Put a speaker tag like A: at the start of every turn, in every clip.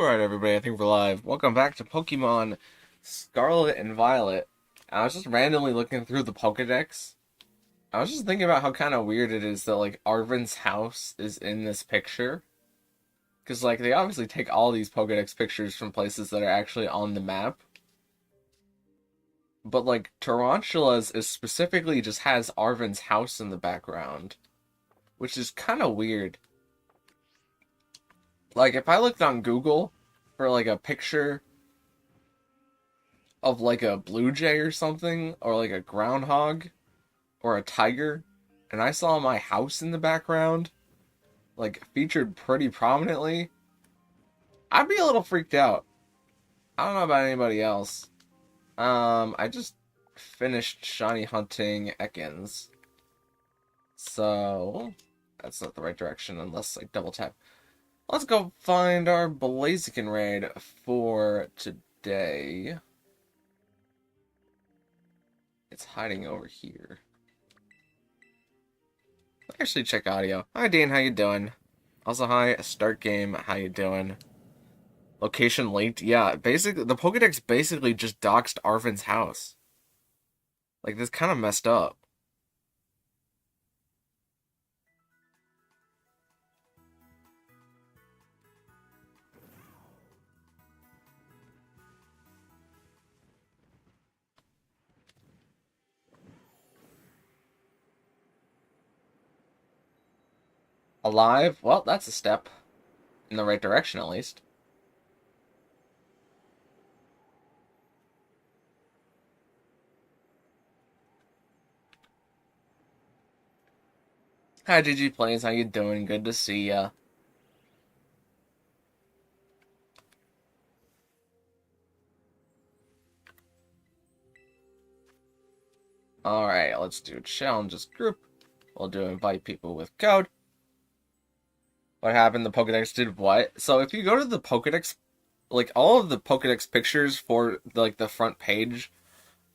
A: Alright everybody, I think we're live. Welcome back to Pokemon Scarlet and Violet. I was just randomly looking through the Pokedex. I was just thinking about how kind of weird it is that, like, Arven's house is in this picture. Because, like, they obviously take all these Pokedex pictures from places that are actually on the map. But, like, Tarantula's is specifically just has Arven's house in the background. Which is kind of weird. Like, if I looked on Google for, like, a picture of, like, a blue jay or something, or, like, a groundhog, or a tiger, and I saw my house in the background, like, featured pretty prominently, I'd be a little freaked out. I don't know about anybody else. I just finished shiny hunting Ekans. So, that's not the right direction unless I double tap. Let's go find our Blaziken raid for today. It's hiding over here. Actually, check audio. Hi, Dean. How you doing? Also, hi, start game. How you doing? Location linked. Yeah, basically, the Pokedex basically just doxed Arven's house. Like, this kind of messed up. Alive? Well, that's a step. In the right direction, at least. Hi, GG Plays. How you doing? Good to see ya. Alright, let's do challenges group. We'll do invite people with code. What happened? The Pokedex did what? So if you go to the Pokedex, like all of the Pokedex pictures for like the front page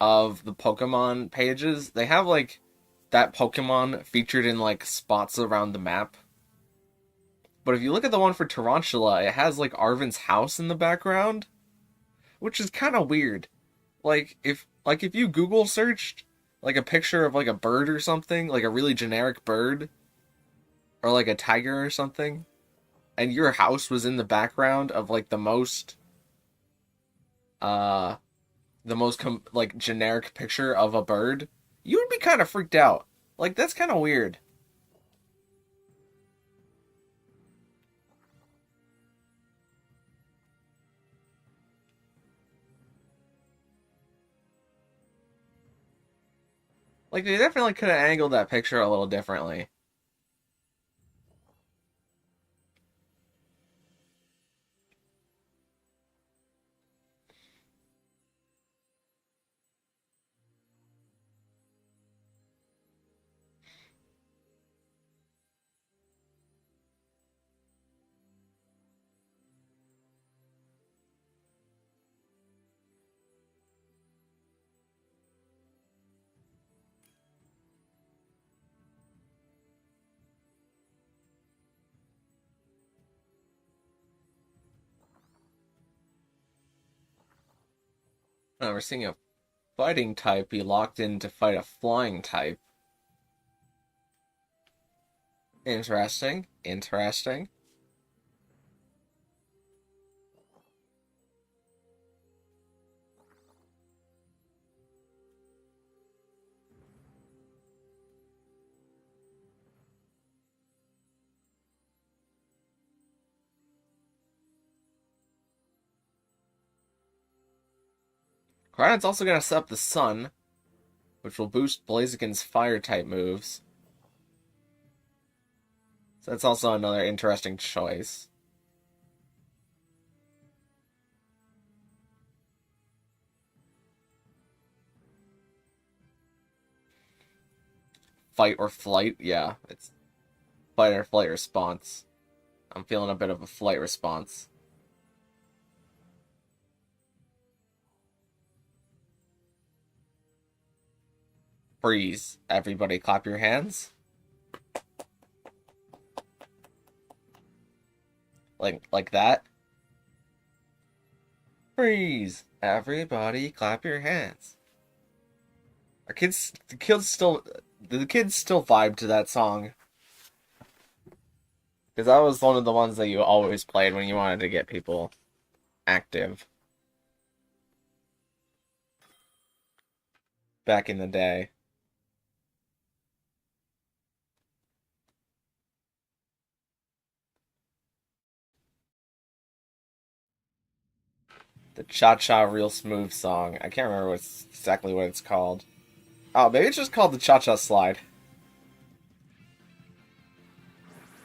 A: of the Pokemon pages, they have like that Pokemon featured in like spots around the map. But if you look at the one for Tarantula, it has like Arven's house in the background, which is kind of weird. Like if you Google searched like a picture of like a bird or something, like a really generic bird, or like a tiger or something, and your house was in the background of like uh like generic picture of a bird, you would be kind of freaked out. Like that's kind of weird. Like they definitely could have angled that picture a little differently. We're seeing a fighting type be locked in to fight a flying type. Interesting. Interesting. Groudon's also going to set up the sun, which will boost Blaziken's fire-type moves. So that's also another interesting choice. Fight or flight, yeah, it's fight or flight response. I'm feeling a bit of a flight response. Freeze. Everybody clap your hands. Like that. Freeze! Everybody clap your hands. The kids still vibe to that song. Because that was one of the ones that you always played when you wanted to get people active. Back in the day. The Cha-Cha Real Smooth song. I can't remember exactly what it's called. Oh, maybe it's just called the Cha-Cha Slide.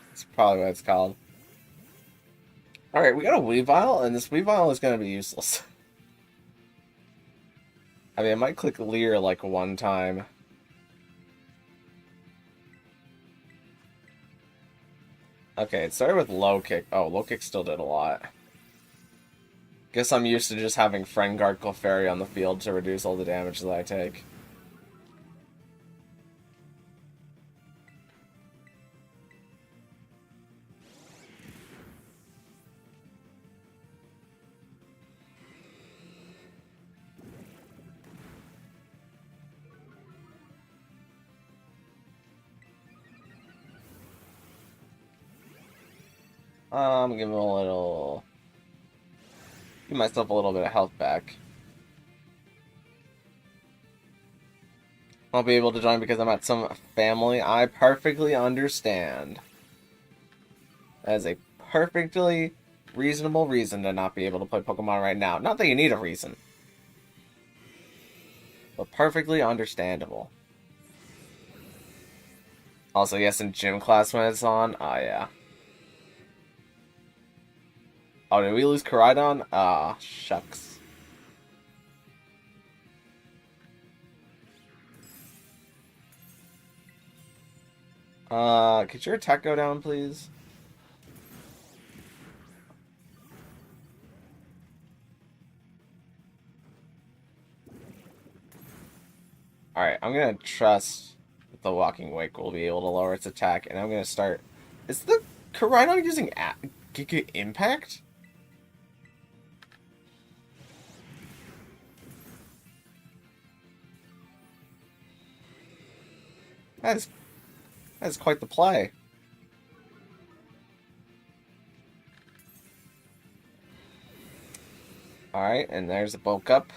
A: That's probably what it's called. Alright, we got a Weavile, and this Weavile is going to be useless. I mean, I might click Leer like one time. Okay, it started with low kick. Oh, low kick still did a lot. Guess I'm used to just having Friend Guard Clefairy on the field to reduce all the damage that I take. Give him a little... Give myself a little bit of health back. Won't be able to join because I'm at some family. I perfectly understand. That is a perfectly reasonable reason to not be able to play Pokemon right now. Not that you need a reason. But perfectly understandable. Also, yes, in gym class when it's on. Oh, yeah. Oh, did we lose Koraidon? Ah, shucks. Could your attack go down, please? Alright, I'm gonna trust that the Walking Wake will be able to lower its attack, and I'm gonna start... Is the Koraidon using Giga Impact? That is quite the play. Alright, and there's a bulk up.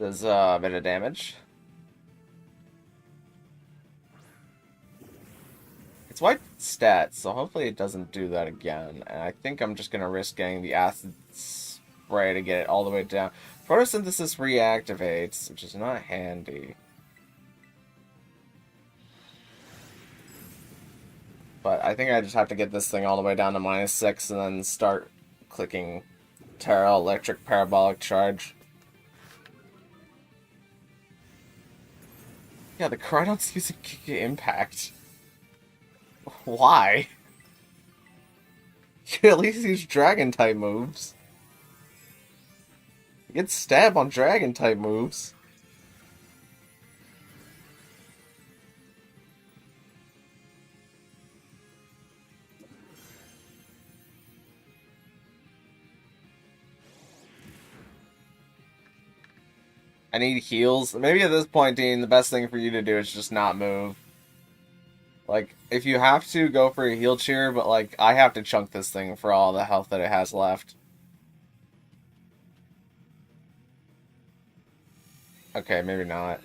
A: Does a bit of damage. It's white stats, so hopefully it doesn't do that again. And I think I'm just gonna risk getting the acid spray to get it all the way down. Photosynthesis reactivates, which is not handy. But I think I just have to get this thing all the way down to -6 and then start clicking Tera Electric Parabolic Charge. Yeah, the Koraidon's using Giga Impact. Why? You could at least use Dragon-type moves. You get stabbed on Dragon-type moves. I need heals. Maybe at this point, Dean, the best thing for you to do is just not move. Like, if you have to, go for a heal cheer, but, like, I have to chunk this thing for all the health that it has left. Okay, maybe not.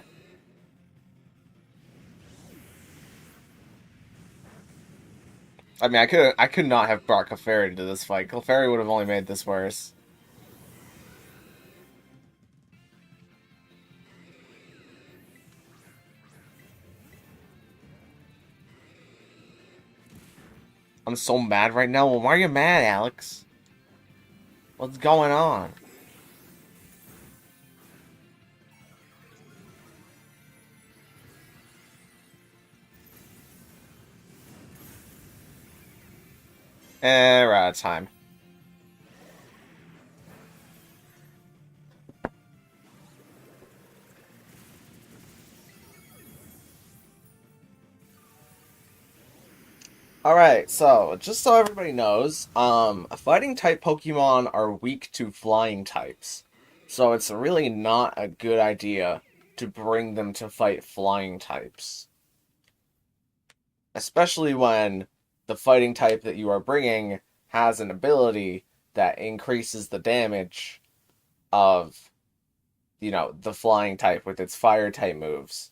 A: I mean, I could not have brought Clefairy to this fight. Clefairy would have only made this worse. I'm so mad right now. Well, why are you mad, Alex? What's going on? We're out of time. Alright, so just so everybody knows, fighting type Pokemon are weak to flying types. So it's really not a good idea to bring them to fight flying types. Especially when the fighting type that you are bringing has an ability that increases the damage of, the flying type with its fire type moves.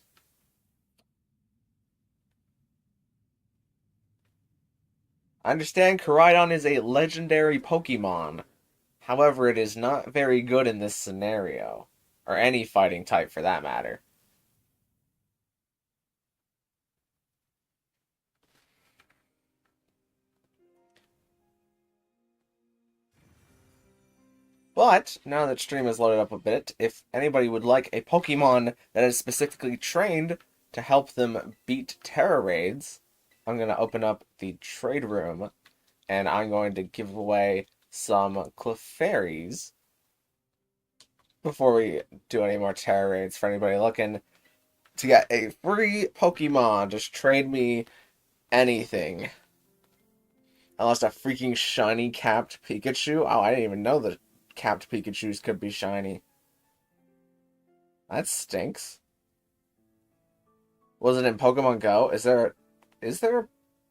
A: I understand Koraidon is a legendary Pokemon. However, it is not very good in this scenario, or any fighting type for that matter. But, now that stream is loaded up a bit, if anybody would like a Pokemon that is specifically trained to help them beat Tera raids, I'm going to open up the trade room, and I'm going to give away some Clefairies before we do any more Tera raids for anybody looking to get a free Pokemon. Just trade me anything. I lost a freaking shiny capped Pikachu. Oh, I didn't even know that capped Pikachus could be shiny. That stinks. Was it in Pokemon Go? Is there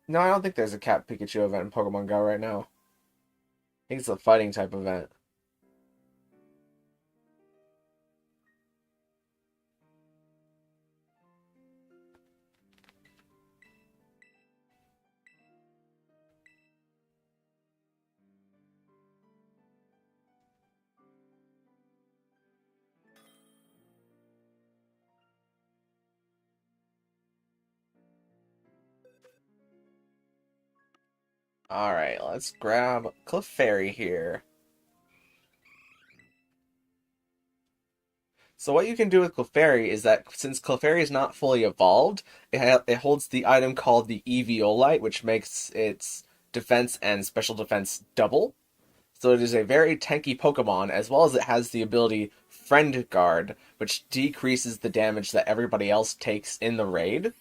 A: no, I don't think there's a capped Pikachu event in Pokemon Go right now. I think it's a fighting type event. Alright, let's grab Clefairy here. So what you can do with Clefairy is that since Clefairy is not fully evolved, it holds the item called the Eviolite, which makes its defense and special defense double. So it is a very tanky Pokemon, as well as it has the ability Friend Guard, which decreases the damage that everybody else takes in the raid.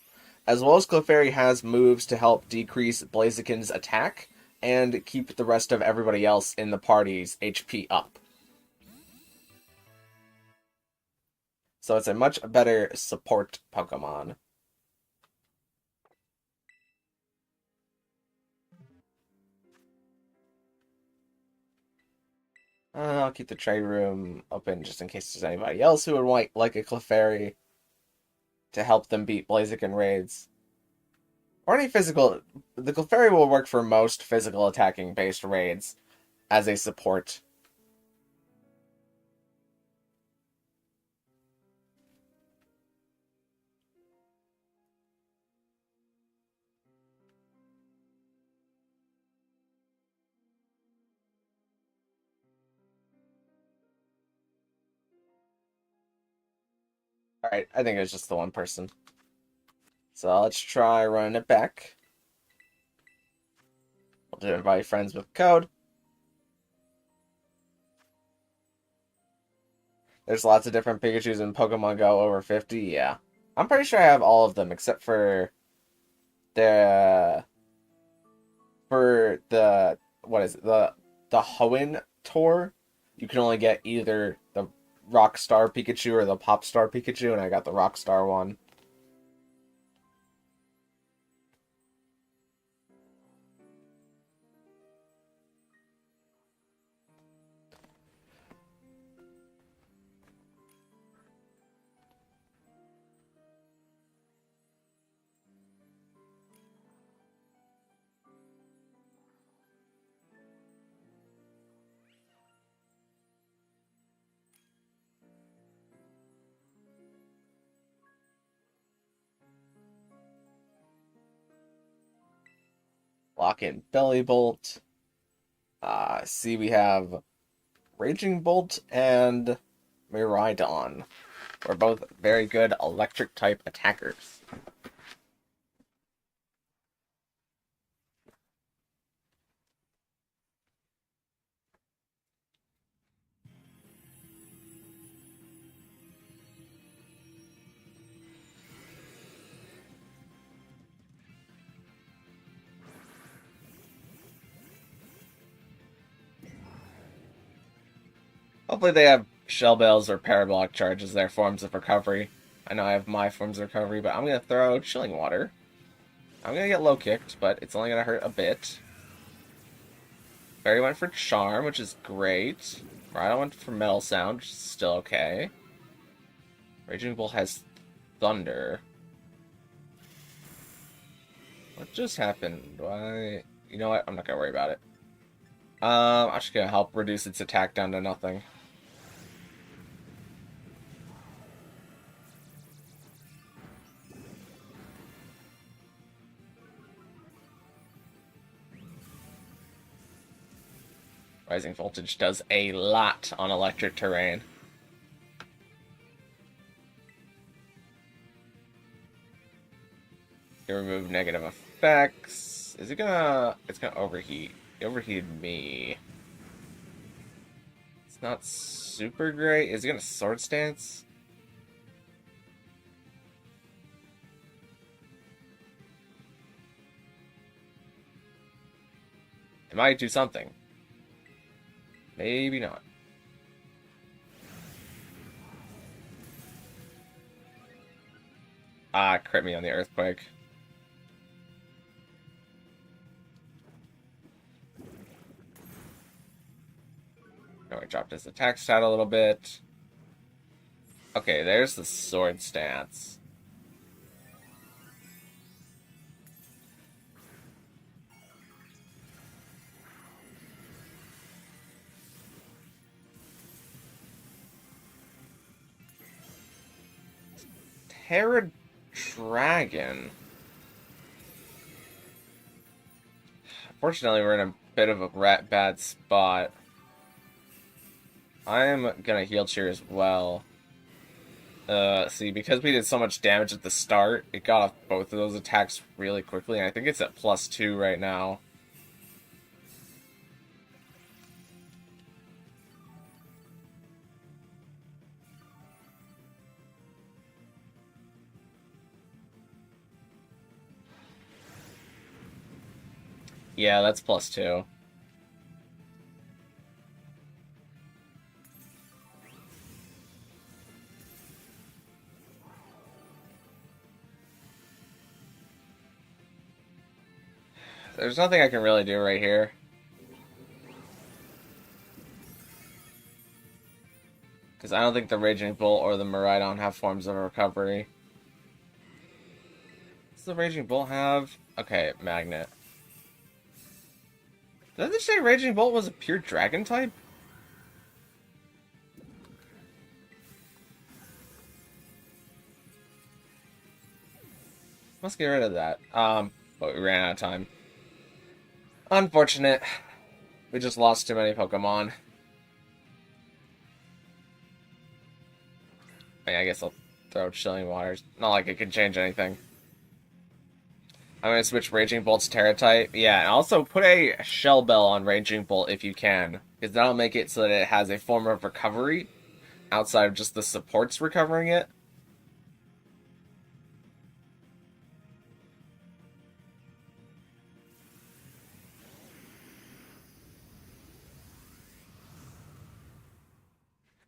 A: As well as Clefairy has moves to help decrease Blaziken's attack and keep the rest of everybody else in the party's HP up. So it's a much better support Pokemon. I'll keep the trade room open just in case there's anybody else who would like a Clefairy to help them beat Blaziken raids. Or any physical. The Clefairy will work for most physical attacking based raids as a support. Alright, I think it was just the one person. So let's try running it back. We'll do invite friends with code. There's lots of different Pikachus in Pokemon Go over 50, yeah. I'm pretty sure I have all of them except for the what is it? The Hoenn tour. You can only get either the Rockstar Pikachu or the Popstar Pikachu, and I got the Rockstar one. Lock in Belly Bolt. See, we have Raging Bolt and Miraidon. We're both very good electric type attackers. Hopefully they have shell bells or parabolic charge as their forms of recovery. I know I have my forms of recovery, but I'm going to throw chilling water. I'm going to get low kicked, but it's only going to hurt a bit. Fairy went for charm, which is great. Rhino went for metal sound, which is still okay. Raging Bull has thunder. What just happened? Why? You know what? I'm not gonna worry about it. I'm just gonna help reduce its attack down to nothing. Rising Voltage does a lot on electric terrain. You remove negative effects. Is it gonna... It's gonna overheat. It overheated me. It's not super great. Is it gonna Sword Stance? It might do something. Maybe not. Ah, crit me on the Earthquake. Oh, I dropped his attack stat a little bit. Okay, there's the Sword Stance. Tera Dragon. Fortunately, we're in a bit of a bad spot. I'm gonna heal cheer as well. See, because we did so much damage at the start, it got off both of those attacks really quickly, and I think it's at +2 right now. Yeah, that's +2. There's nothing I can really do right here. Because I don't think the Raging Bull or the Miraidon have forms of recovery. Does the Raging Bull have... Okay, Magnet. Did they say Raging Bolt was a pure Dragon type? Must get rid of that. But we ran out of time. Unfortunate. We just lost too many Pokemon. I mean, I guess I'll throw Chilling Waters. Not like it could change anything. I'm going to switch Raging Bolt's Tera type. Yeah, and also put a Shell Bell on Raging Bolt if you can. Because that'll make it so that it has a form of recovery outside of just the supports recovering it.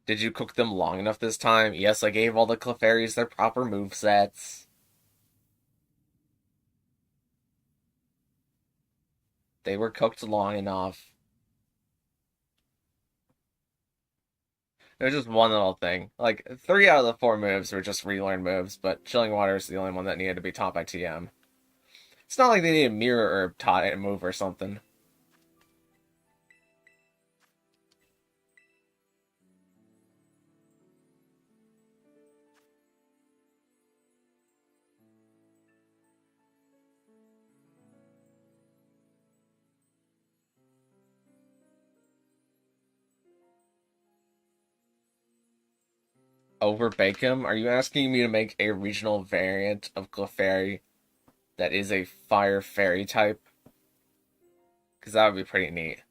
A: Did you cook them long enough this time? Yes, I gave all the Clefairies their proper movesets. They were cooked long enough. There's just one little thing. Like, 3 out of the 4 moves were just relearned moves, but Chilling Water is the only one that needed to be taught by TM. It's not like they need a Mirror Herb taught a move or something. Over Bakem? Are you asking me to make a regional variant of Clefairy that is a Fire Fairy type? Because that would be pretty neat.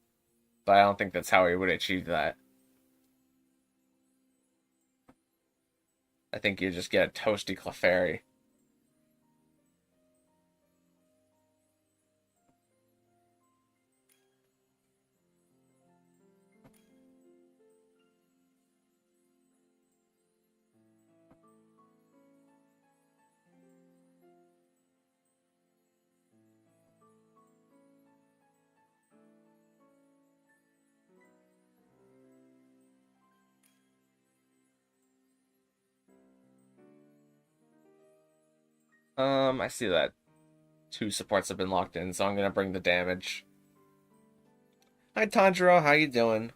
A: But I don't think that's how we would achieve that. I think you just get a toasty Clefairy. I see that 2 supports have been locked in, so I'm gonna bring the damage. Hi Tanjiro, how you doing?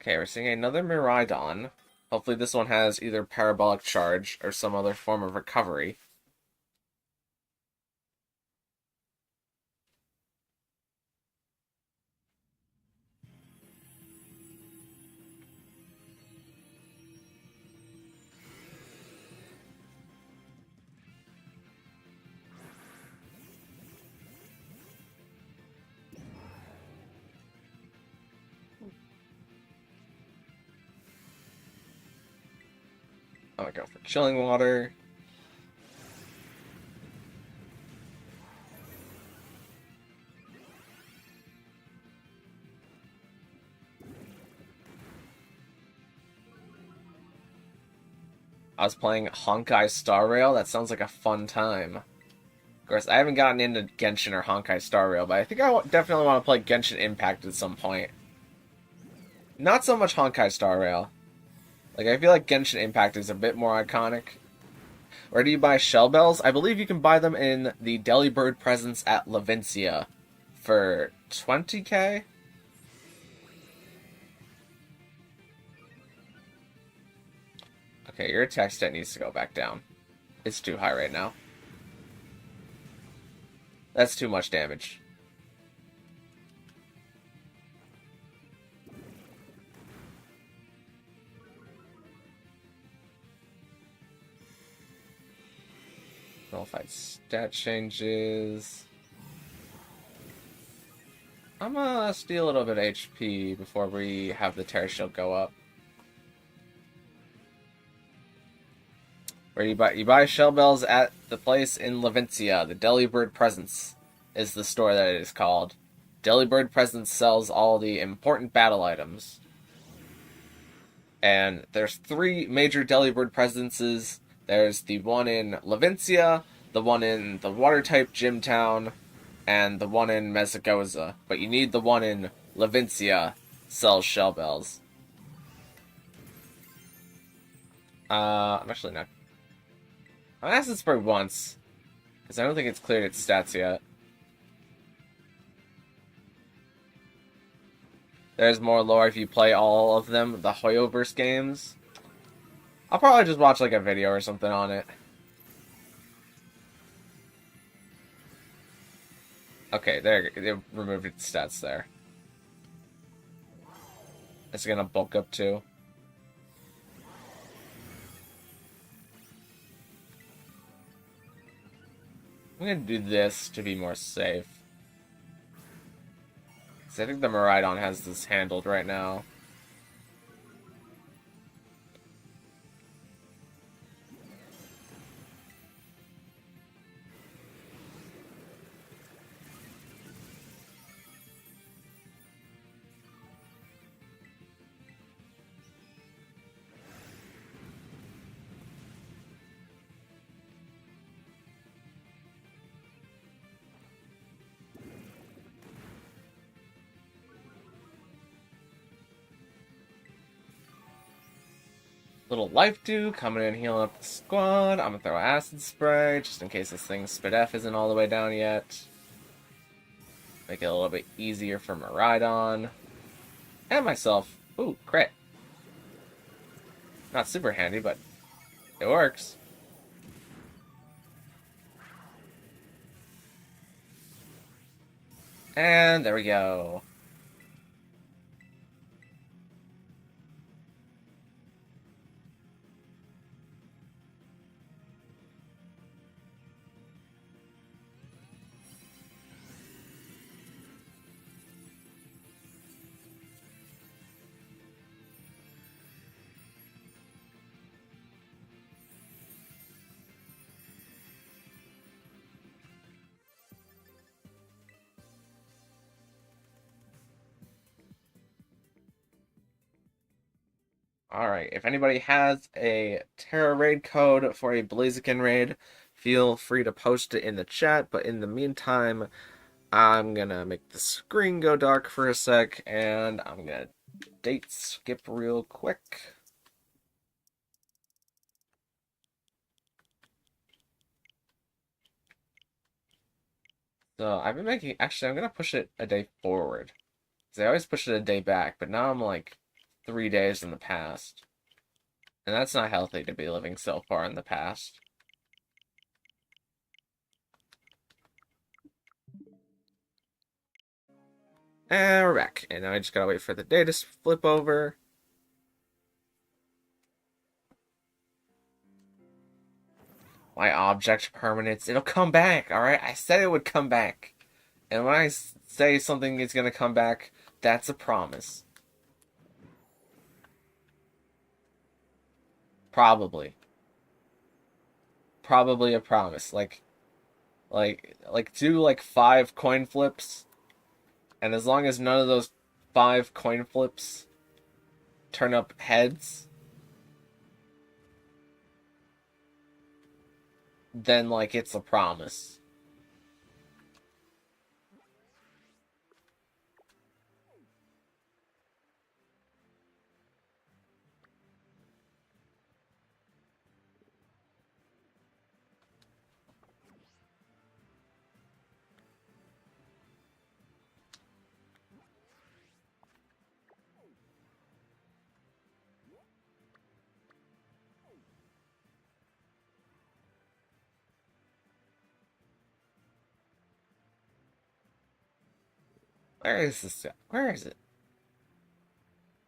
A: Okay, we're seeing another Miraidon. Hopefully this one has either Parabolic Charge or some other form of recovery. I'm gonna go for Chilling Water. I was playing Honkai Star Rail. That sounds like a fun time. Of course, I haven't gotten into Genshin or Honkai Star Rail, but I think I definitely want to play Genshin Impact at some point. Not so much Honkai Star Rail. Like, I feel like Genshin Impact is a bit more iconic. Where do you buy shell bells? I believe you can buy them in the Delibird presence at Levincia for 20k? Okay, your attack stat needs to go back down. It's too high right now. That's too much damage. Nullified stat changes. I'm gonna steal a little bit of HP before we have the Tera Shield go up. Where you buy shell bells at the place in Levincia, the Delibird Presence is the store that it is called. Delibird Presence sells all the important battle items. And there's 3 major Delibird Presences. There's the one in Levincia, the one in the water-type gym town, and the one in Mesagoza. But you need the one in Levincia sells shell bells. I'm actually not. I'm gonna ask this for once, because I don't think it's cleared its stats yet. There's more lore if you play all of them, the Hoyoverse games. I'll probably just watch like a video or something on it. Okay, there, they removed its stats there. It's gonna bulk up too. I'm gonna do this to be more safe. Because I think the Miraidon has this handled right now. Little Life Dew coming in healing up the squad. I'm gonna throw Acid Spray just in case this thing's Spit F isn't all the way down yet. Make it a little bit easier for Miraidon. And myself. Ooh, crit. Not super handy, but it works. And there we go. Alright, if anybody has a Tera raid code for a Blaziken raid, feel free to post it in the chat, but in the meantime, I'm gonna make the screen go dark for a sec, and I'm gonna 'Date' skip real quick. Alright, if anybody has a Tera raid code for a Blaziken raid, feel free to post it in the chat, but in the meantime, I'm gonna make the screen go dark for a sec, and I'm gonna 'Date' skip real quick. So I've been making. Actually, I'm gonna push it a day forward. Because I always push it a day back, but now I'm like 3 days in the past. And that's not healthy to be living so far in the past. And we're back. And now I just gotta wait for the day to flip over. My object permanence. It'll come back, alright? I said it would come back. And when I say something is gonna come back, that's a promise. Probably. Probably a promise. Like do like 5 coin flips, and as long as none of those 5 coin flips turn up heads, then like it's a promise. Where is this? Where is it?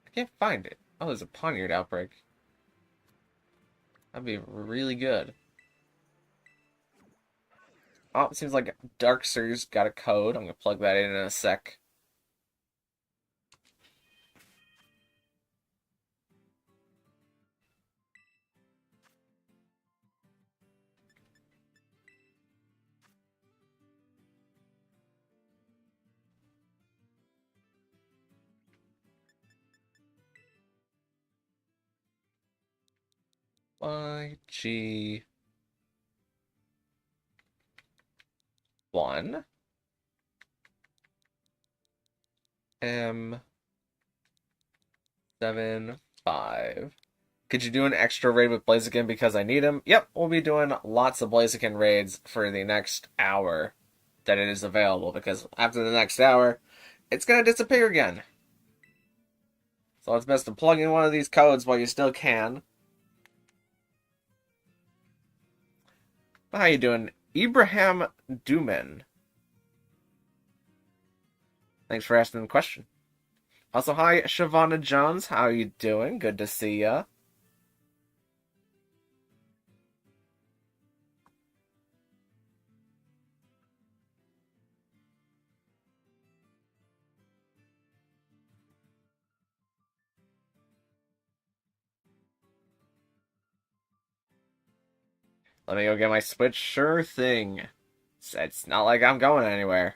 A: I can't find it. Oh, there's a Poniard outbreak. That'd be really good. Oh, it seems like Darkser's got a code. I'm gonna plug that in a sec. YG1 M75. Could you do an extra raid with Blaziken because I need him? Yep, we'll be doing lots of Blaziken raids for the next hour that it is available, because after the next hour, it's gonna disappear again. So it's best to plug in one of these codes while you still can. How you doing, Ibrahim Duman? Thanks for asking the question. Also, hi, Shavana Jones. How you doing? Good to see ya. Let me go get my Switch. Sure thing. It's not like I'm going anywhere.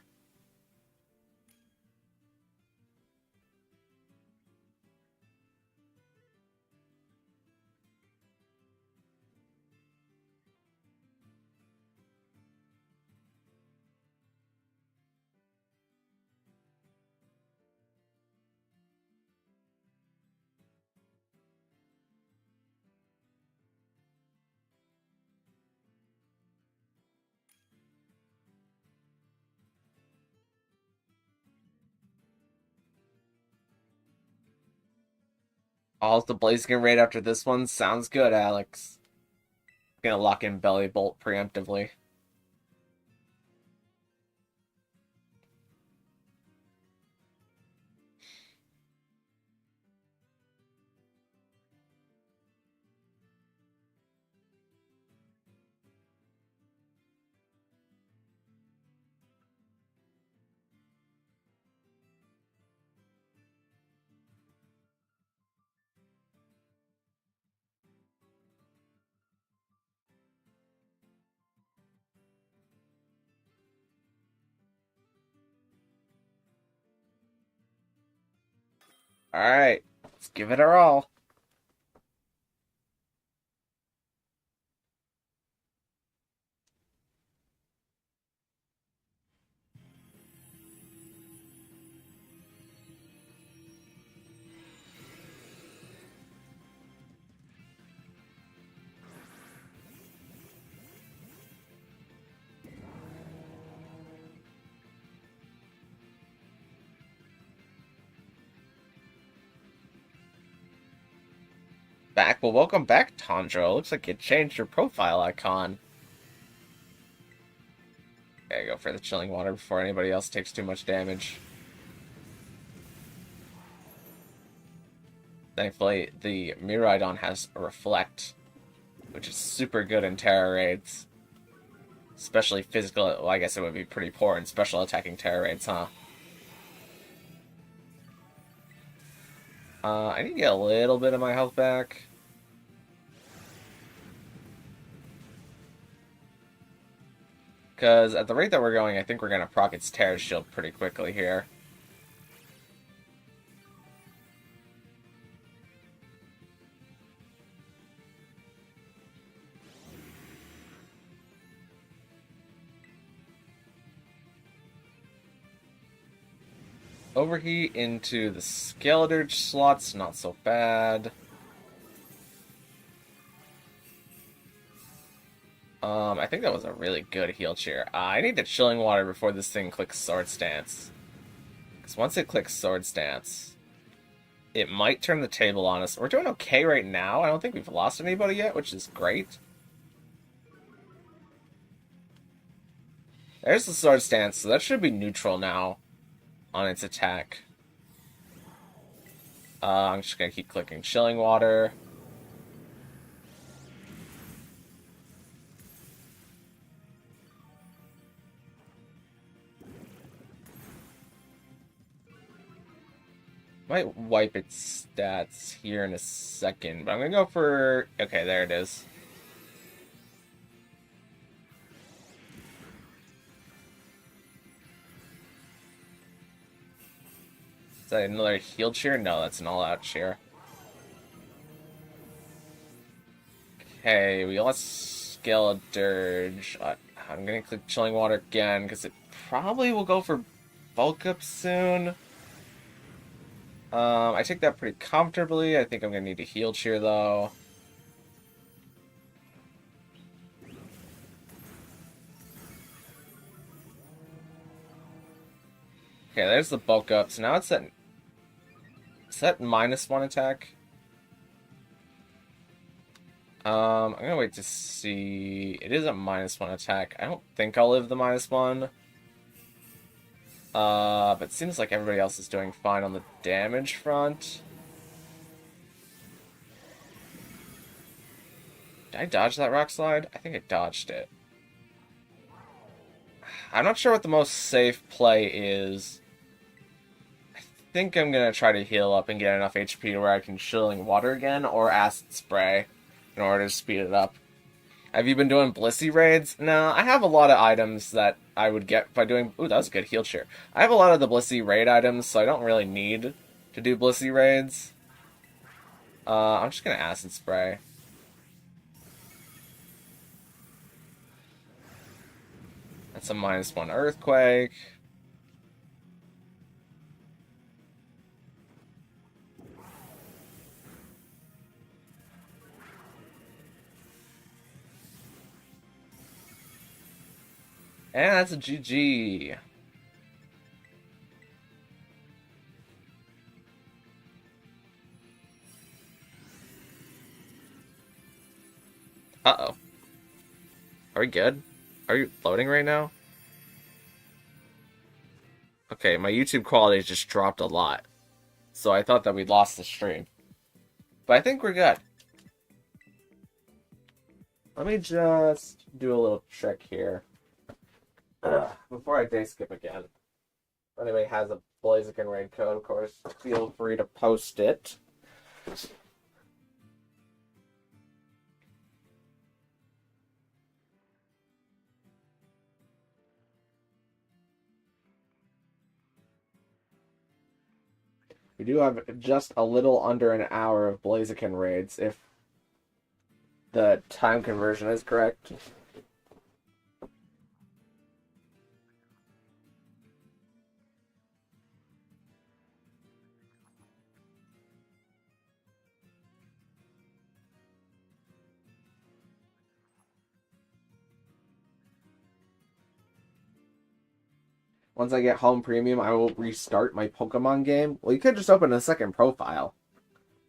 A: All the Blaziken raid after this one sounds good, Alex. Gonna lock in Belly Bolt preemptively. Alright, let's give it our all. back. Well, welcome back, Tondro. Looks like you changed your profile icon. Okay, go for the chilling water before anybody else takes too much damage. Thankfully, the Miraidon has a Reflect, which is super good in Tera raids. Especially physical, well, I guess it would be pretty poor in special attacking Tera raids, huh? I need to get a little bit of my health back. Because at the rate that we're going, I think we're going to proc its Terra Shield pretty quickly here. Overheat into the Skeletor slots, not so bad. I think that was a really good heal cheer. I need the Chilling Water before this thing clicks Sword Stance. Because once it clicks Sword Stance, it might turn the table on us. We're doing okay right now. I don't think we've lost anybody yet, which is great. There's the Sword Stance, so that should be neutral now on its attack. I'm just going to keep clicking Chilling Water. Might wipe its stats here in a second, but I'm going to go for... Okay, there it is. Is that another heal cheer? No, that's an all-out cheer. Okay, we lost Skeledirge. I'm going to click Chilling Water again, because it probably will go for Bulk Up soon. I take that pretty comfortably. I think I'm going to need a heal cheer, though. Okay, there's the bulk up. So now it's at... Is that -1 attack? I'm going to wait to see... It is a -1 attack. I don't think I'll live the -1. But it seems like everybody else is doing fine on the damage front. Did I dodge that rock slide? I think I dodged it. I'm not sure what the most safe play is. I think I'm going to try to heal up and get enough HP to where I can Chilling Water again, or Acid Spray, in order to speed it up. Have you been doing Blissey raids? No, I have a lot of items that I would get by doing... Ooh, that was a good heal cheer. I have a lot of the Blissey raid items, so I don't really need to do Blissey raids. I'm just going to Acid Spray. That's a -1 Earthquake. And that's a GG. Uh-oh. Are we good? Are you loading right now? Okay, my YouTube quality just dropped a lot. So I thought that we'd lost the stream. But I think we're good. Let me just do a little trick here. Before I day skip again. If anybody has a Blaziken raid code, of course, feel free to post it. We do have just a little under an hour of Blaziken raids, if the time conversion is correct. Once I get home premium, I will restart my Pokemon game. Well, you could just open a second profile.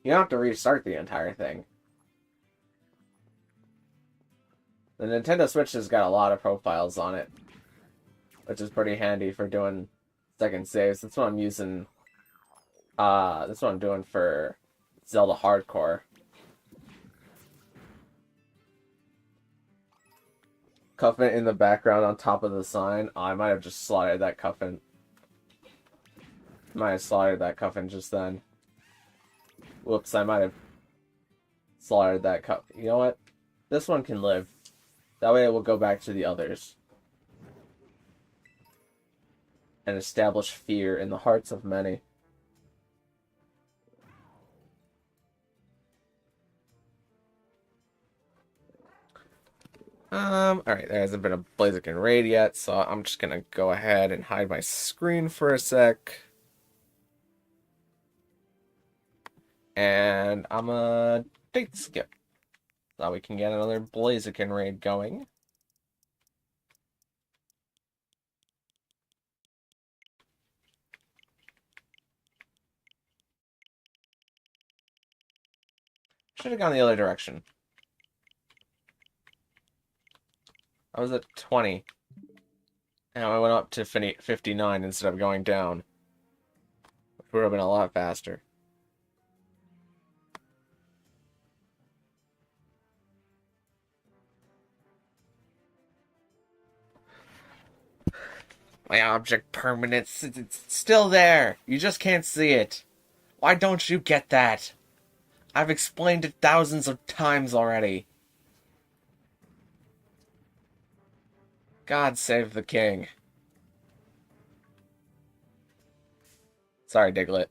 A: You don't have to restart the entire thing. The Nintendo Switch has got a lot of profiles on it, which is pretty handy for doing second saves. That's what I'm using. That's what I'm doing for Zelda Hardcore. Cuffin in the background on top of the sign. Oh, I might have just slaughtered that Cuffin. Might have slaughtered that Cuffin just then. Whoops, I might have slaughtered that Cuffin. You know what? This one can live. That way it will go back to the others. And establish fear in the hearts of many. Alright, there hasn't been a Blaziken raid yet, so I'm just gonna go ahead and hide my screen for a sec. And I'm a date skip. So we can get another Blaziken raid going. Should have gone the other direction. I was at 20. And I went up to 59 instead of going down. Which would have been a lot faster. My object permanence, it's still there. You just can't see it. Why don't you get that? I've explained it thousands of times already. God save the king. Sorry, Diglett.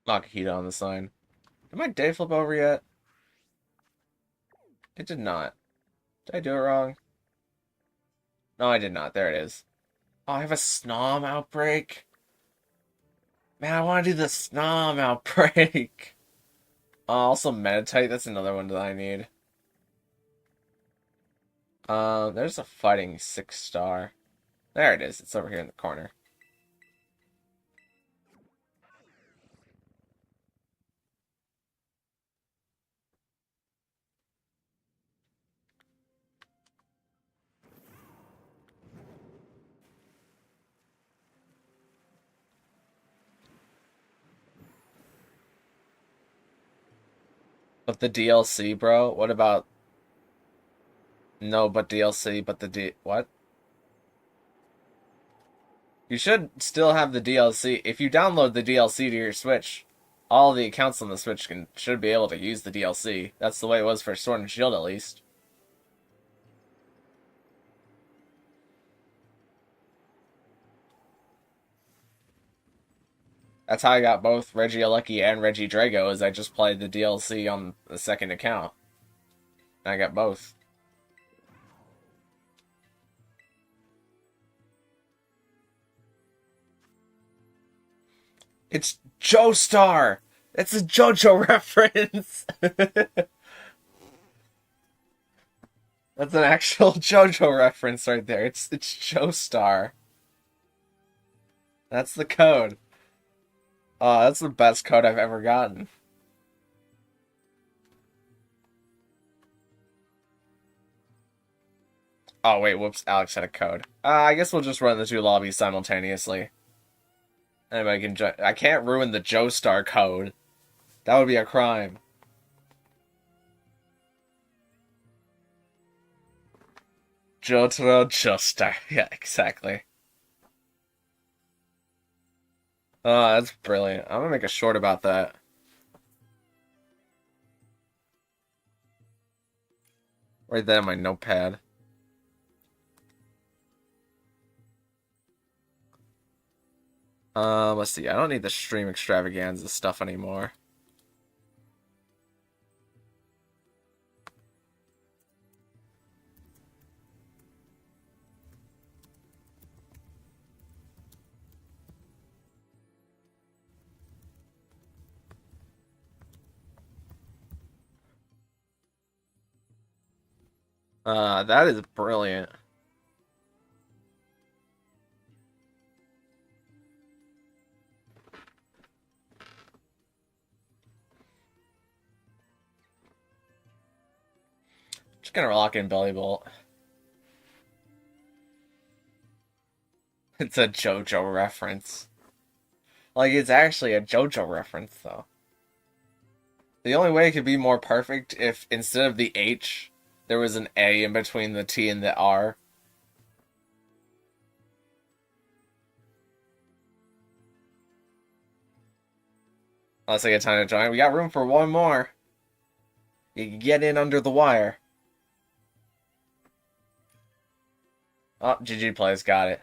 A: Makahita on the sign. Did my day flip over yet? It did not. Did I do it wrong? No, I did not. There it is. Oh, I have a Snom outbreak. Man, I want to do the Snom outbreak. Also, Meditite. That's another one that I need. There's a fighting 6-star. There it is. It's over here in the corner. But the DLC, bro? What about... No, but DLC, but the What? You should still have the DLC. If you download the DLC to your Switch, all the accounts on the Switch should be able to use the DLC. That's the way it was for Sword and Shield, at least. That's how I got both Regieleki and Regidrago, is I just played the DLC on the second account. And I got both. It's Joestar! It's a JoJo reference! That's an actual JoJo reference right there. It's Joestar. That's the code. Oh, that's the best code I've ever gotten. Oh, wait, whoops. Alex had a code. I guess we'll just run the two lobbies simultaneously. Anybody can join. I can't ruin the Joestar code. That would be a crime. Jotaro Joestar. Yeah, exactly. Oh, that's brilliant. I'm gonna make a short about that. Write that in my notepad. Let's see. I don't need the stream extravaganza stuff anymore. That is brilliant. Just gonna lock in Belly Bolt. It's a JoJo reference. Like, it's actually a JoJo reference, though. The only way it could be more perfect if instead of the H, there was an A in between the T and the R. Unless I get time to join. We got room for one more. You can get in under the wire. Oh, GG Plays got it.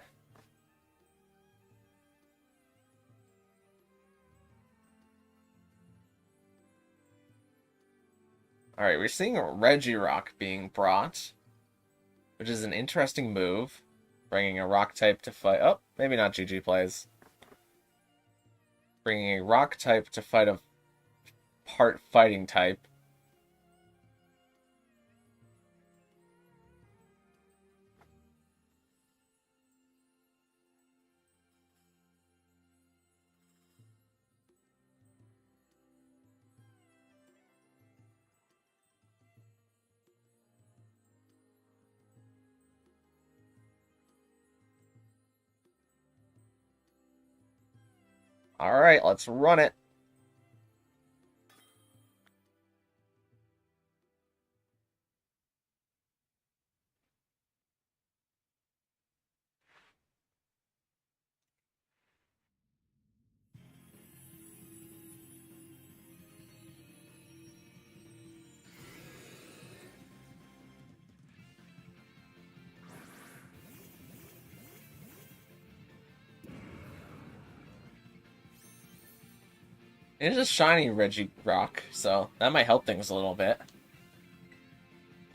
A: Alright, we're seeing a Regirock being brought, which is an interesting move. Bringing a rock type to fight. Oh, maybe not GG Plays. Bringing a rock type to fight a part fighting type. Alright, let's run it. It's a shiny Regirock, so that might help things a little bit.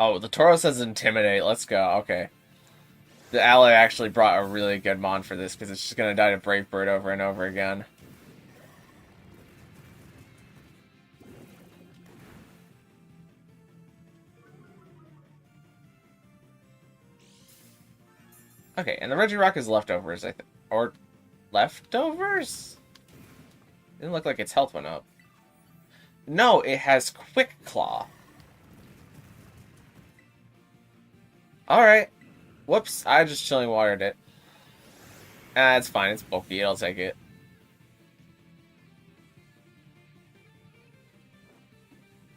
A: Oh, the Toro says Intimidate. Let's go. Okay. The ally actually brought a really good mon for this, because it's just going to die to Brave Bird over and over again. Okay, and the Regirock is leftovers, I think. Or leftovers? Didn't look like its health went up. No, it has Quick Claw. Alright. Whoops, I just chilling watered it. Ah, it's fine, it's bulky, I'll take it.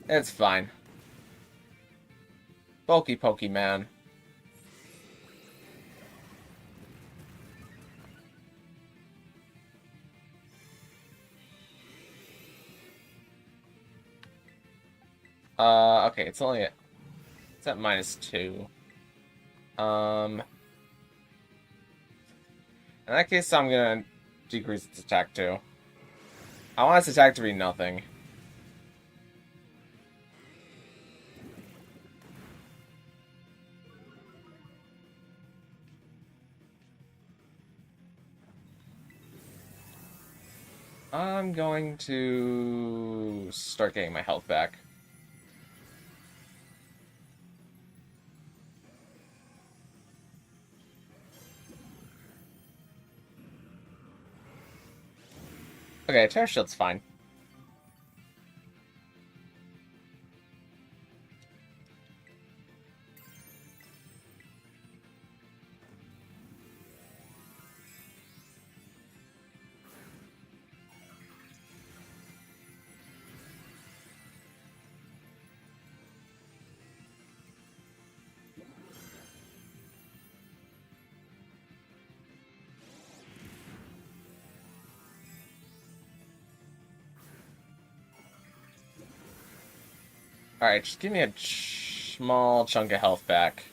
A: It's fine. Bulky Pokemon. Okay, it's only at... It's at -2. In that case, I'm gonna decrease its attack too. I want its attack to be nothing. I'm going to start getting my health back. Okay, Terra Shield's fine. Alright, just give me a small chunk of health back.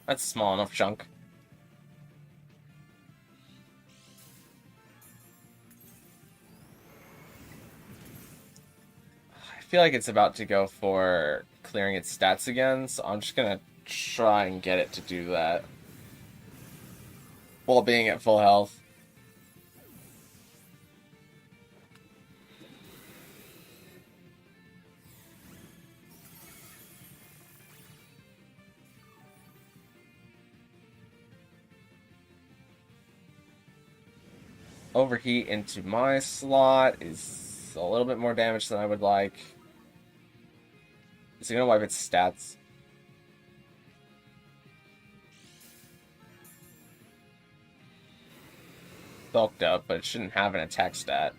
A: That's a small enough chunk. I feel like it's about to go for clearing its stats again, so I'm just gonna try and get it to do that. While being at full health. overheat into my slot is a little bit more damage than I would like. Is he gonna wipe its stats? Bulked up, but it shouldn't have an attack stat.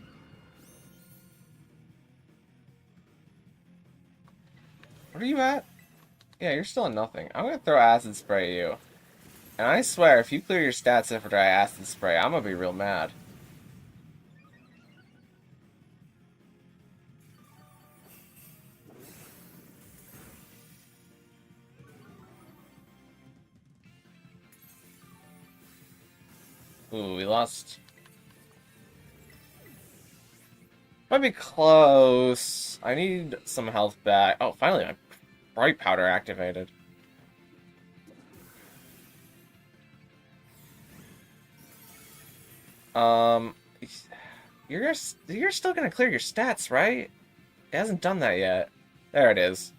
A: Where are you at? Yeah, you're still at nothing. I'm gonna throw acid spray at you. And I swear, if you clear your stats after I acid spray, I'm gonna be real mad. Ooh, we lost. Might be close. I need some health back. Oh, finally, my bright powder activated. Um, you're still gonna clear your stats, right? It hasn't done that yet. There it is.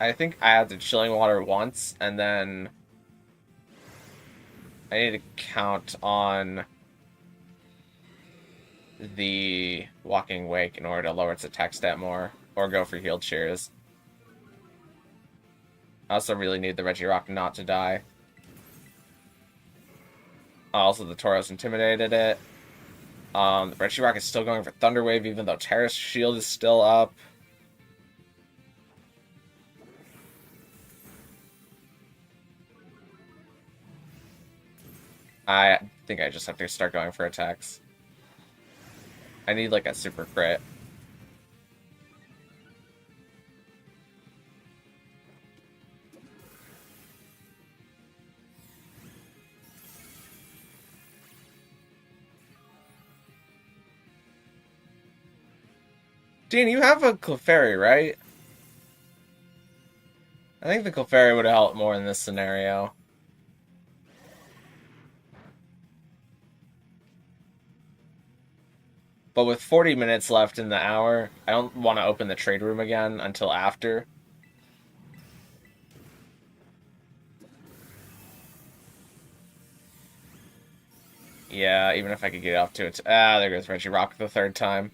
A: I think I had the chilling water once, and then I need to count on the walking wake in order to lower its attack stat more, or go for healed cheers. I also really need the Regirock not to die. Also, the Tauros intimidated it. The Regirock is still going for Thunder Wave, even though Tera's shield is still up. I think I just have to start going for attacks. I need, like, a super crit. Dean, you have a Clefairy, right? I think the Clefairy would have helped more in this scenario. But with 40 minutes left in the hour, I don't want to open the trade room again until after. Yeah, even if I could get up to it. Ah, there goes Regirock the third time.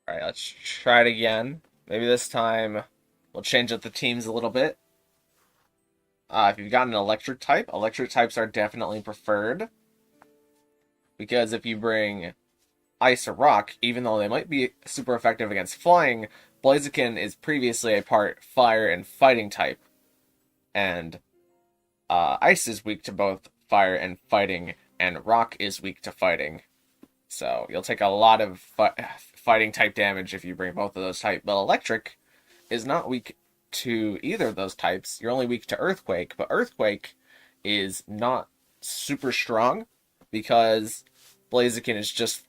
A: Alright, let's try it again. Maybe this time we'll change up the teams a little bit. If you've got an electric types are definitely preferred. Because if you bring ice or rock, even though they might be super effective against flying, Blaziken is previously a part fire and fighting type. And ice is weak to both fire and fighting, and rock is weak to fighting. So you'll take a lot of fighting type damage if you bring both of those types. But electric is not weak to either of those types. You're only weak to earthquake, but earthquake is not super strong because Blaziken is just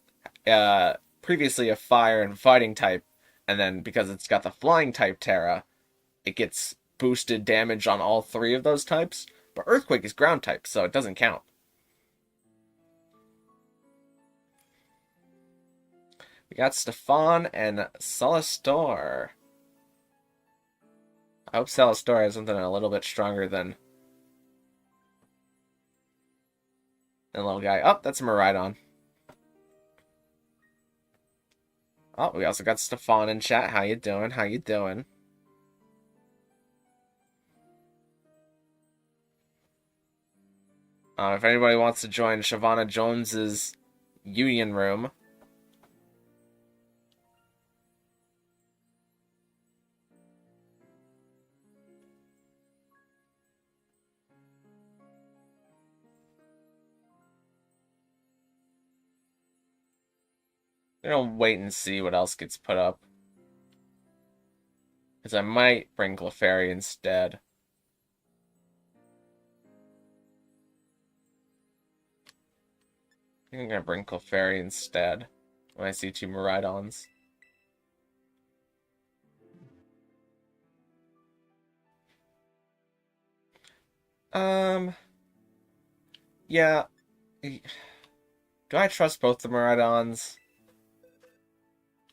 A: previously a fire and fighting type, and then because it's got the flying type Tera, it gets boosted damage on all three of those types. But earthquake is ground type, so it doesn't count. We got Stefan and Salastor. I hope Salastor has something a little bit stronger than the little guy. Oh, that's a Miraidon. Oh, we also got Stefan in chat. How you doing? How you doing? If anybody wants to join Shavana Jones's Union Room, I'm gonna wait and see what else gets put up. Because I might bring Clefairy instead. I think I'm gonna bring Clefairy instead when I see two Miraidons. Yeah. Do I trust both the Miraidons?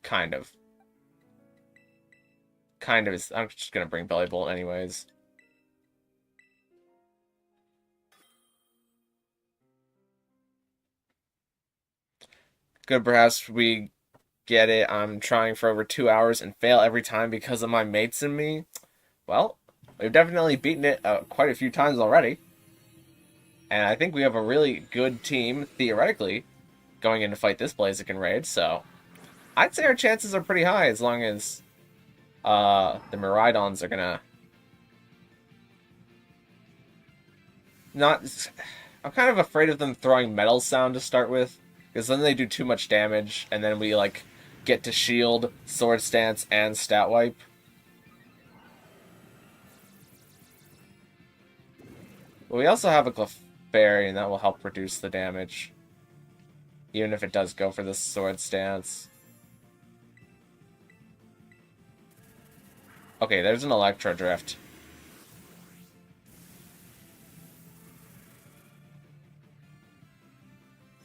A: Kind of. Kind of. I'm just gonna bring Bellybolt anyways. Good, perhaps we get it. I'm trying for over 2 hours and fail every time because of my mates and me. Well, we've definitely beaten it quite a few times already. And I think we have a really good team, theoretically, going in to fight this Blaziken raid, so I'd say our chances are pretty high as long as the Miraidons are gonna not... I'm kind of afraid of them throwing Metal Sound to start with, because then they do too much damage, and then we, like, get to shield, Sword Stance, and Stat Wipe. But we also have a Clefairy, and that will help reduce the damage. Even if it does go for the Sword Stance. Okay, there's an Electro Drift.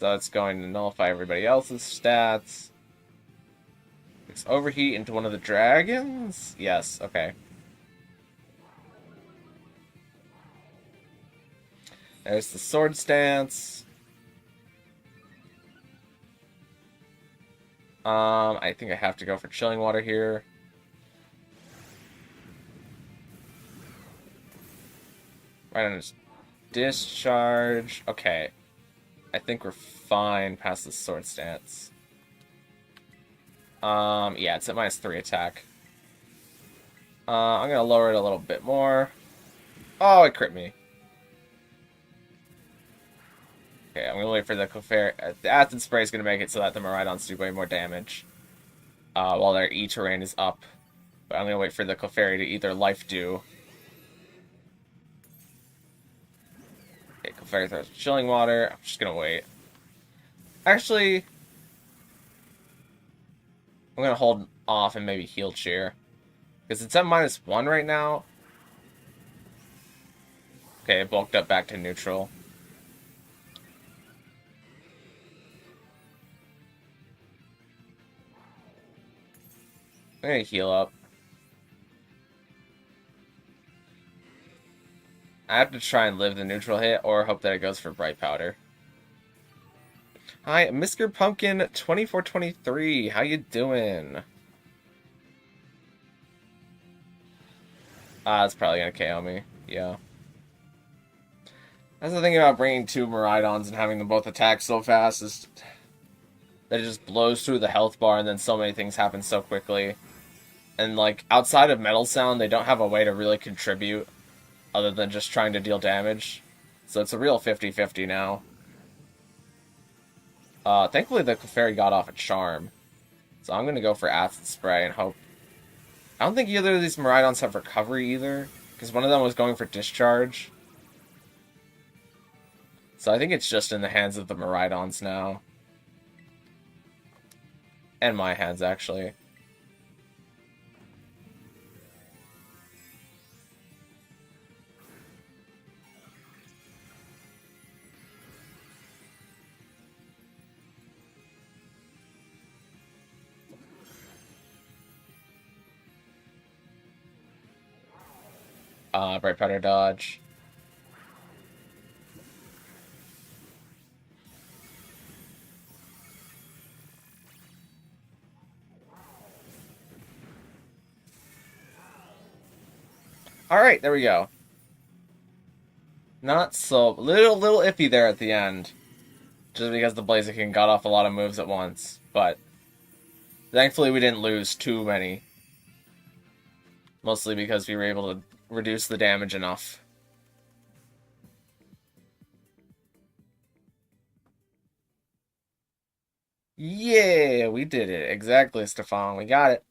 A: So it's going to nullify everybody else's stats. It's Overheat into one of the dragons? Yes, okay. There's the Sword Stance. I think I have to go for Chilling Water here. Right on his discharge. Okay. I think we're fine past the Sword Stance. Yeah, it's at -3 attack. I'm gonna lower it a little bit more. Oh, it crit me. Okay, I'm gonna wait for the Clefairy. The Acid Spray is gonna make it so that the Miraidons do way more damage. While their E terrain is up. But I'm gonna wait for the Clefairy to either Life Dew. Okay, Clefairy throws Chilling Water. I'm just gonna wait. Actually, I'm gonna hold off and maybe Heal Cheer. Because it's at -1 right now. Okay, it bulked up back to neutral. I'm gonna heal up. I have to try and live the neutral hit or hope that it goes for Bright Powder. Hi, Mr. Pumpkin 2423. How you doing? That's probably gonna KO me. Yeah. That's the thing about bringing two Miraidons and having them both attack so fast is that it just blows through the health bar and then so many things happen so quickly. And, like, outside of Metal Sound, they don't have a way to really contribute other than just trying to deal damage. So it's a real 50-50 now. Thankfully the Clefairy got off a Charm. So I'm gonna go for Acid Spray and hope... I don't think either of these Miraidons have Recovery either, because one of them was going for Discharge. So I think it's just in the hands of the Miraidons now. And my hands, actually. Bright Powder dodge. Alright, there we go. Not so... Little iffy there at the end. Just because the Blaziken got off a lot of moves at once. But thankfully we didn't lose too many. Mostly because we were able to reduce the damage enough. Yeah, we did it. Exactly, Stefan. We got it.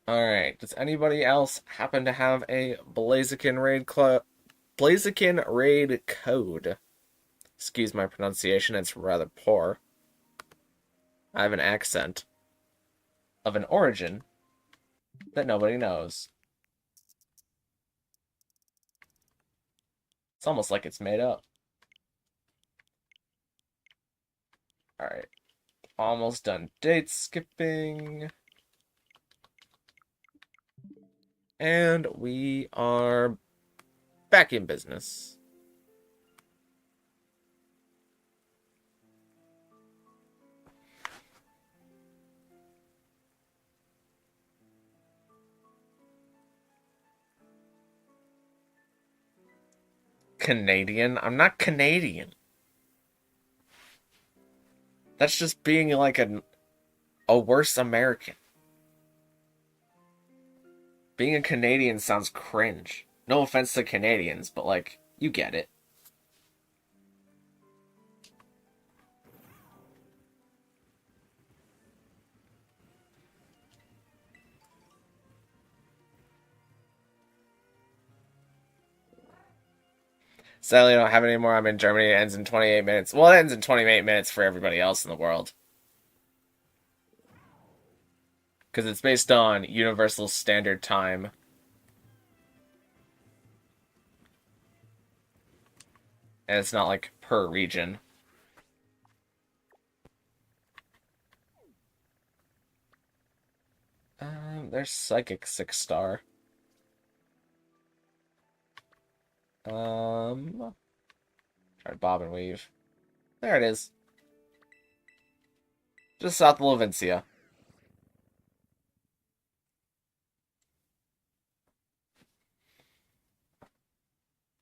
A: Alright, does anybody else happen to have a Blaziken raid code? Excuse my pronunciation, it's rather poor. I have an accent of an origin that nobody knows. It's almost like it's made up. Alright, almost done date skipping. And we are back in business. Canadian? I'm not Canadian. That's just being like a worse American. Being a Canadian sounds cringe. No offense to Canadians, but like, you get it. Sadly, I don't have it anymore. I'm in Germany. It ends in 28 minutes. Well, it ends in 28 minutes for everybody else in the world. Because it's based on Universal Standard Time. And it's not like per region. There's Psychic 6-star. Try to bob and weave. There it is. Just south of Levincia.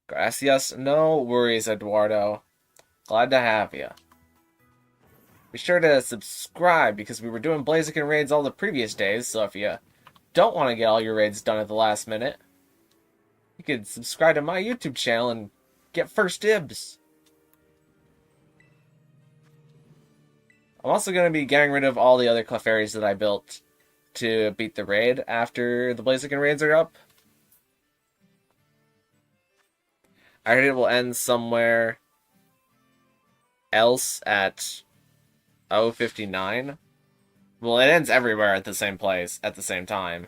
A: Gracias. No worries, Eduardo. Glad to have you. Be sure to subscribe because we were doing Blaziken raids all the previous days, so if you don't want to get all your raids done at the last minute, you could subscribe to my YouTube channel and get first dibs. I'm also going to be getting rid of all the other Clefairies that I built to beat the raid after the Blaziken raids are up. I heard it will end somewhere else at 059. Well, it ends everywhere at the same place at the same time.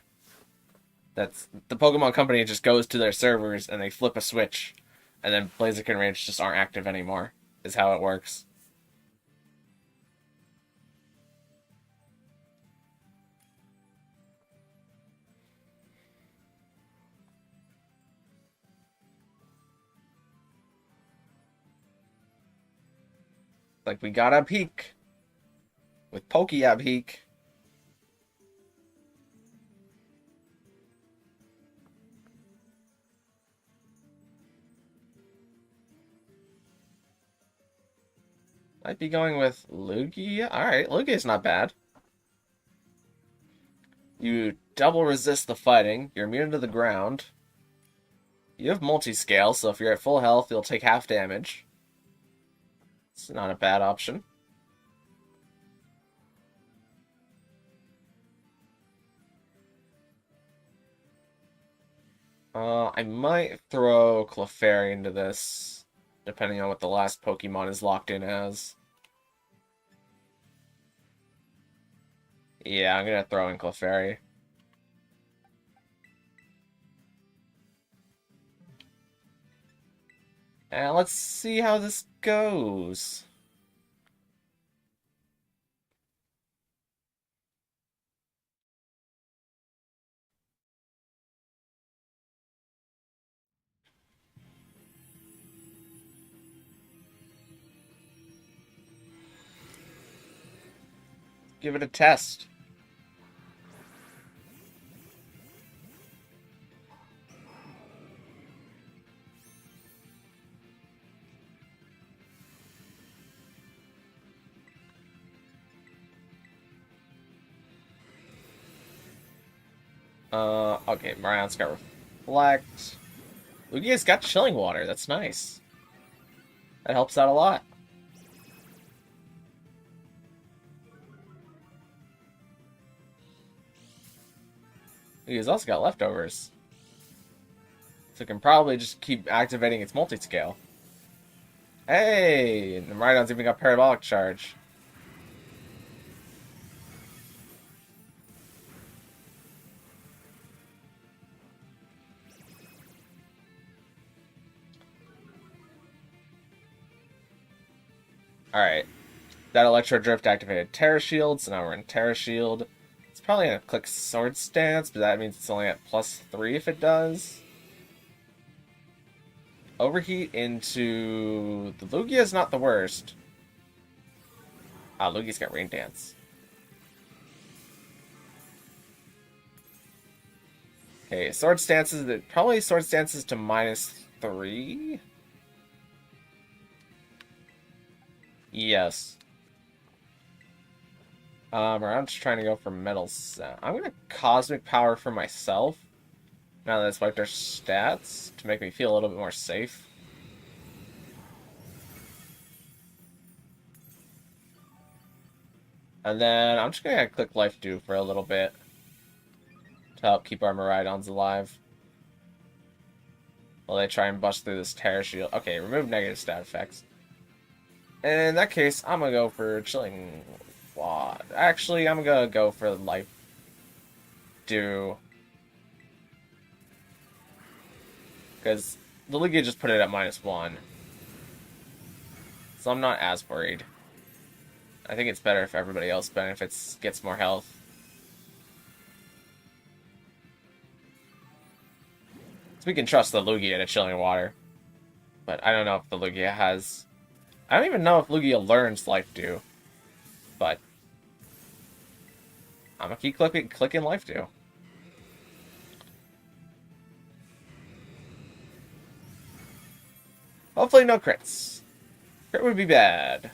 A: That's the Pokemon Company just goes to their servers and they flip a switch, and then Blaziken raids just aren't active anymore. Is how it works. Like we got a peak with Pokémon Peak. Might be going with Lugia. Alright, Lugia's not bad. You double resist the fighting. You're immune to the ground. You have multi-scale, so if you're at full health, you'll take half damage. It's not a bad option. I might throw Clefairy into this, depending on what the last Pokemon is locked in as. Yeah, I'm gonna throw in Clefairy. And let's see how this goes. Give it a test. Okay, Marion's got Reflect. Lugia's got Chilling Water, that's nice. That helps out a lot. He's also got leftovers. So it can probably just keep activating its multi-scale. Hey! And the Rhydon's even got Parabolic Charge. Alright. That Electro Drift activated Tera Shield, so now we're in Tera Shield. It's probably going to click Sword Stance, but that means it's only at +3 if it does. Overheat into... The Lugia is not the worst. Ah, Lugia's got Rain Dance. Okay, Sword Stances... Probably Sword Stances to -3? Yes. Or I'm just trying to go for Metal Sound. I'm gonna Cosmic Power for myself. Now that it's wiped our stats, to make me feel a little bit more safe. And then I'm just gonna click Life Dew for a little bit. To help keep our Miraidons alive. While they try and bust through this Tera Shield. Okay, remove negative stat effects. And in that case, I'm gonna go for Chilling Wad. Actually, I'm gonna go for Life Dew. Because the Lugia just put it at -1. So I'm not as worried. I think it's better if everybody else gets more health. So we can trust the Lugia to Chilling Water. But I don't know if the Lugia has... I don't even know if Lugia learns Life Dew. But I'm gonna keep clicking Life Dew. Hopefully no crits. Crit would be bad.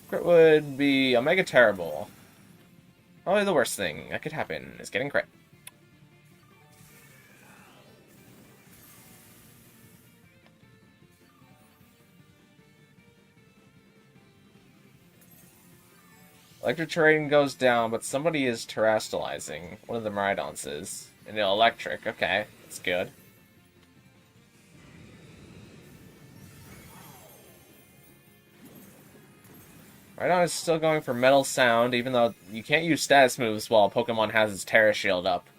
A: Crit would be omega terrible. Probably the worst thing that could happen is getting crit. Electric terrain goes down, but somebody is terastallizing. One of the Miraidons is. And the electric, okay, that's good. Rhydon is still going for Metal Sound, even though you can't use status moves while Pokemon has its Tera Shield up.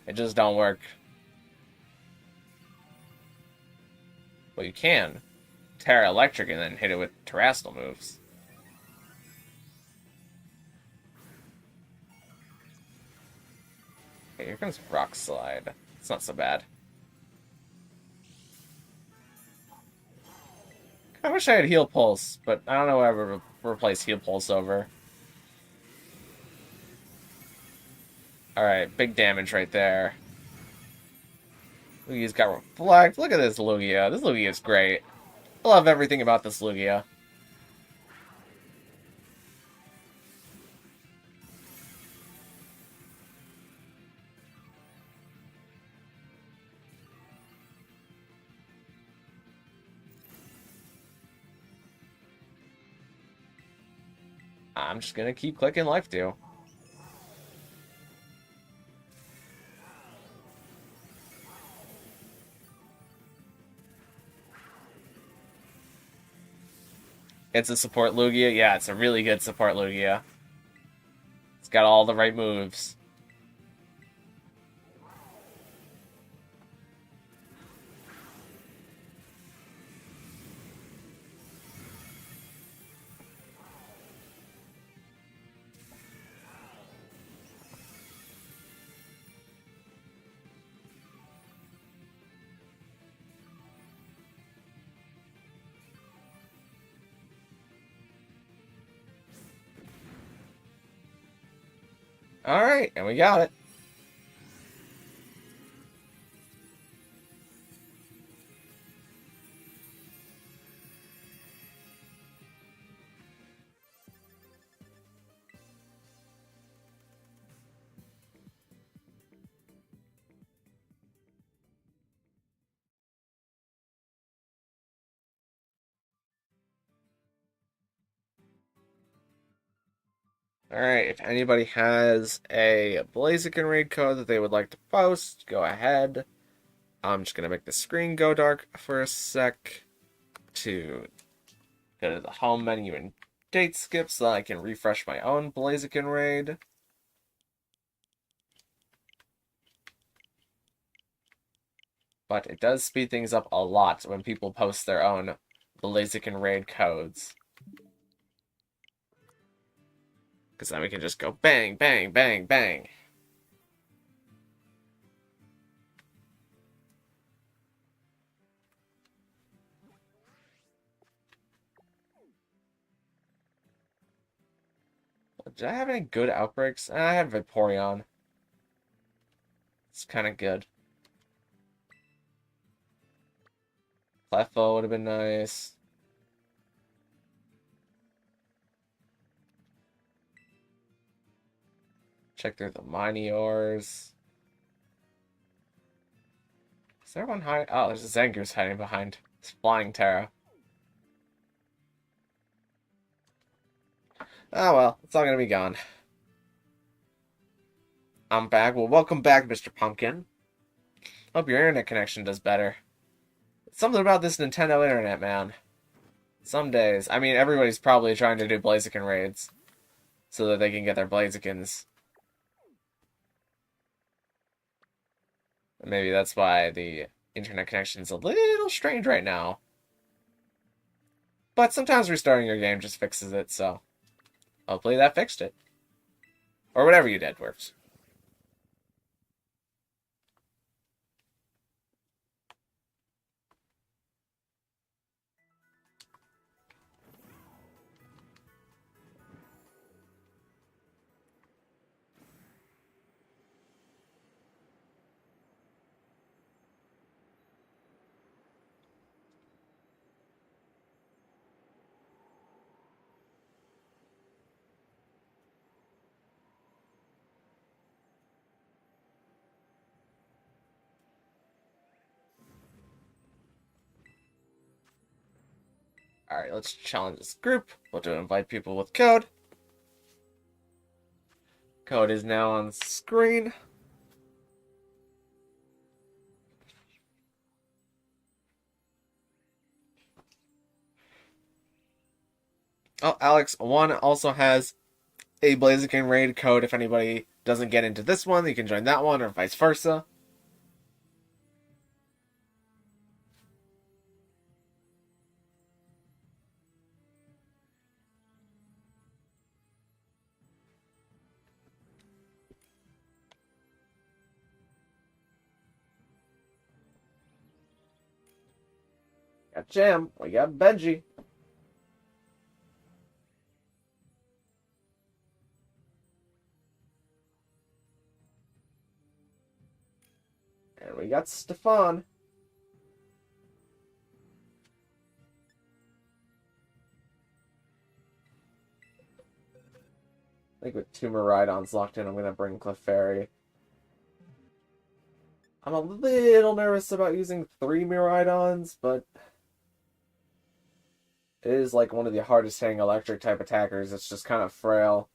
A: It just don't work. Well, you can. Tera Electric and then hit it with Terrestrial moves. Okay, here comes Rock Slide. It's not so bad. I wish I had Heal Pulse, but I don't know what I would replace Heal Pulse over. Alright, big damage right there. Lugia's got Reflect. Look at this Lugia. This Lugia is great. I love everything about this Lugia. I'm just gonna keep clicking Life Dew. It's a support Lugia? Yeah, it's a really good support Lugia. It's got all the right moves. Alright, and we got it. Alright, if anybody has a Blaziken raid code that they would like to post, go ahead. I'm just going to make the screen go dark for a sec to go to the home menu and date skip so that I can refresh my own Blaziken raid. But it does speed things up a lot when people post their own Blaziken raid codes. Because then we can just go bang, bang, bang, bang. Did I have any good outbreaks? I had Vaporeon. It's kind of good. Clefairy would have been nice. Check through the Miniors. Is there one hiding? Oh, there's a Zangoose hiding behind. It's flying Tera. Oh well, it's all gonna be gone. I'm back. Well, welcome back, Mr. Pumpkin. Hope your internet connection does better. Something about this Nintendo internet, man. Some days. I mean, everybody's probably trying to do Blaziken raids so that they can get their Blazikens. Maybe that's why the internet connection's a little strange right now. But sometimes restarting your game just fixes it, so hopefully that fixed it. Or whatever you did works. Alright, let's challenge this group. We'll do invite people with code. Code is now on screen. Oh, Alex1 also has a Blaziken raid code. If anybody doesn't get into this one, you can join that one, or vice versa. Got Jam, we got Benji. And we got Stefan. I think with 2 Miraidons locked in, I'm going to bring Clefairy. I'm a little nervous about using 3 Miraidons, but it is like one of the hardest hitting electric type attackers. It's just kind of frail.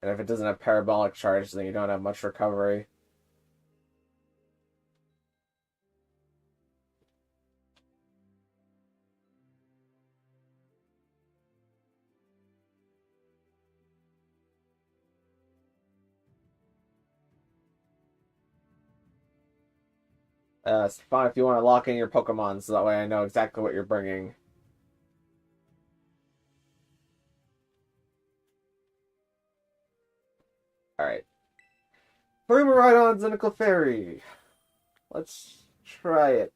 A: And if it doesn't have parabolic charge, then you don't have much recovery. Stefan, if you want to lock in your Pokemon, so that way I know exactly what you're bringing. Alright. 3 Miraidons and a Clefairy. Let's try it.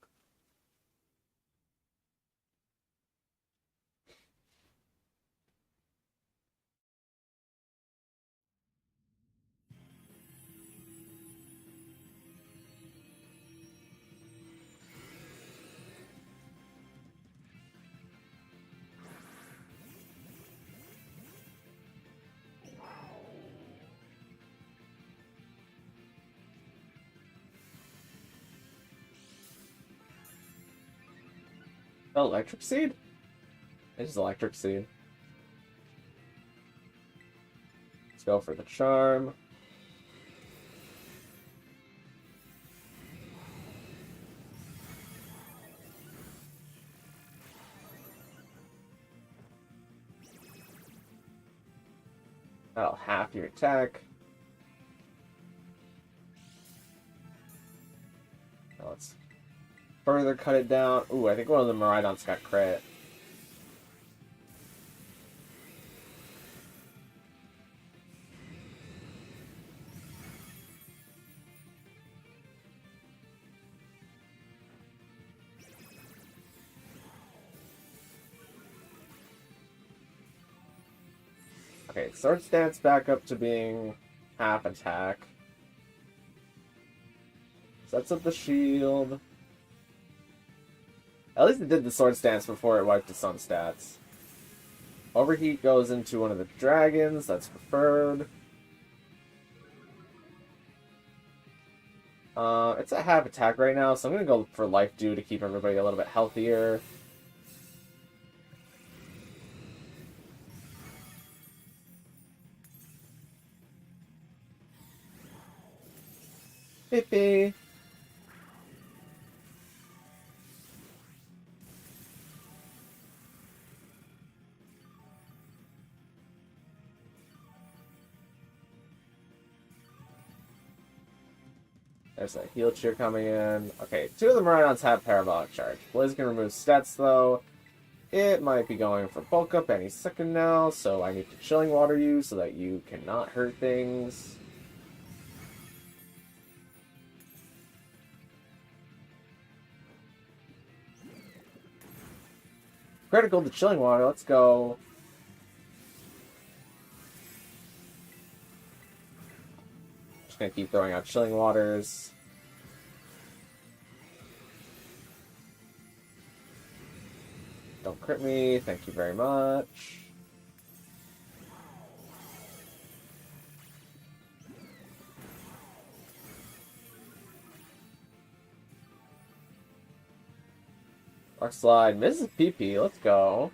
A: Electric Seed? It is Electric Seed. Let's go for the charm. That'll half your attack. Now let's further cut it down. Ooh, I think one of the Miraidons got crit. Okay, Sword Stance back up to being half attack. Sets up the shield. At least it did the Sword Stance before it wiped its own stats. Overheat goes into one of the dragons. That's preferred. It's at half attack right now, so I'm going to go for Life Dew to keep everybody a little bit healthier. Pippi. There's a heal cheer coming in. Okay, 2 of the Miraidons have Parabolic Charge. Blaziken removes stats, though. It might be going for bulk up any second now, so I need to Chilling Water you so that you cannot hurt things. Critical to Chilling Water, let's go. Just gonna keep throwing out Chilling Waters. Don't crit me, thank you very much. Rock Slide, Mrs. PP, let's go.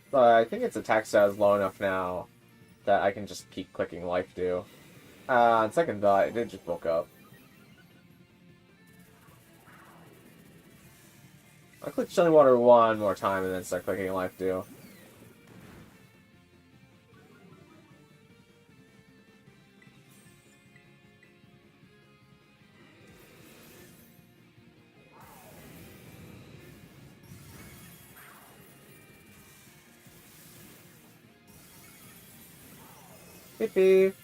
A: So I think its attack stat is low enough now that I can just keep clicking Life Dew. On second thought, it did just bulk up. I'll click Chilling Water one more time and then start clicking Life Dew. Beep beep.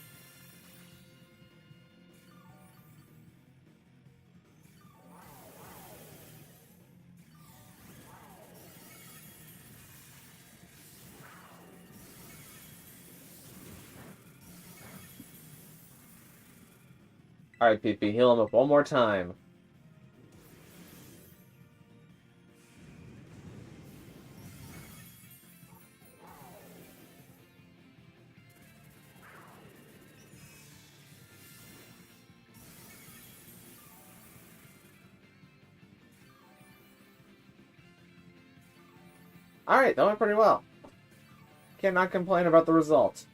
A: Alright, PP, heal him up one more time. Alright, that went pretty well. Cannot complain about the result.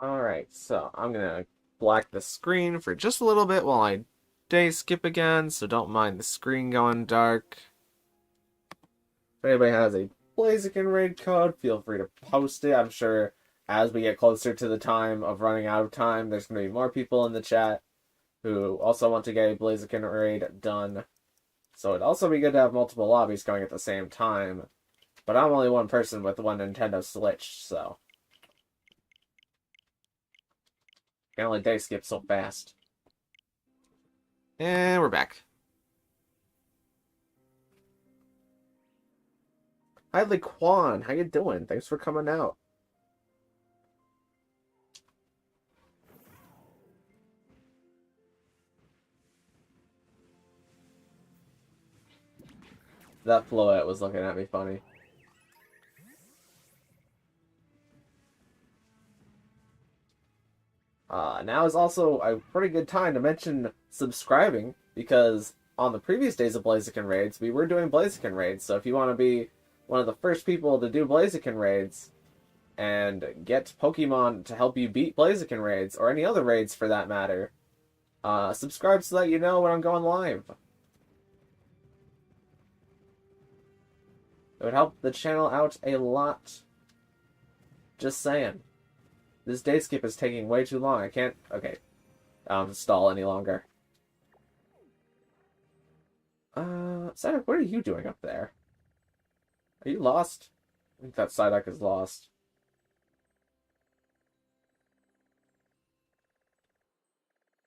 A: Alright, so I'm gonna black the screen for just a little bit while I day skip again, so don't mind the screen going dark. If anybody has a Blaziken raid code, feel free to post it. I'm sure as we get closer to the time of running out of time, there's going to be more people in the chat who also want to get a Blaziken raid done. So it'd also be good to have multiple lobbies going at the same time. But I'm only one person with one Nintendo Switch, so can only day skip so fast. And we're back. Hi, Laquan. How you doing? Thanks for coming out. That Floette was looking at me funny. Now is also a pretty good time to mention subscribing, because on the previous days of Blaziken raids, we were doing Blaziken raids. So if you want to be one of the first people to do Blaziken raids and get Pokemon to help you beat Blaziken raids, or any other raids for that matter, subscribe so that you know when I'm going live. It would help the channel out a lot. Just saying. This day skip is taking way too long. I can't... Okay. I don't have to stall any longer. Psyduck, what are you doing up there? Are you lost? I think that Psyduck is lost.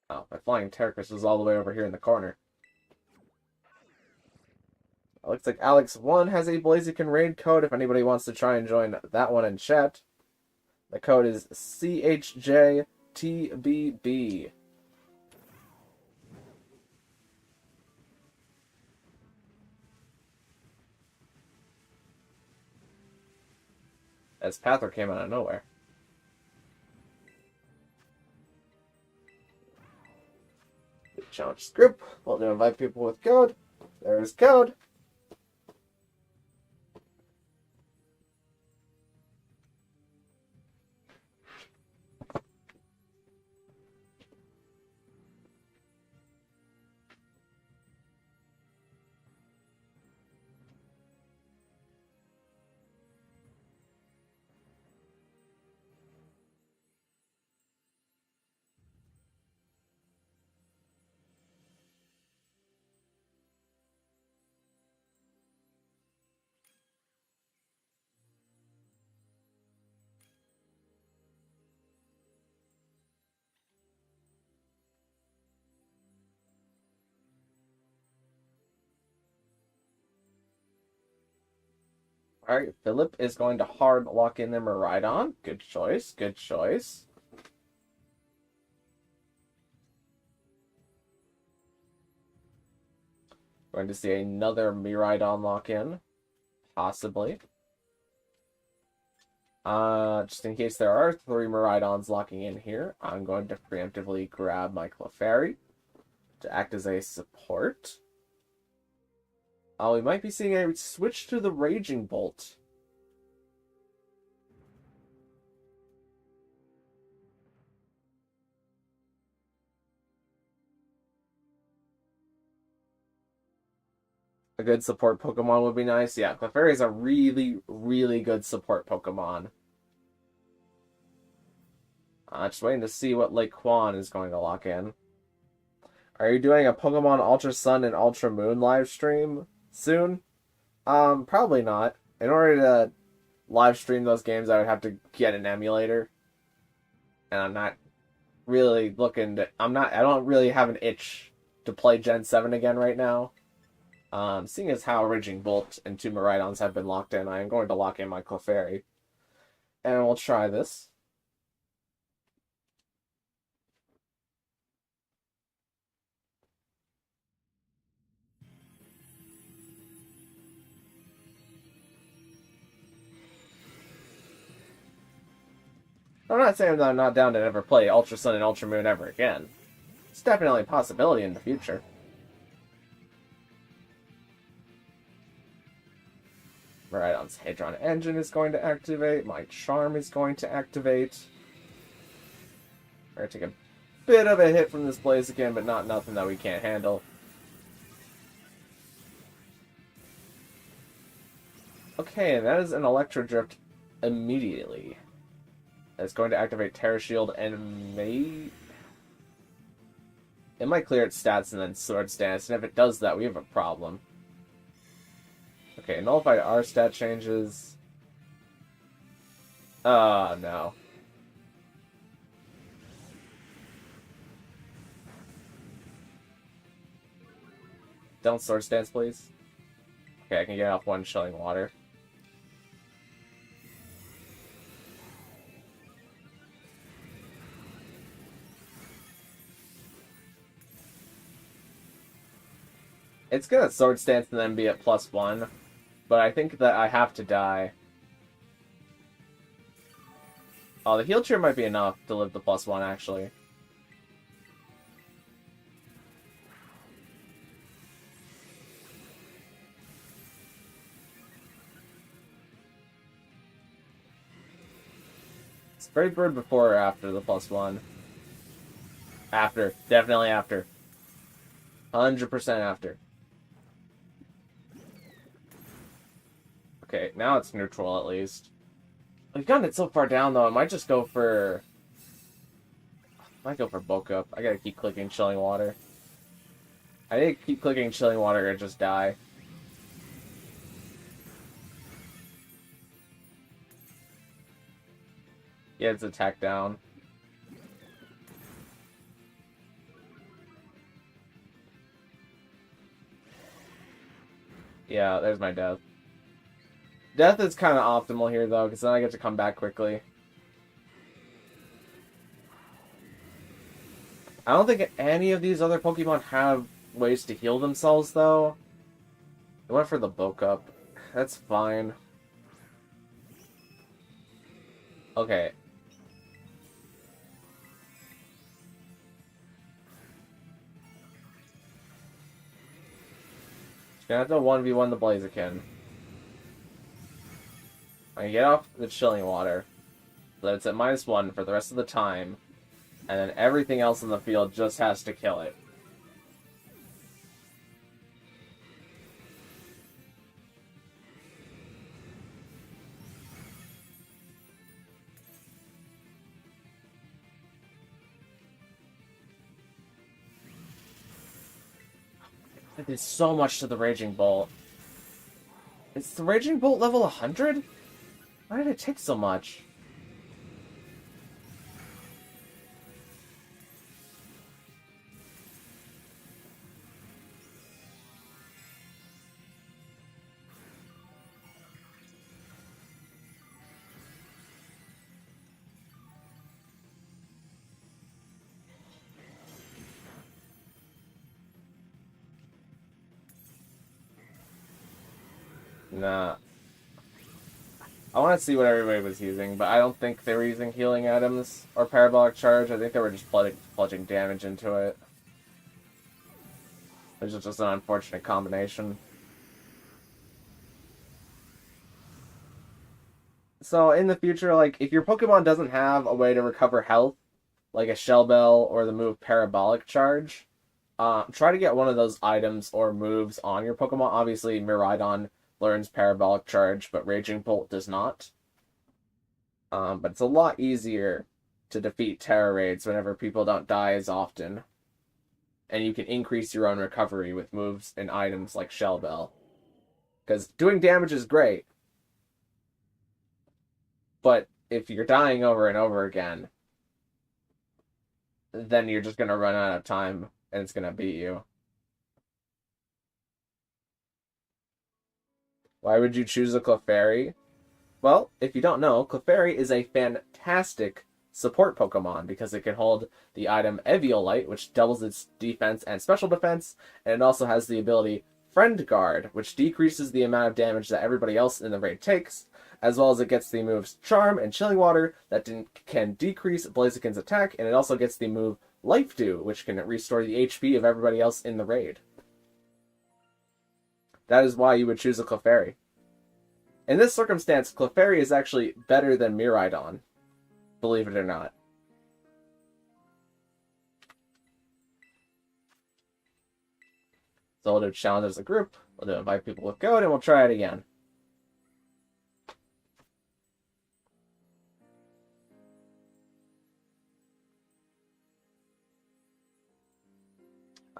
A: Oh, my flying Terracus is all the way over here in the corner. It looks like Alex1 has a Blaziken raid code if anybody wants to try and join that one in chat. The code is CHJTBB. As Pather came out of nowhere. Challenge group. We'll do invite people with code. There's code. Alright, Philip is going to hard lock in the Miraidon. Good choice, good choice. Going to see another Miraidon lock in. Possibly. Just in case there are 3 Miraidons locking in here, I'm going to preemptively grab my Clefairy to act as a support. We might be seeing a switch to the Raging Bolt. A good support Pokemon would be nice. Yeah, Clefairy is a really, really good support Pokemon. Just waiting to see what Laquan is going to lock in. Are you doing a Pokemon Ultra Sun and Ultra Moon live stream soon? Probably not. In order to live stream those games, I would have to get an emulator. And I'm not really looking to... I don't really have an itch to play Gen 7 again right now. Seeing as how Raging Bolt and 2 Miraidons have been locked in, I am going to lock in my Clefairy. And we'll try this. I'm not saying that I'm not down to ever play Ultra Sun and Ultra Moon ever again. It's definitely a possibility in the future. Miraidon's Hadron Engine is going to activate. My Charm is going to activate. We're going to take a bit of a hit from this Blaziken, but not nothing that we can't handle. Okay, and that is an Electro Drift immediately. It's going to activate Terra Shield and it might clear its stats and then Swords Dance, and if it does that, we have a problem. Okay, nullified our stat changes. Oh, no. Don't Swords Dance, please. Okay, I can get off one Chilling Water. It's gonna Sword Stance and then be at +1, but I think that I have to die. Oh, the heal cheer might be enough to live the +1, actually. Is Brave Bird before or after the +1? After. Definitely after. 100% after. Okay, now it's neutral at least. We've gotten it so far down though, I might just go for... I might go for Bulk Up. I gotta keep clicking Chilling Water. I need to keep clicking Chilling Water or just die. Yeah, it's attack down. Yeah, there's my death. Death is kind of optimal here, though, because then I get to come back quickly. I don't think any of these other Pokemon have ways to heal themselves, though. I went for the Bulk Up. That's fine. Okay. Gonna have to 1v1 the Blaziken. I get off the Chilling Water. So that it's at -1 for the rest of the time. And then everything else in the field just has to kill it. I did so much to the Raging Bolt. Is the Raging Bolt level 100? Why did it take so much? Nah. I want to see what everybody was using, but I don't think they were using healing items or Parabolic Charge. I think they were just plunging damage into it. Which is just an unfortunate combination. So, in the future, like, if your Pokemon doesn't have a way to recover health, like a Shell Bell or the move Parabolic Charge, try to get one of those items or moves on your Pokemon. Obviously, Miraidon learns Parabolic Charge, but Raging Bolt does not. But it's a lot easier to defeat Tera raids whenever people don't die as often. And you can increase your own recovery with moves and items like Shell Bell. Because doing damage is great, but if you're dying over and over again, then you're just going to run out of time and it's going to beat you. Why would you choose a Clefairy? Well, if you don't know, Clefairy is a fantastic support Pokemon because it can hold the item Eviolite, which doubles its defense and special defense, and it also has the ability Friend Guard, which decreases the amount of damage that everybody else in the raid takes, as well as it gets the moves Charm and Chilling Water that can decrease Blaziken's attack, and it also gets the move Life Dew, which can restore the HP of everybody else in the raid. That is why you would choose a Clefairy. In this circumstance, Clefairy is actually better than Miraidon, believe it or not. So we'll do challenge as a group, we'll do invite people with code, and we'll try it again.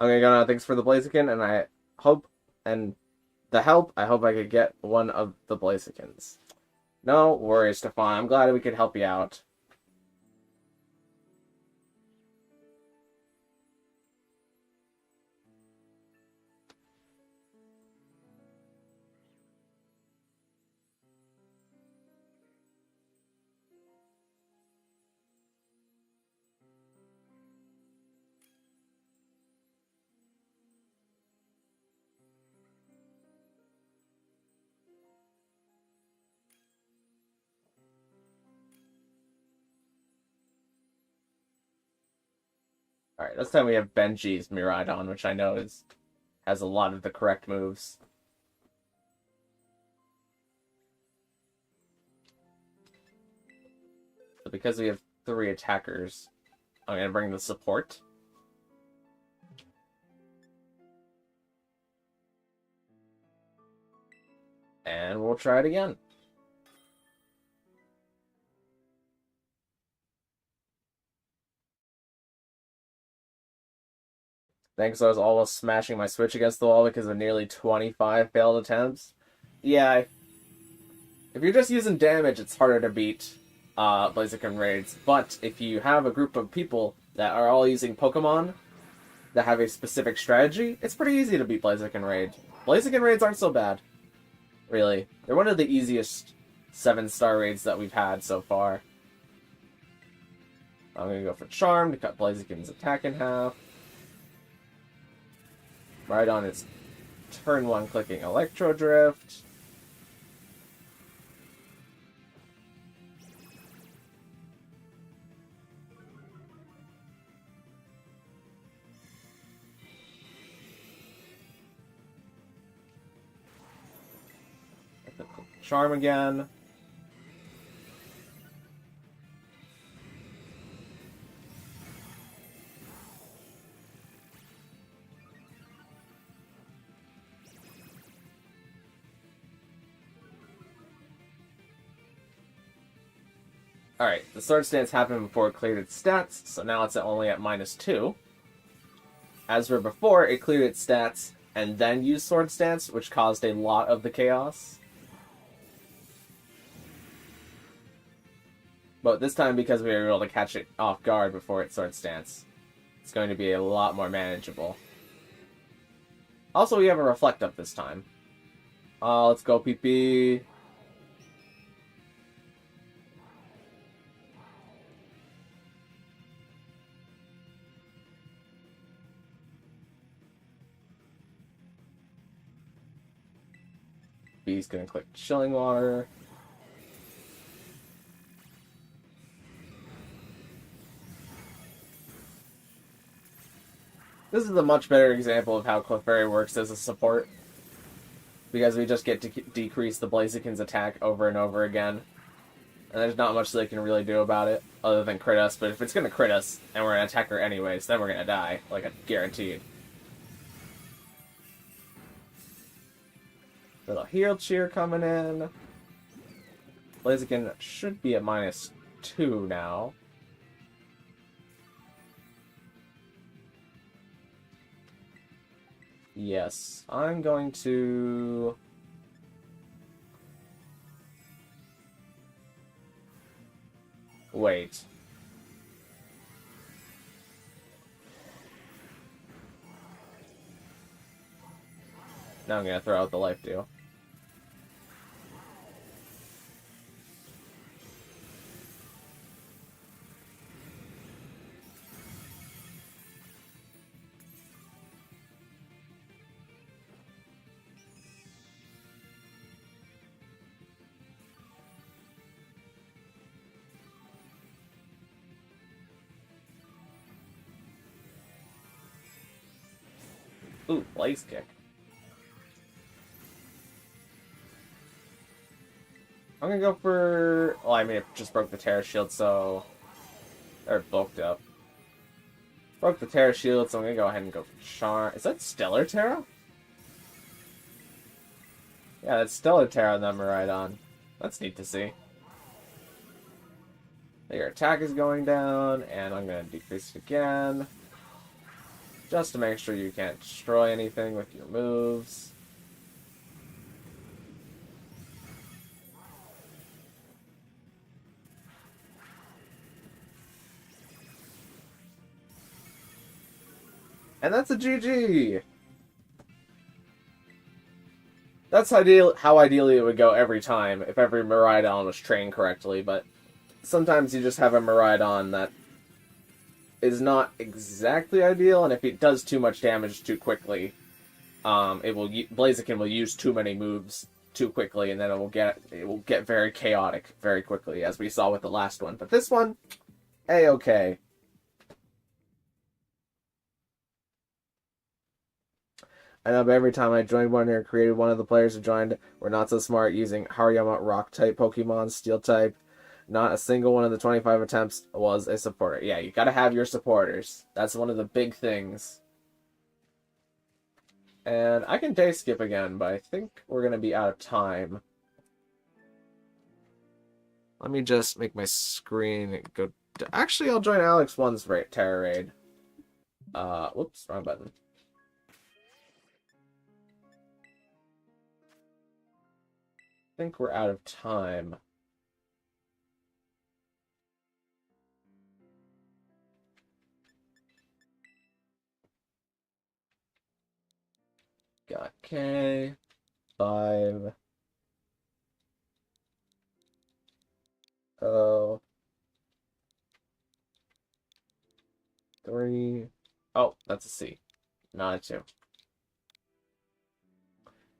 A: Okay, Gunnar, thanks for the Blaziken, and I hope, and the help, I hope I could get one of the Blazikens. No worries, Stefan, I'm glad we could help you out. Alright, this time we have Benji's Miraidon, which I know has a lot of the correct moves. So because we have 3 attackers, I'm going to bring the support. And we'll try it again. Thanks, I was almost smashing my Switch against the wall because of nearly 25 failed attempts. Yeah, if you're just using damage, it's harder to beat Blaziken raids. But if you have a group of people that are all using Pokemon that have a specific strategy, it's pretty easy to beat Blaziken raid. Blaziken raids aren't so bad, really. They're one of the easiest 7-star raids that we've had so far. I'm going to go for Charm to cut Blaziken's attack in half. Right on its turn 1 clicking Electro Drift. Charm again. Alright, the Sword Stance happened before it cleared its stats, so now it's only at -2. As for before, it cleared its stats and then used Sword Stance, which caused a lot of the chaos. But this time, because we were able to catch it off guard before its Sword Stance, it's going to be a lot more manageable. Also, we have a Reflect Up this time. Let's go, PP. B's gonna click Chilling Water. This is a much better example of how Clefairy works as a support, because we just get to decrease the Blaziken's attack over and over again, and there's not much they can really do about it, other than crit us, but if it's gonna crit us, and we're an attacker anyways, then we're gonna die, like, guaranteed. Little Heal Cheer coming in. Blaziken should be at -2 now. Yes, I'm going to... Wait. Now I'm going to throw out the Life Deal. Ooh, Blaze Kick. I'm gonna go for... Well, I mean, it just broke the Tera Shield, so... Or bulked up. Broke the Tera Shield, so I'm gonna go ahead and go for Charm. Is that Stellar Tera? Yeah, that's Stellar Tera on that Miraidon. That's neat to see. Your attack is going down, and I'm gonna decrease it again. Just to make sure you can't destroy anything with your moves. And that's a GG! That's how ideally it would go every time, if every Miraidon was trained correctly, but sometimes you just have a Miraidon that is not exactly ideal, and if it does too much damage too quickly, Blaziken will use too many moves too quickly, and then it will get very chaotic very quickly, as we saw with the last one. But this one, A-okay. I know, but every time I joined one or created one of the players who joined were not so smart using Hariyama Rock-type Pokemon, Steel-type. Not a single one of the 25 attempts was a supporter. Yeah, you gotta have your supporters. That's one of the big things. And I can day skip again, but I think we're gonna be out of time. Let me just make my screen go... Actually, I'll join Alex One's Tera raid. Whoops, wrong button. I think we're out of time. Got K, 5, O, 3. Oh, that's a C, not a 2.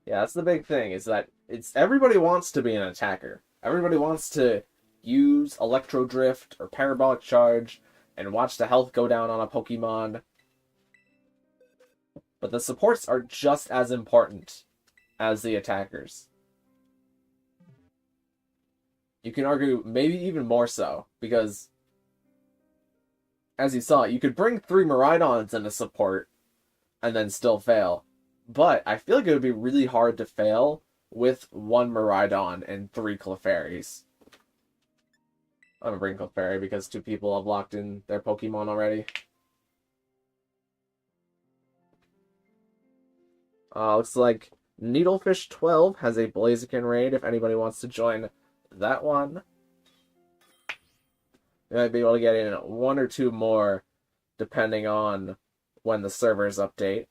A: Yeah, that's the big thing, is that everybody wants to be an attacker. Everybody wants to use Electro Drift or Parabolic Charge and watch the health go down on a Pokemon. But the supports are just as important as the attackers. You can argue maybe even more so, because as you saw, you could bring 3 Miraidons into support and then still fail. But I feel like it would be really hard to fail with 1 Miraidon and 3 Clefairies. I'm gonna bring Clefairy because 2 people have locked in their Pokemon already. Looks like Needlefish12 has a Blaziken raid if anybody wants to join that one. You might be able to get in 1 or 2 more depending on when the servers update.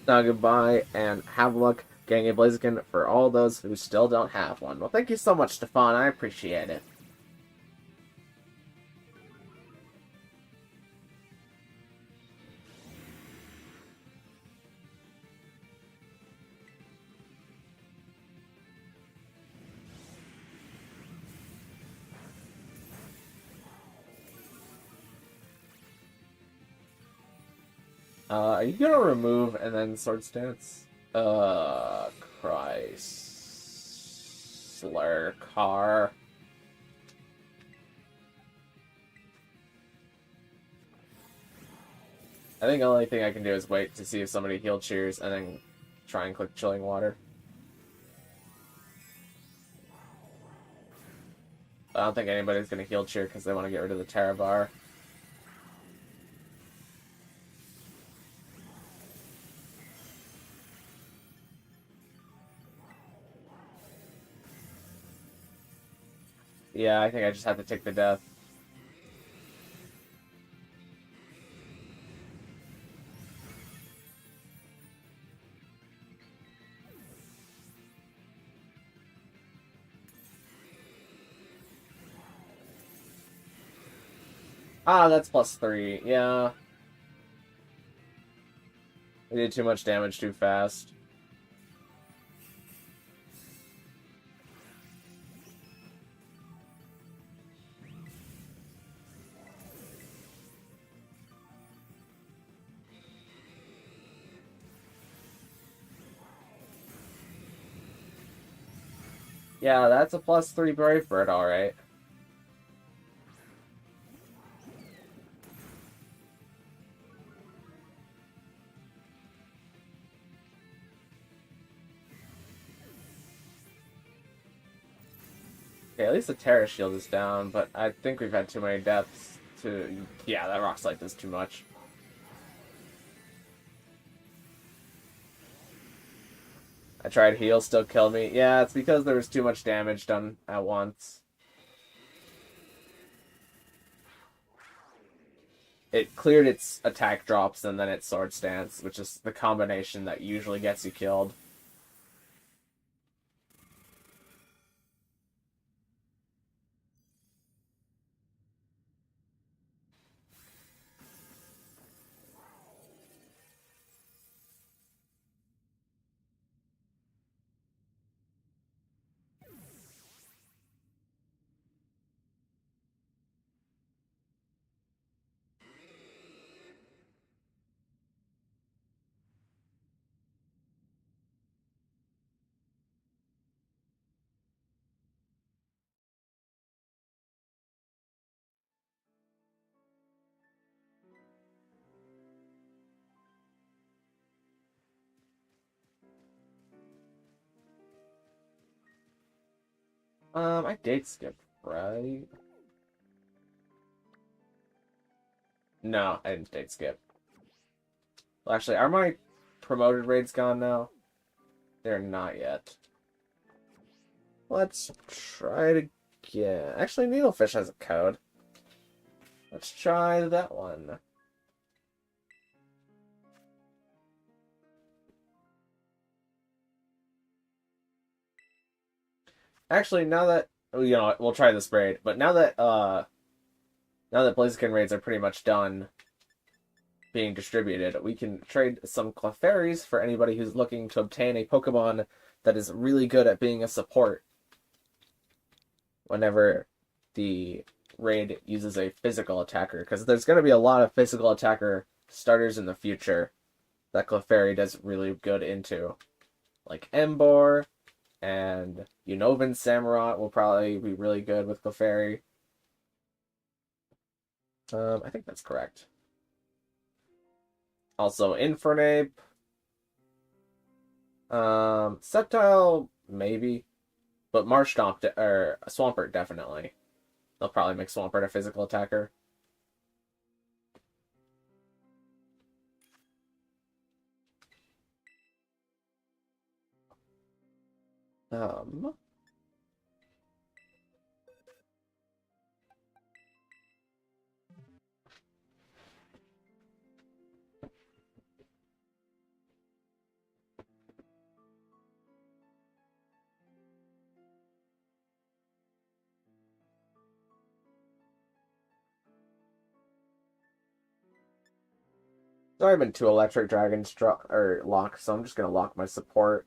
A: Now goodbye, and have luck getting a Blaziken for all those who still don't have one. Well, thank you so much, Stefan. I appreciate it. Are you gonna remove and then Sword Stance? Chrysler car. I think the only thing I can do is wait to see if somebody heal cheers and then try and click Chilling Water. I don't think anybody's gonna heal cheer because they want to get rid of the Tera bar. Yeah, I think I just have to take the death. Ah, that's +3. Yeah. We did too much damage too fast. Yeah, that's a +3 Brave Bird, alright. Okay, at least the Tera shield is down, but I think we've had too many deaths to... Yeah, that Rock Slide does too much. I tried heal, still killed me. Yeah, it's because there was too much damage done at once. It cleared its attack drops and then its sword stance, which is the combination that usually gets you killed. I date skipped, right? No, I didn't date skip. Well, actually, are my promoted raids gone now? They're not yet. Let's try it again. Actually, Needlefish has a code. Let's try that one. Actually, now that we'll try this raid. But now that Blaziken raids are pretty much done being distributed, we can trade some Clefairies for anybody who's looking to obtain a Pokemon that is really good at being a support whenever the raid uses a physical attacker, because there's going to be a lot of physical attacker starters in the future that Clefairy does really good into. Like Embor and Unovan Samurott will probably be really good with Clefairy. I think that's correct. Also Infernape. Sceptile, maybe. But Marshtomp, or Swampert, definitely. They'll probably make Swampert a physical attacker. Um... There's already been 2 Electric Dragons locked, so I'm just gonna lock my support.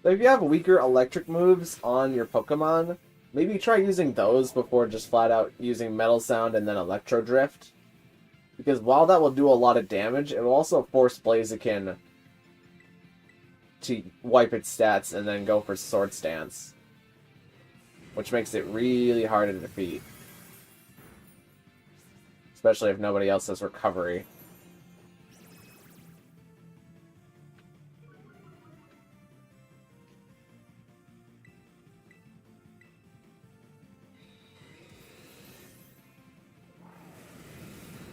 A: So if you have weaker electric moves on your Pokemon, maybe try using those before just flat out using Metal Sound and then Electro Drift. Because while that will do a lot of damage, it will also force Blaziken to wipe its stats and then go for Sword Stance. Which makes it really hard to defeat. Especially if nobody else has Recovery.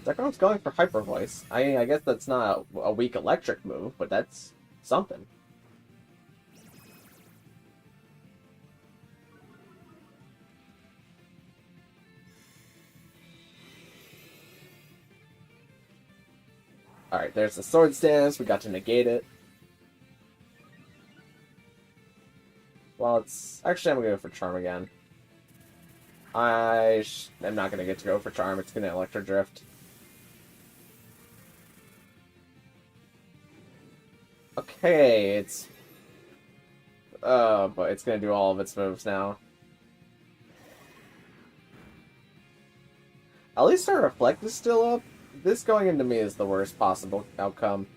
A: Zekron's going for Hyper Voice. I guess that's not a weak electric move, but that's something. Alright, there's the Sword Stance. We got to negate it. Well, it's... Actually, I'm going to go for Charm again. I'm not going to get to go for Charm. It's going to Electro Drift. Okay, it's... but it's going to do all of its moves now. At least our reflect is still up. This going into me is the worst possible outcome.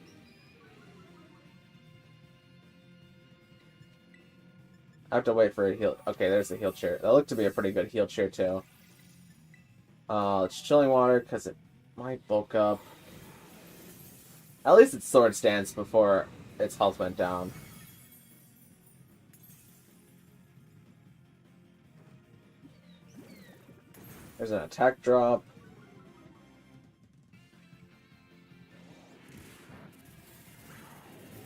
A: I have to wait for a heal. Okay, there's the heal chair. That looked to be a pretty good heal chair, too. It's chilling water, because it might bulk up. At least its sword stance before its health went down. There's an attack drop.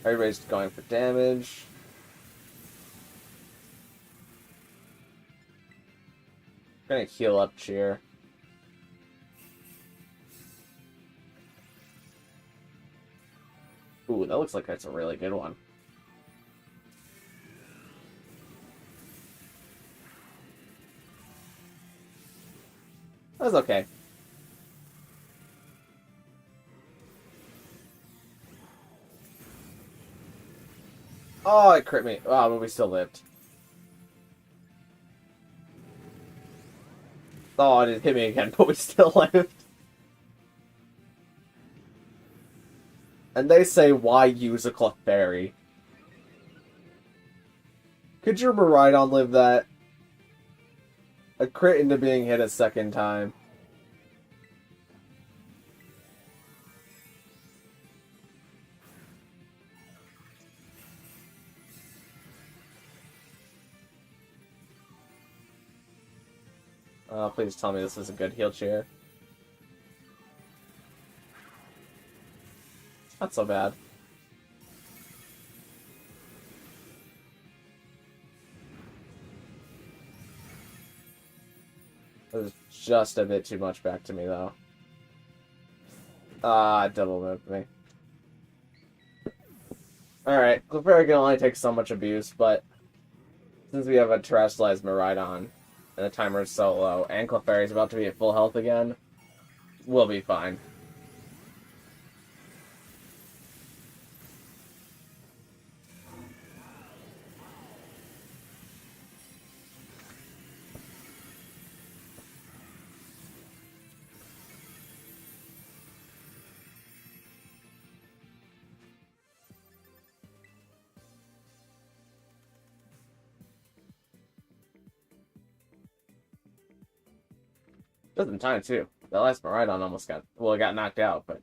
A: Everybody's going for damage. I'm gonna heal up Cheer. Ooh, that looks like that's a really good one. That was okay. Oh, it crit me. Oh, but we still lived. Oh, it hit me again, but we still lived. And they say, why use a Clefairy? Could your Miraidon live that? A crit into being hit a second time. Please tell me this is a good heal chair. Not so bad. It was just a bit too much back to me, though. Ah, double moved me. Alright, Clefairy can only take so much abuse, but since we have a terrestrialized Miraidon, and the timer is so low, and Clefairy's about to be at full health again, we'll be fine. Just in time, too. That last Miraidon almost got... Well, it got knocked out, but...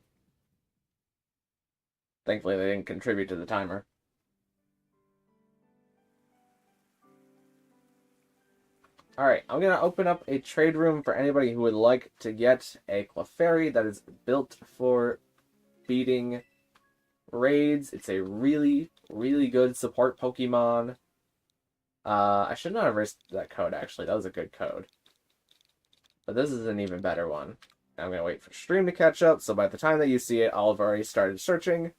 A: Thankfully, they didn't contribute to the timer. Alright, I'm going to open up a trade room for anybody who would like to get a Clefairy that is built for beating raids. It's a really, really good support Pokemon. I should not have risked that code, actually. That was a good code. But this is an even better one. I'm going to wait for stream to catch up, so by the time that you see it, I'll have already started searching.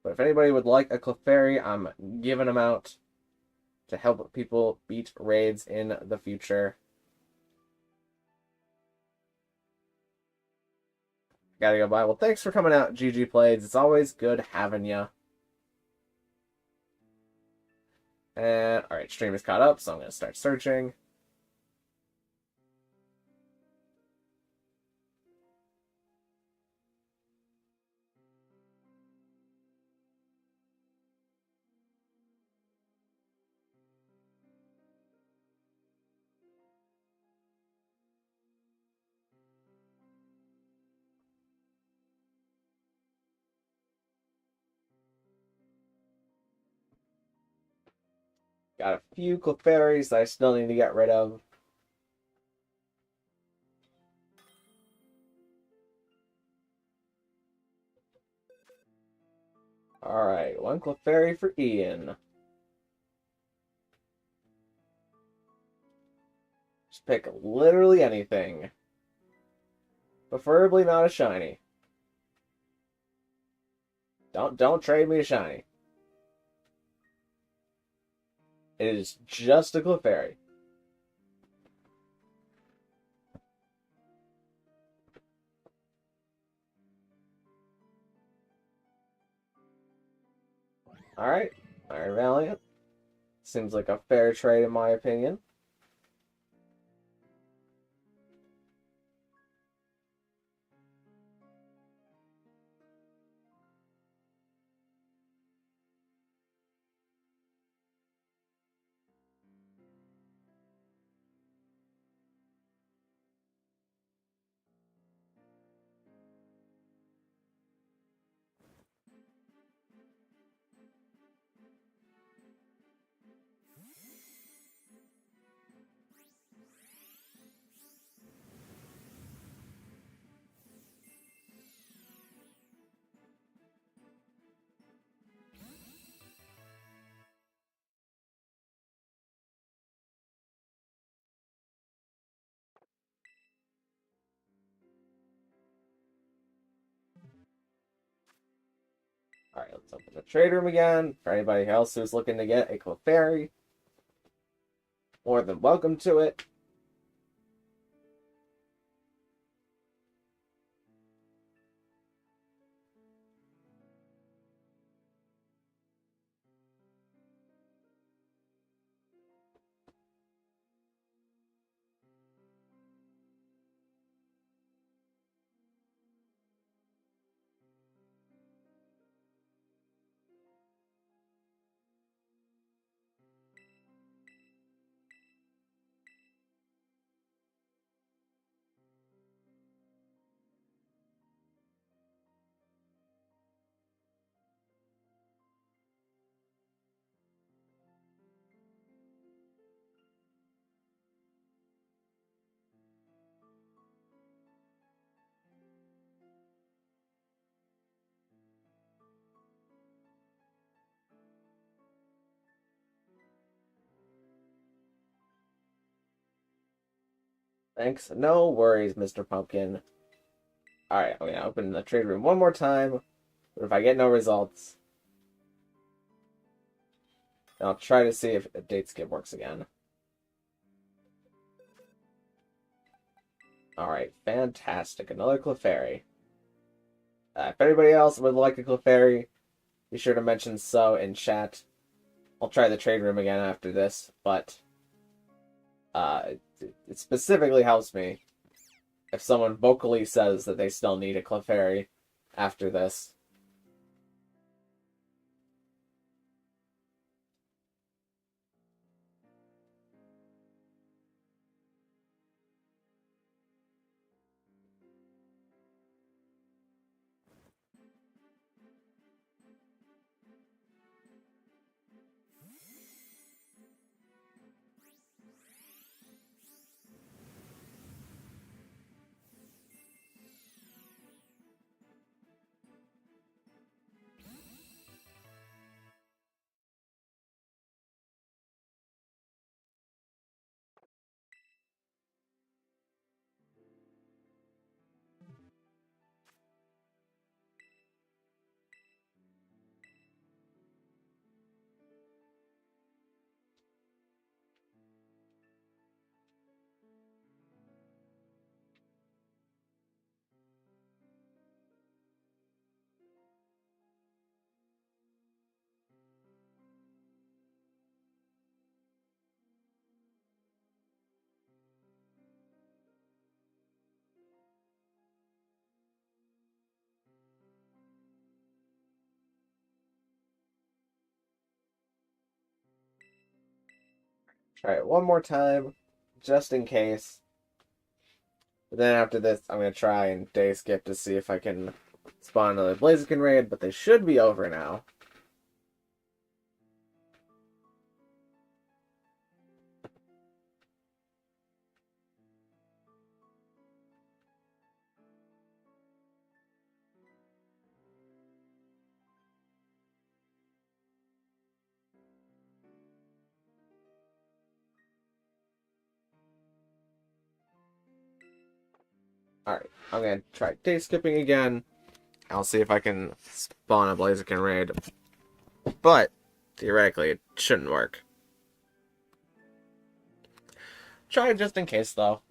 A: But if anybody would like a Clefairy, I'm giving them out to help people beat raids in the future. Gotta go bye. Well, thanks for coming out, GG Plays. It's always good having ya. And, alright, stream is caught up, so I'm going to start searching. Got a few Clefairies that I still need to get rid of. Alright, one Clefairy for Ian. Just pick literally anything. Preferably not a shiny. Don't trade me a shiny. It is just a Clefairy. Alright. Iron Valiant. Seems like a fair trade in my opinion. Alright, let's open the trade room again. For anybody else who's looking to get a Clefairy, more than welcome to it. Thanks. No worries, Mr. Pumpkin. Alright, I'm gonna open the trade room one more time. But if I get no results, then I'll try to see if a date skip works again. Alright, fantastic. Another Clefairy. If anybody else would like a Clefairy, be sure to mention so in chat. I'll try the trade room again after this, but it specifically helps me if someone vocally says that they still need a Clefairy after this. Try it one more time, just in case. But then after this, I'm going to try and day skip to see if I can spawn another Blaziken raid, but they should be over now. Alright, I'm going to try day skipping again. I'll see if I can spawn a Blaziken raid. But, theoretically, it shouldn't work. Try it just in case, though.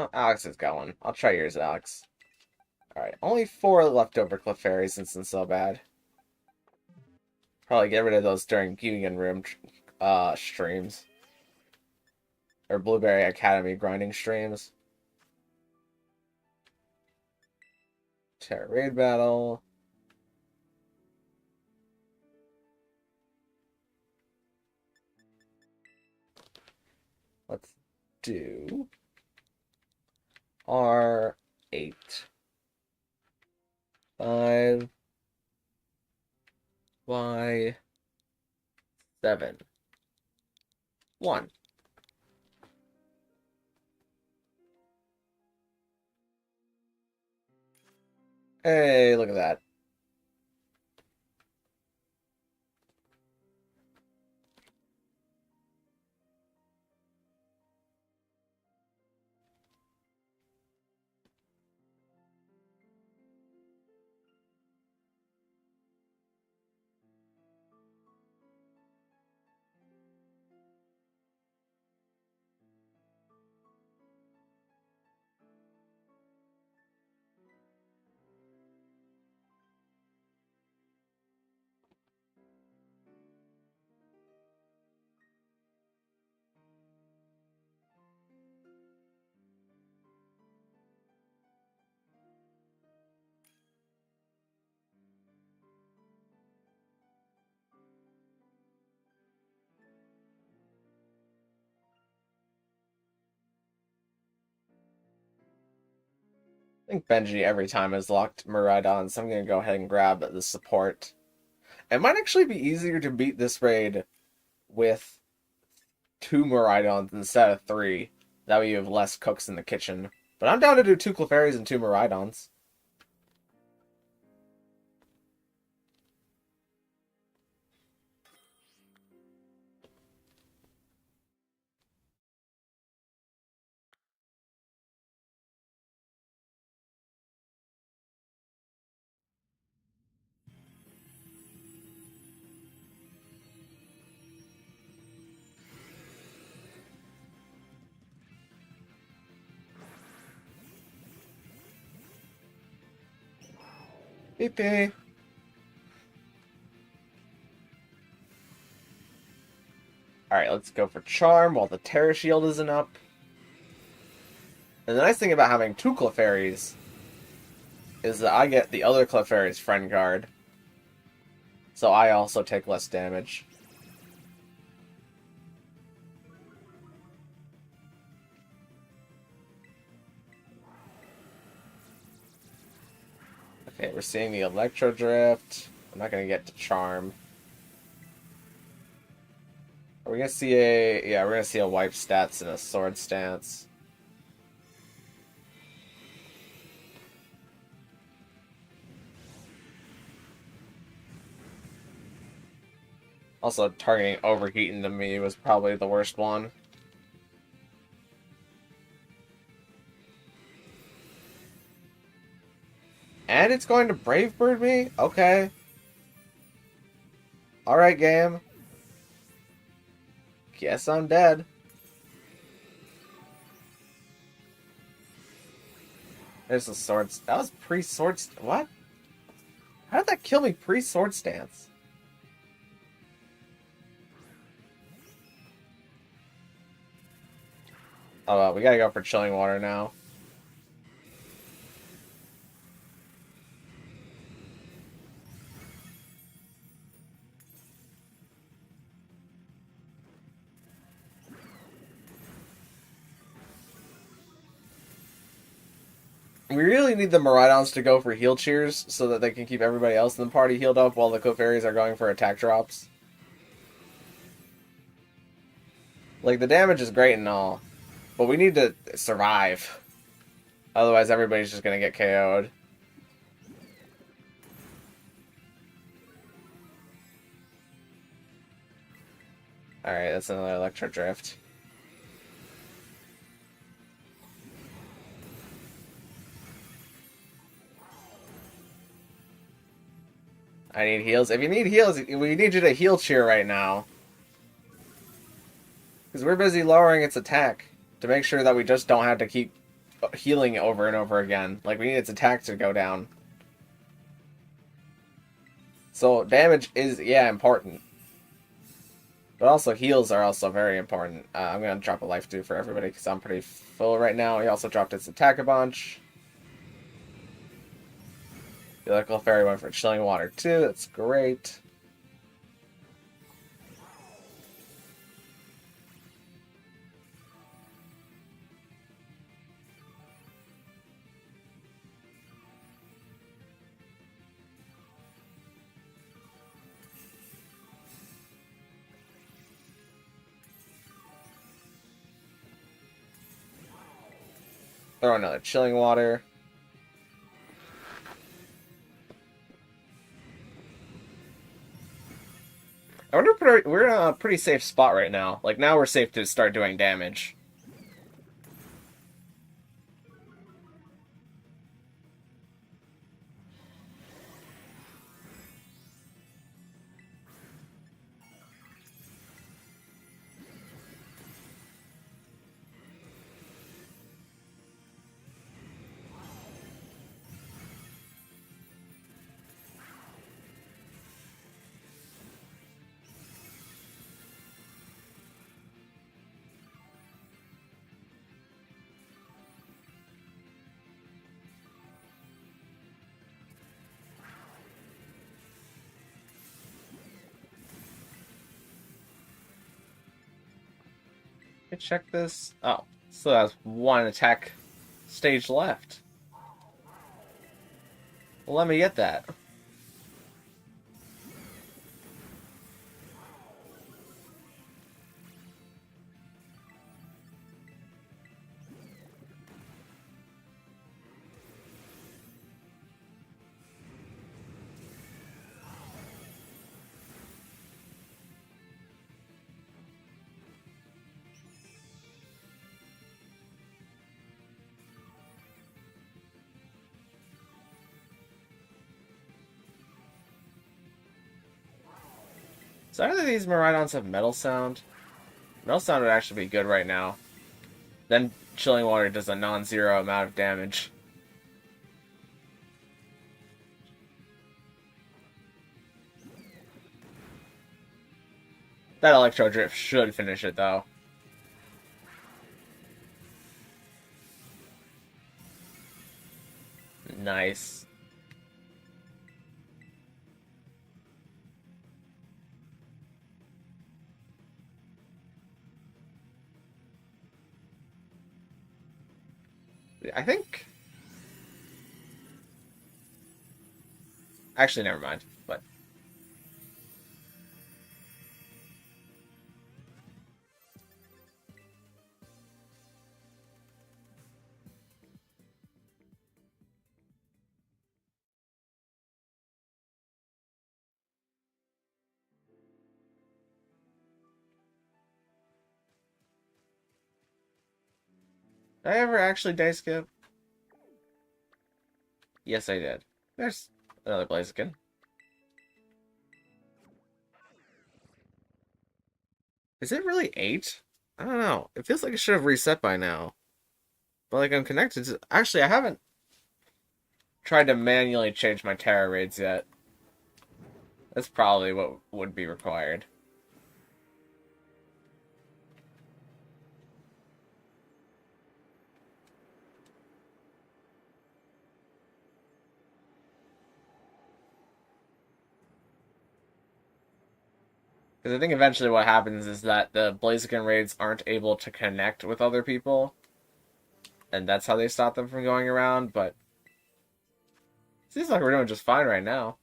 A: Oh, Alex is going. I'll try yours, Alex. Alright, only 4 leftover Clefairy since it's so bad. Probably get rid of those during Union Room streams. Or Blueberry Academy grinding streams. Tera raid battle. Let's do R8. 5. Y. 7. 1. Hey, look at that. I think Benji every time has locked Miraidon, so I'm going to go ahead and grab the support. It might actually be easier to beat this raid with 2 Miraidons instead of 3. That way you have less cooks in the kitchen. But I'm down to do 2 Clefairies and 2 Miraidons. PP. Alright, let's go for Charm while the Tera Shield isn't up. And the nice thing about having 2 Clefairies is that I get the other Clefairy's friend card. So I also take less damage. Okay, we're seeing the Electro Drift. I'm not going to get to Charm. Are we going to see a... Yeah, we're going to see a Wipe Stats and a Sword Stance. Also, targeting Overheating to me was probably the worst one. And it's going to Brave Bird me? Okay. Alright, game. Guess I'm dead. There's the sword. That was pre-sword. What? How did that kill me pre-sword stance? Oh, well, we gotta go for Chilling Water now. We really need the Miraidons to go for heal cheers so that they can keep everybody else in the party healed up while the Clefairies are going for attack drops. Like, the damage is great and all, but we need to survive. Otherwise, everybody's just gonna get KO'd. Alright, that's another Electro Drift. I need heals. If you need heals, we need you to heal cheer right now. Because we're busy lowering its attack to make sure that we just don't have to keep healing over and over again. Like, we need its attack to go down. So, damage is, yeah, important. But also, heals are also very important. I'm going to drop a life too for everybody, because I'm pretty full right now. He also dropped its attack a bunch. The other Clefairy went for Chilling Water too, that's great. Throw another Chilling Water. I wonder if we're in a pretty safe spot right now. Like, now we're safe to start doing damage. Check this. Oh, so that's one attack stage left. Well, let me get that. So either of these Miraidons have Metal Sound? Metal Sound would actually be good right now. Then Chilling Water does a non-zero amount of damage. That Electro Drift should finish it, though. Nice. I think... Actually, never mind. But did I ever actually day skip? Yes, I did. There's another Blaziken. Is it really 8? I don't know. It feels like it should have reset by now. But like I'm connected to... Actually, I haven't tried to manually change my Tera raids yet. That's probably what would be required. Because I think eventually what happens is that the Blaziken raids aren't able to connect with other people. And that's how they stop them from going around, but... It seems like we're doing just fine right now.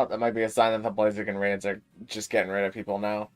A: Oh, that might be a sign that the Blaziken raids are just getting rid of people now.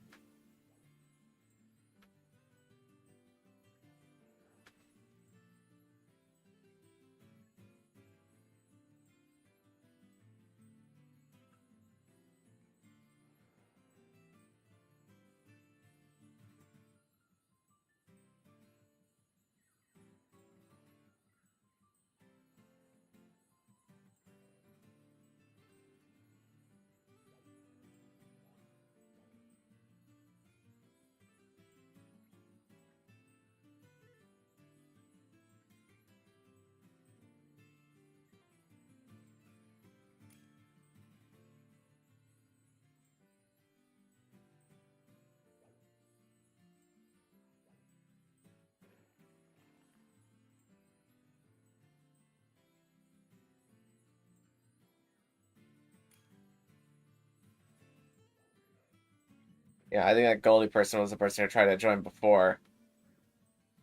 A: Yeah, I think that Goldie person was the person who tried to join before.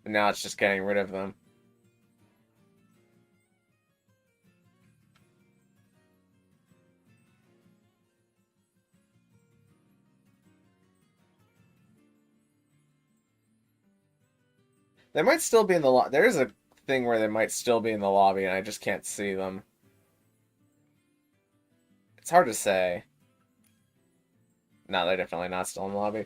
A: And now it's just getting rid of them. They might still be in the lobby. There's a thing where they might still be in the lobby and I just can't see them. It's hard to say. No, they're definitely not still in the lobby.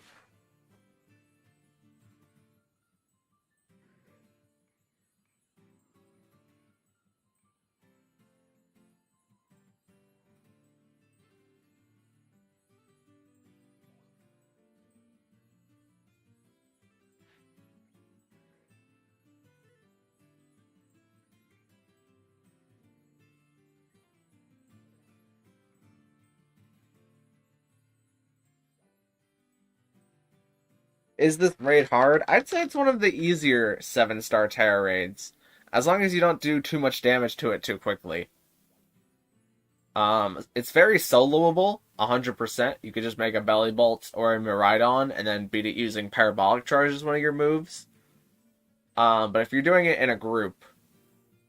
A: Is this raid hard? I'd say it's one of the easier 7-star Tera raids. As long as you don't do too much damage to it too quickly. It's very soloable, 100%. You could just make a Belly Bolt or a Miraidon and then beat it using Parabolic Charge as one of your moves. But if you're doing it in a group,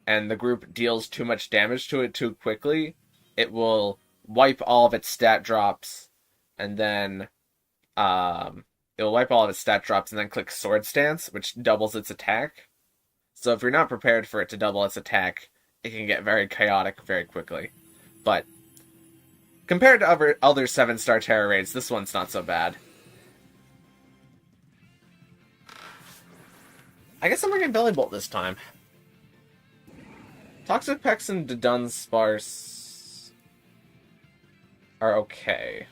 A: and the group deals too much damage to it too quickly, it will wipe all of its stat drops, and then it will wipe all of its stat drops and then click Sword Stance, which doubles its attack. So if you're not prepared for it to double its attack, it can get very chaotic very quickly. But compared to other 7-star Tera raids, this one's not so bad. I guess I'm bringing Belly Bolt this time. Toxic Pex and Dunsparce are okay.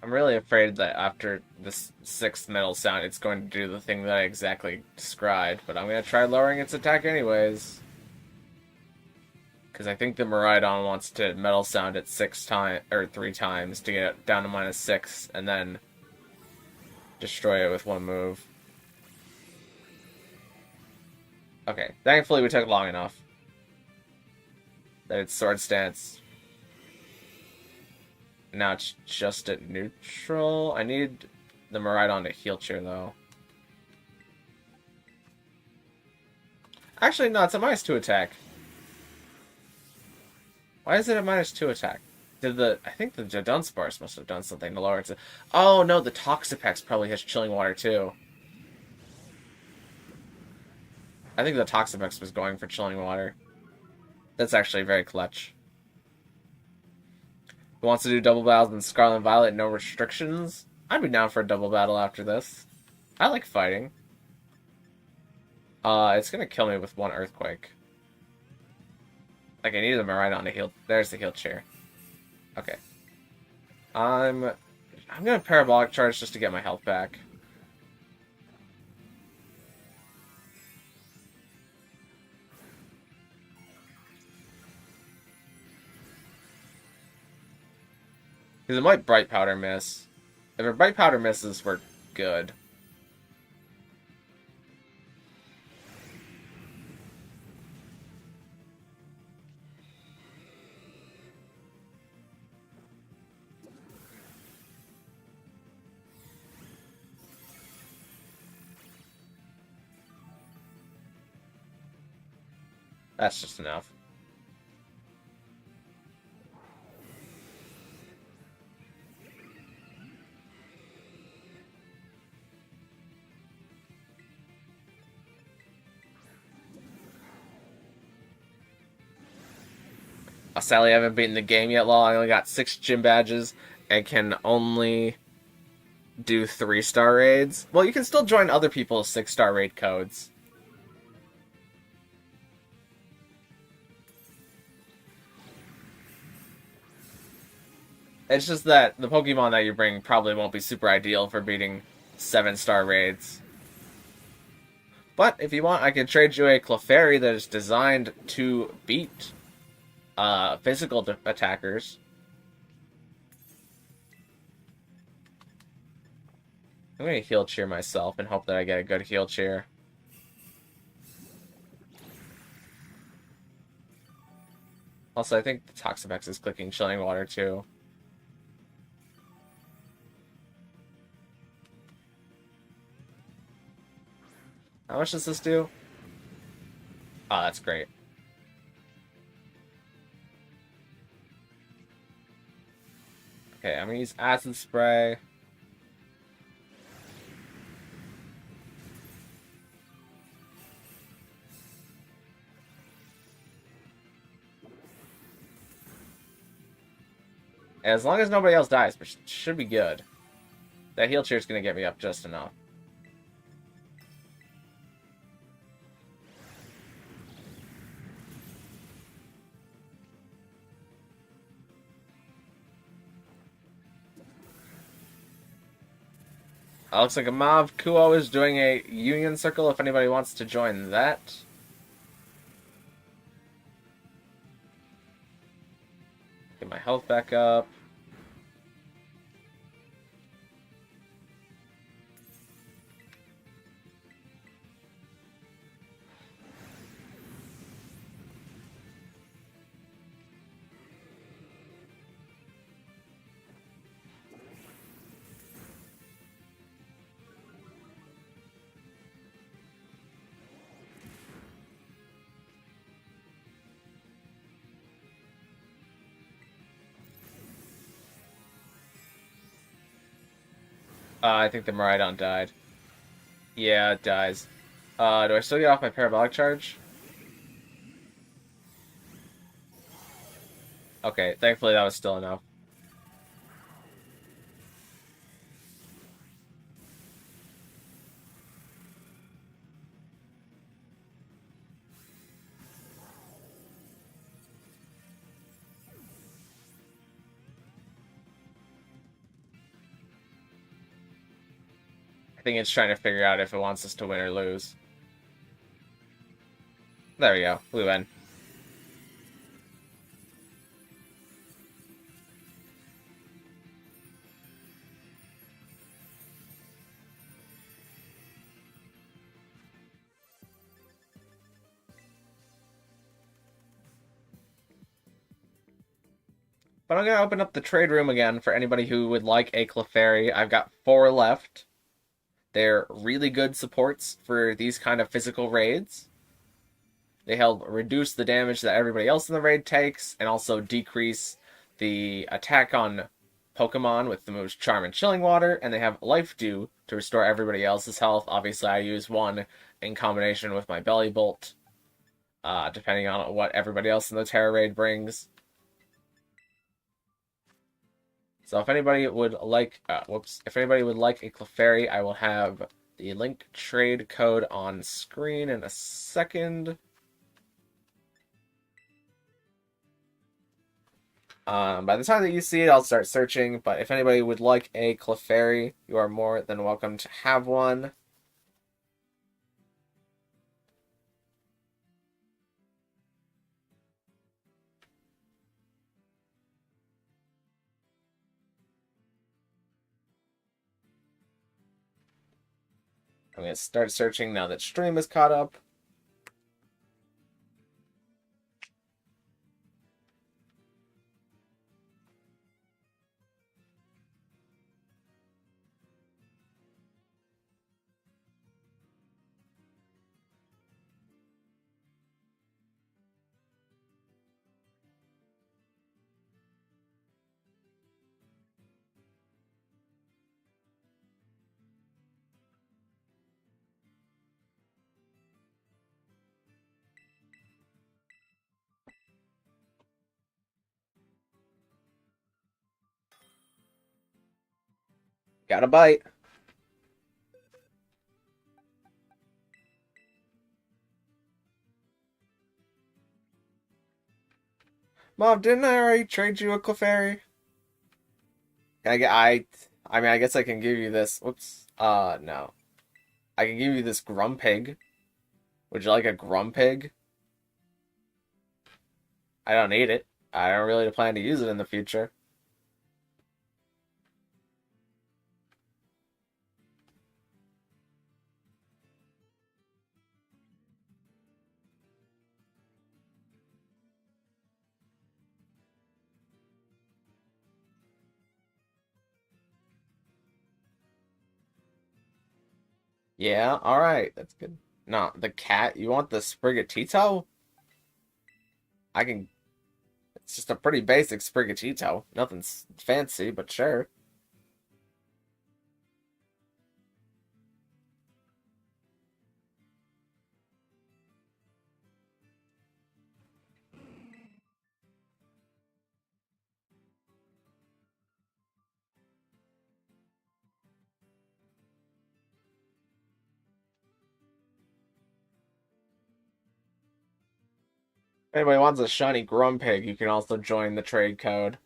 A: I'm really afraid that after this 6th metal sound, it's going to do the thing that I exactly described, but I'm going to try lowering its attack anyways. Because I think the Miraidon wants to metal sound it 3 times to get it down to -6, and then destroy it with one move. Okay, thankfully we took long enough. That it's Sword Stance. Now it's just at neutral. I need the Miraidon to heal cheer, though. Actually, no, it's a -2 attack. Why is it a -2 attack? I think the Dunsparce must have done something to lower it. Oh, no, the Toxapex probably has Chilling Water, too. I think the Toxapex was going for Chilling Water. That's actually very clutch. Who wants to do double battles in Scarlet and Violet, no restrictions? I'd be down for a double battle after this. I like fighting. It's gonna kill me with one Earthquake. Like, I need a Miraidon to heal. There's the heal chair. Okay. I'm gonna Parabolic Charge just to get my health back. Because it might Bright Powder miss. If a Bright Powder misses, we're good. That's just enough. Sadly, I haven't beaten the game yet, lol. I only got 6 gym badges and can only do 3-star raids. Well, you can still join other people's 6-star raid codes. It's just that the Pokemon that you bring probably won't be super ideal for beating 7-star raids. But if you want, I can trade you a Clefairy that is designed to beat physical attackers. I'm going to heal cheer myself and hope that I get a good heal cheer. Also, I think the Toxapex is clicking Chilling Water too. How much does this do? Oh, that's great. Okay, I'm gonna use Acid Spray. As long as nobody else dies, which should be good. That heal cheer is gonna get me up just enough. Looks like a Mauve Kuo is doing a Union Circle if anybody wants to join that. Get my health back up. I think the Miraidon died. Yeah, it dies. Do I still get off my Parabolic Charge? Okay, thankfully that was still enough. I think it's trying to figure out if it wants us to win or lose. There we go. We win. But I'm going to open up the trade room again for anybody who would like a Clefairy. I've got 4 left. They're really good supports for these kind of physical raids. They help reduce the damage that everybody else in the raid takes, and also decrease the attack on Pokemon with the moves Charm and Chilling Water, and they have Life Dew to restore everybody else's health. Obviously, I use one in combination with my Belly Bolt, depending on what everybody else in the Tera raid brings. So if anybody would like, if anybody would like a Clefairy, I will have the link trade code on screen in a second. By the time that you see it, I'll start searching, but if anybody would like a Clefairy, you are more than welcome to have one. I'm gonna start searching now that stream is caught up. Got a bite. Mom, didn't I already trade you a Clefairy? I mean, I guess I can give you this. Whoops. No. I can give you this Grumpig. Would you like a Grumpig? I don't need it. I don't really plan to use it in the future. Yeah, alright. That's good. No, the cat? You want the Sprigatito? I can... It's just a pretty basic Sprigatito. Nothing fancy, but sure. If anybody wants a shiny Grumpig, you can also join the trade code.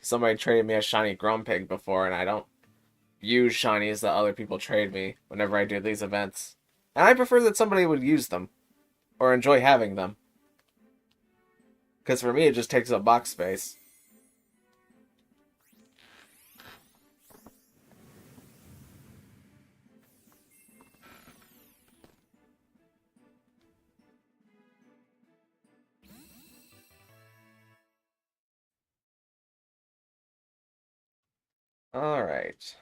A: Somebody traded me a shiny Grumpig before, and I don't use shinies that other people trade me whenever I do these events. And I prefer that somebody would use them, or enjoy having them. Because for me, it just takes up box space. Alright.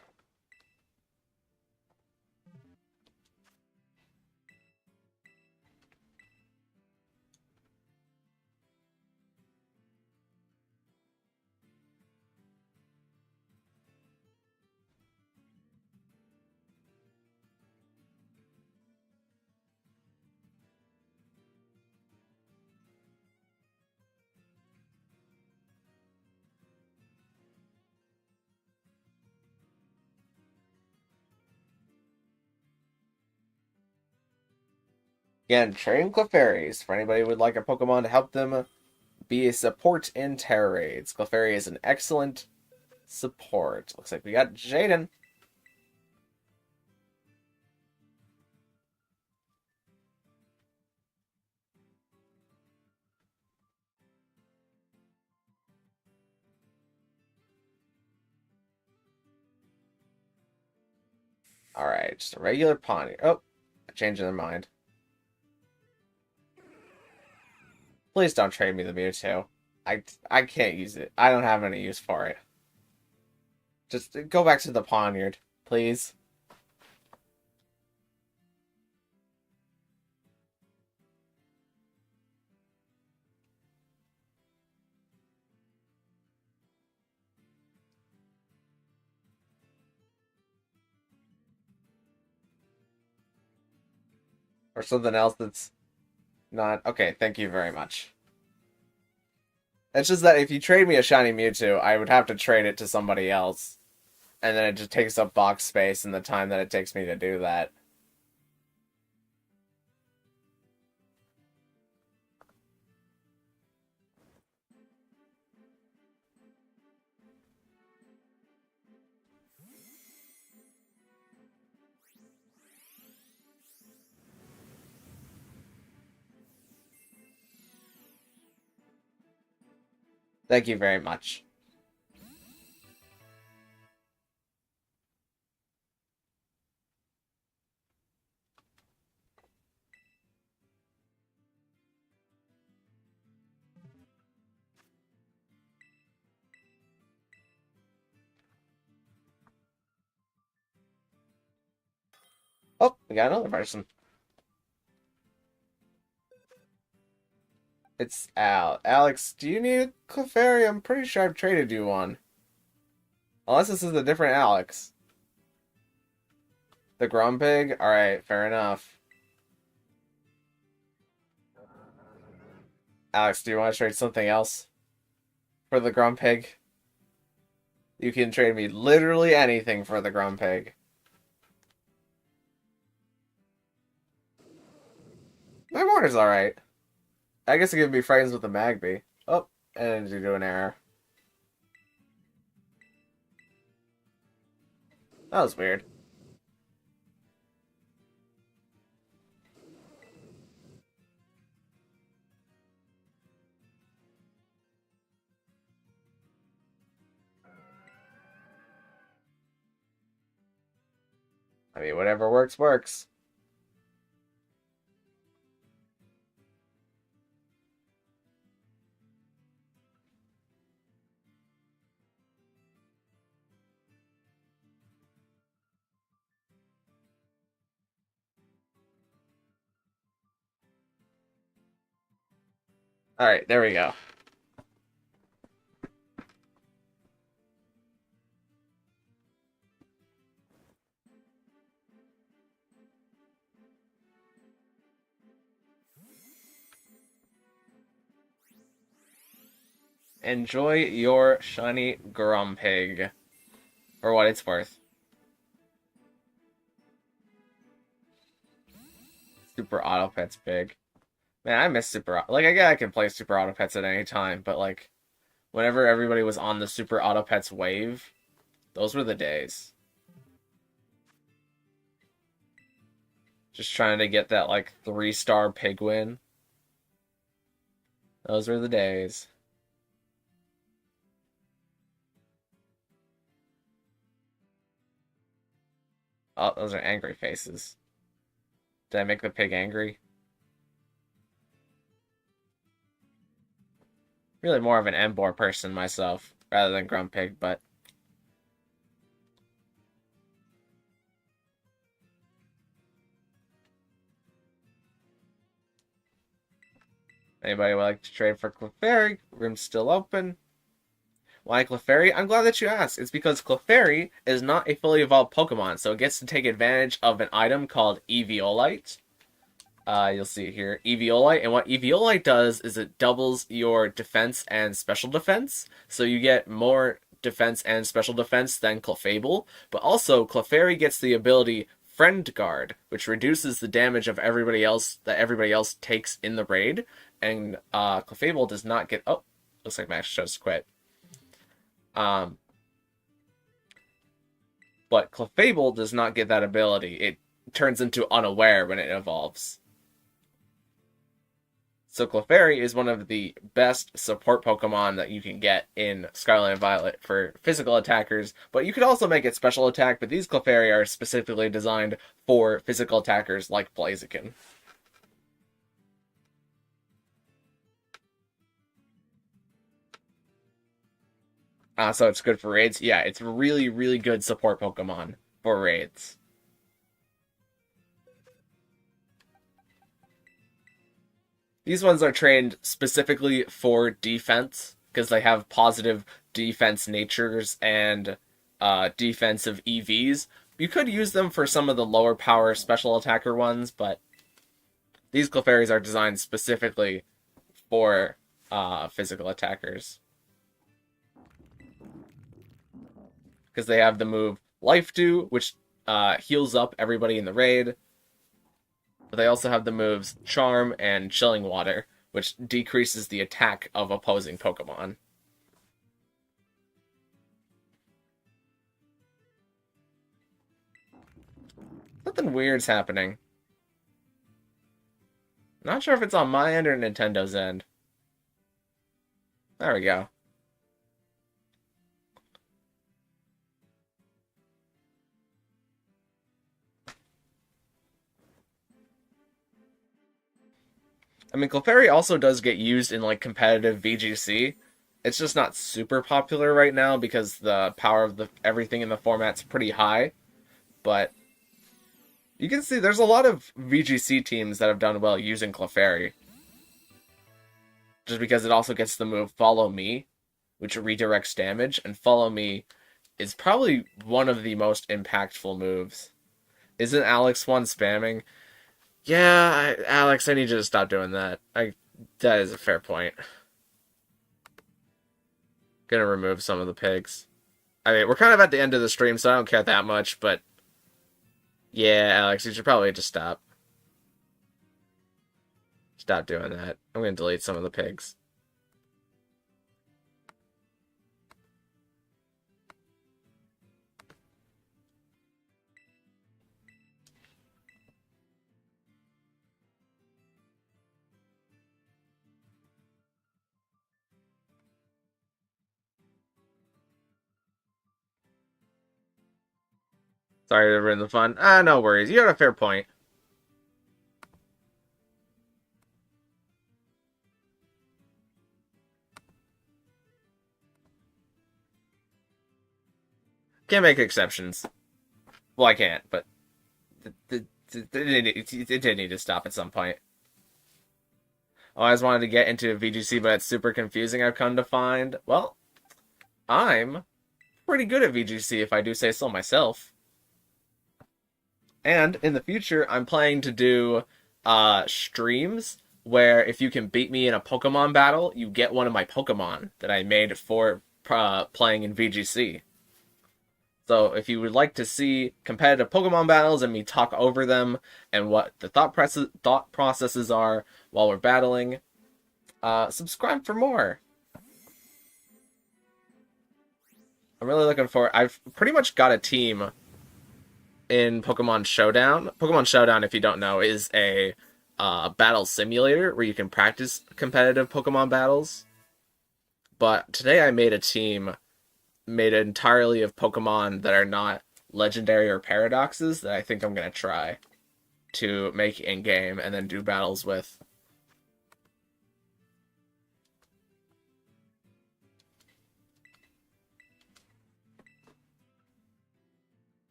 A: Again, train Clefairies. For anybody who would like a Pokemon to help them be a support in Tera raids. Clefairy is an excellent support. Looks like we got Jaden. Alright, just a regular Pawnee. Oh, changing their mind. Please don't trade me the Mewtwo. I can't use it. I don't have any use for it. Just go back to the Poniard, please. Or something else that's not... Okay, thank you very much. It's just that if you trade me a shiny Mewtwo, I would have to trade it to somebody else. And then it just takes up box space and the time that it takes me to do that. Thank you very much. We got another person. It's Al. Alex, do you need a Clefairy? I'm pretty sure I've traded you one. Unless this is a different Alex. The Grumpig? Alright, fair enough. Alex, do you want to trade something else for the Grumpig? You can trade me literally anything for the Grumpig. My water's alright. I guess I could be friends with the Magby. Oh, and you do an error. That was weird. I mean, whatever works, works. Alright, there we go. Enjoy your shiny Grumpig. For what it's worth. Super Auto Pet's big. Man, I miss Super Like, I guess I can play Super Auto Pets at any time, but, like, whenever everybody was on the Super Auto Pets wave, those were the days. Just trying to get that, like, 3-star pig win. Those were the days. Oh, those are angry faces. Did I make the pig angry? Really more of an Embor person myself, rather than Grumpig, but... Anybody would like to trade for Clefairy? Room's still open. Why Clefairy? I'm glad that you asked. It's because Clefairy is not a fully evolved Pokemon, so it gets to take advantage of an item called Eviolite. You'll see it here, Eviolite, and what Eviolite does is it doubles your defense and special defense, so you get more defense and special defense than Clefable, but also Clefairy gets the ability Friend Guard, which reduces the damage of everybody else that everybody else takes in the raid, and Clefable does not get... Oh, looks like Max just quit. But Clefable does not get that ability. It turns into Unaware when it evolves. So Clefairy is one of the best support Pokemon that you can get in Scarlet and Violet for physical attackers, but you could also make it special attack, but these Clefairy are specifically designed for physical attackers like Blaziken. So it's good for raids? Yeah, it's really, really good support Pokemon for raids. These ones are trained specifically for defense, because they have positive defense natures and defensive EVs. You could use them for some of the lower power special attacker ones, but these Clefairies are designed specifically for physical attackers. Because they have the move Life Dew, which heals up everybody in the raid. But they also have the moves Charm and Chilling Water, which decreases the attack of opposing Pokemon. Something weird's happening. Not sure if it's on my end or Nintendo's end. There we go. I mean, Clefairy also does get used in, like, competitive VGC. It's just not super popular right now because the power of everything in the format's pretty high. But You can see there's a lot of VGC teams that have done well using Clefairy. Just because it also gets the move Follow Me, which redirects damage, and Follow Me is probably one of the most impactful moves. Isn't Alex one spamming? Yeah, Alex, I need you to stop doing that. That is a fair point. Gonna remove some of the pigs. I mean, we're kind of at the end of the stream, so I don't care that much, but yeah, Alex, you should probably just stop. Stop doing that. I'm gonna delete some of the pigs. Sorry to ruin the fun. No worries. You got a fair point. Can't make exceptions. Well, I can't, but it did need to stop at some point. I always wanted to get into VGC, but it's super confusing, I've come to find. Well, I'm pretty good at VGC, if I do say so myself. And in the future, I'm planning to do streams where if you can beat me in a Pokemon battle, you get one of my Pokemon that I made for playing in VGC. So if you would like to see competitive Pokemon battles and me talk over them and what the thought processes are while we're battling, subscribe for more. I'm really looking for... I've pretty much got a team in Pokemon Showdown. Pokemon Showdown, if you don't know, is a battle simulator where you can practice competitive Pokemon battles. But today I made a team made entirely of Pokemon that are not legendary or paradoxes that I think I'm going to try to make in-game and then do battles with.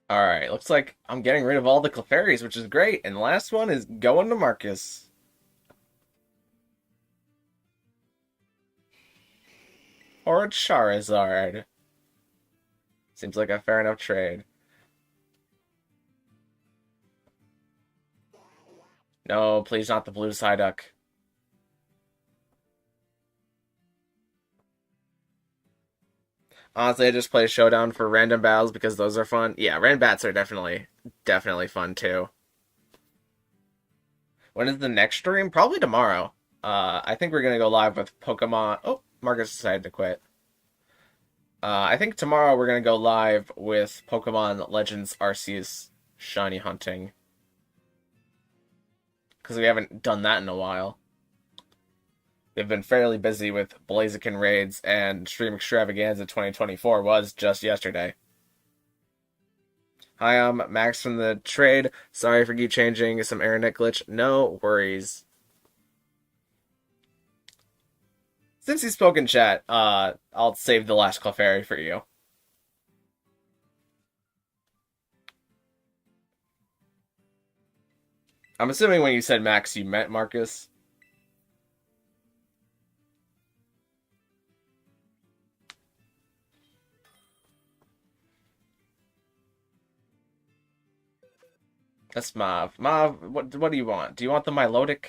A: Alright, looks like I'm getting rid of all the Clefairies, which is great. And the last one is going to Marcus. Or a Charizard. Seems like a fair enough trade. No, please not the blue Psyduck. Honestly, I just play Showdown for random battles because those are fun. Yeah, Ranbats are definitely fun too. When is the next stream? Probably tomorrow. I think we're gonna go live with Pokemon. Oh, Marcus decided to quit. I think tomorrow we're gonna go live with Pokemon Legends Arceus Shiny Hunting. Because we haven't done that in a while. They've been fairly busy with Blaziken raids, and Stream Extravaganza 2024 was just yesterday. Hi, I'm Max from the trade. Sorry for keep changing some internet glitch. No worries. Since you spoke in chat, I'll save the last Clefairy for you. I'm assuming when you said Max, you meant Marcus. That's Mav. Mav, what do you want? Do you want the Milotic?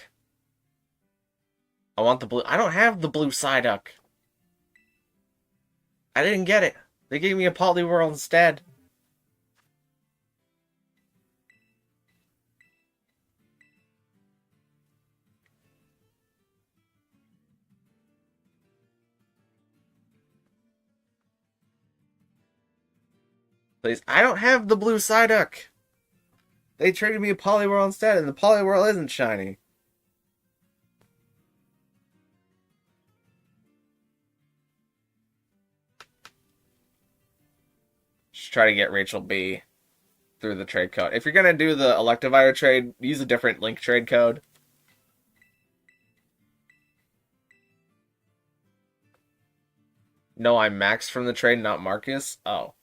A: I want the blue. I don't have the blue Psyduck. I didn't get it. They gave me a Poliwhirl instead. Please. I don't have the blue Psyduck. They traded me a Poliwhirl instead, and the Poliwhirl isn't shiny. Just try to get Rachel B through the trade code. If you're gonna do the Electivire trade, use a different link trade code. No, I'm Max from the trade, not Marcus. Oh.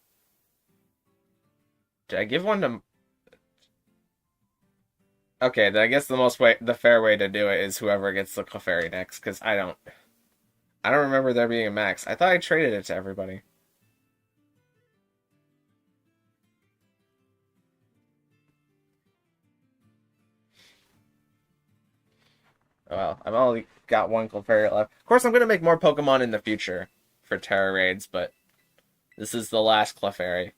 A: Did I give one to... Okay, then I guess the fair way to do it is whoever gets the Clefairy next, because I don't remember there being a max. I thought I traded it to everybody. Oh, well, I've only got one Clefairy left. Of course, I'm gonna make more Pokemon in the future for Tera raids, but this is the last Clefairy.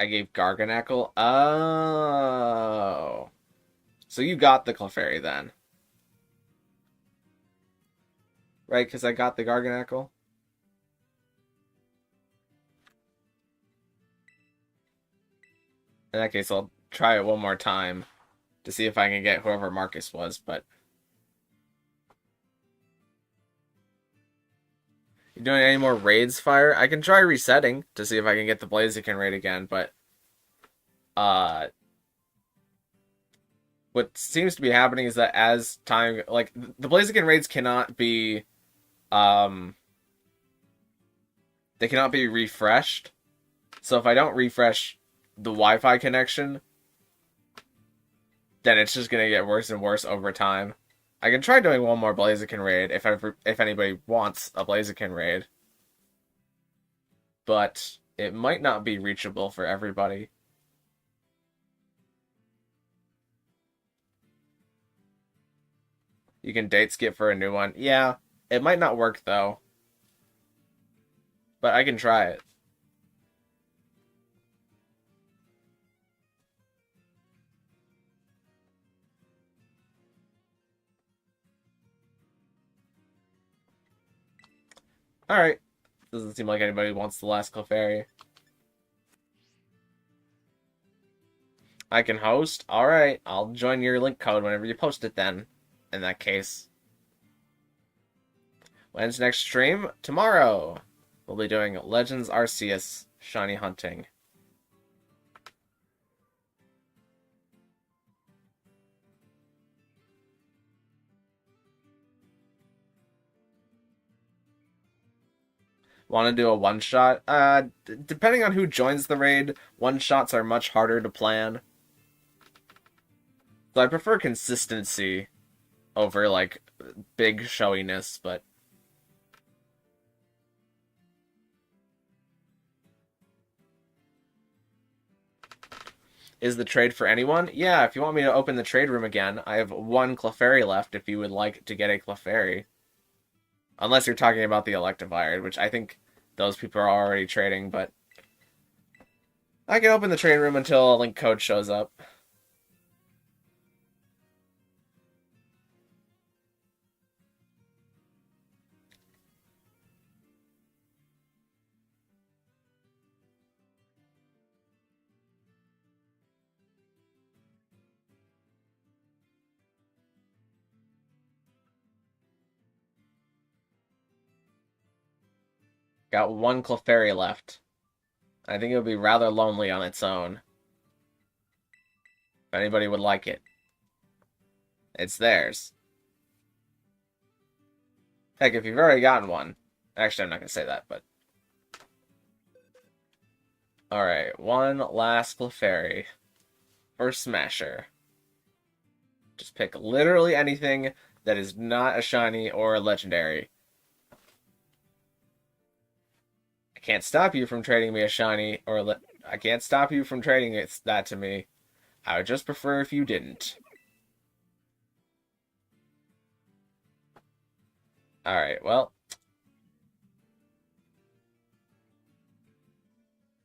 A: I gave Garganacl. Oh. So you got the Clefairy then. Right, because I got the Garganacl? In that case, I'll try it one more time to see if I can get whoever Marcus was, but... You doing any more raids, Fire? I can try resetting to see if I can get the Blaziken raid again, but... What seems to be happening is that as time... Like, the Blaziken raids cannot be... They cannot be refreshed. So if I don't refresh the Wi-Fi connection, then it's just gonna get worse and worse over time. I can try doing one more Blaziken raid if anybody wants a Blaziken raid, but it might not be reachable for everybody. You can date skip for a new one. Yeah, it might not work though, but I can try it. Alright. Doesn't seem like anybody wants the last Clefairy. I can host? Alright, I'll join your link code whenever you post it then, in that case. When's next stream? Tomorrow! We'll be doing Legends Arceus shiny hunting. Want to do a one-shot? Depending on who joins the raid, one-shots are much harder to plan. So I prefer consistency over, like, big showiness, but... Is the trade for anyone? Yeah, if you want me to open the trade room again, I have one Clefairy left if you would like to get a Clefairy. Unless you're talking about the Electivire, which I think those people are already trading, but... I can open the trade room until a link code shows up. Got one Clefairy left. I think it would be rather lonely on its own. If anybody would like it. It's theirs. Heck, if you've already gotten one. Actually, I'm not going to say that, but... Alright, one last Clefairy. First Smasher. Just pick literally anything that is not a shiny or a legendary. I can't stop you from trading me a shiny, or I can't stop you from trading that to me. I would just prefer if you didn't. Alright, well.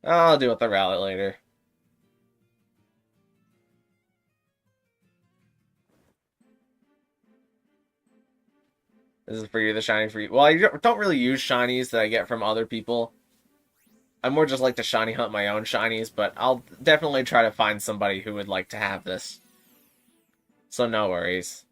A: I'll deal with the rally later. This is for you, the shiny for you. Well, I don't really use shinies that I get from other people. I more just like to shiny hunt my own shinies, but I'll definitely try to find somebody who would like to have this. So no worries.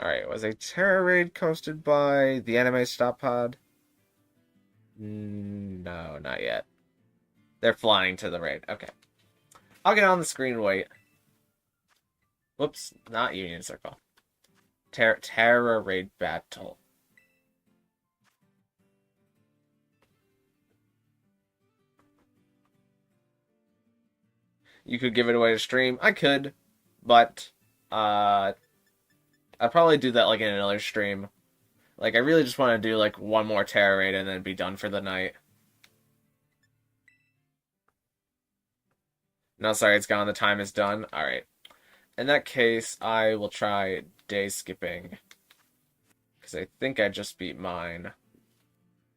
A: Alright, was a Tera raid coasted by the anime stop pod? No, not yet. They're flying to the raid. Okay. I'll get on the screen and wait. Whoops, not Union Circle. Terra raid battle. You could give it away to stream. I could, but I'd probably do that like in another stream. Like I really just want to do like one more Terra raid and then be done for the night. No, sorry, it's gone. The time is done. All right. In that case, I will try day skipping because I think I just beat mine.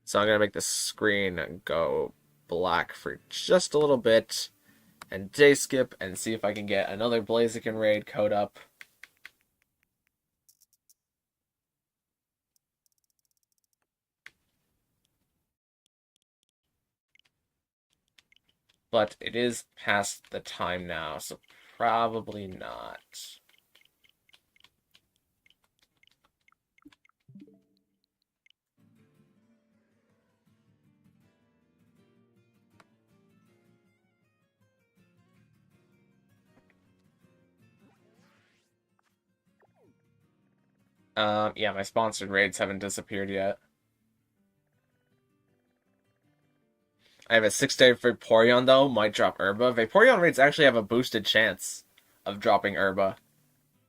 A: So I'm gonna make the screen go black for just a little bit and day skip and see if I can get another Blaziken raid code up. But it is past the time now, so probably not. Yeah, my sponsored raids haven't disappeared yet. I have a 6-day Vaporeon, though. Might drop Herba. Vaporeon raids actually have a boosted chance of dropping Herba,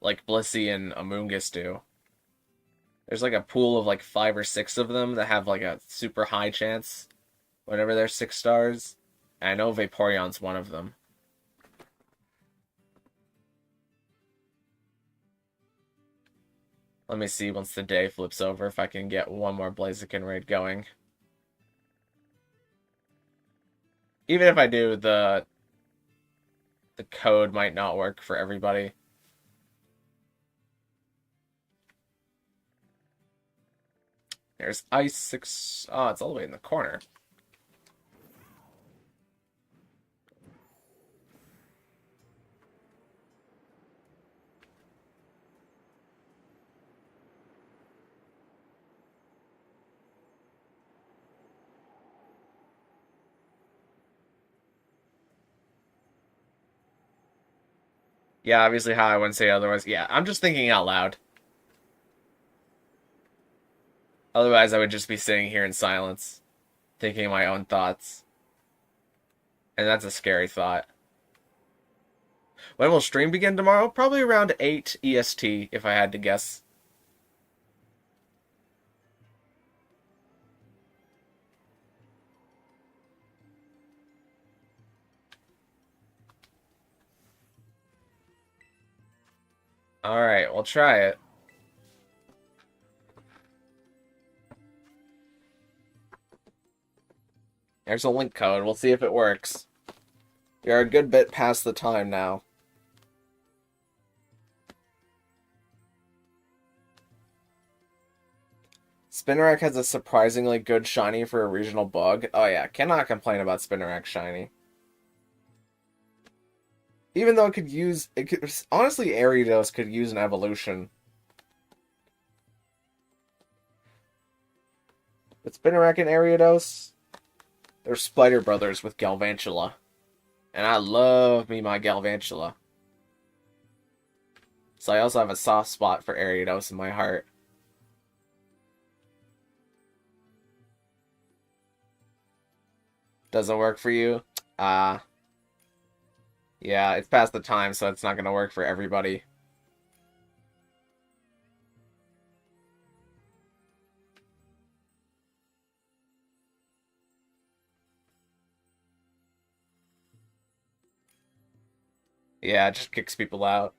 A: like Blissey and Amoonguss do. There's like a pool of like 5 or 6 of them that have like a super high chance whenever they're 6 stars. And I know Vaporeon's one of them. Let me see once the day flips over if I can get one more Blaziken raid going. Even if I do, the code might not work for everybody. There's Ice 6. Oh, it's all the way in the corner. Yeah, obviously how I wouldn't say otherwise. Yeah, I'm just thinking out loud. Otherwise, I would just be sitting here in silence, thinking my own thoughts. And that's a scary thought. When will stream begin tomorrow? Probably around 8 EST, if I had to guess. Alright, we'll try it. There's a link code. We'll see if it works. You're a good bit past the time now. Spinarak has a surprisingly good shiny for a regional bug. Oh yeah, cannot complain about Spinarak shiny. Even though honestly, Ariados could use an evolution. But Spinarak and Ariados, they're Spider Brothers with Galvantula. And I love me my Galvantula. So I also have a soft spot for Ariados in my heart. Doesn't work for you? Yeah, it's past the time, so it's not gonna work for everybody. Yeah, it just kicks people out.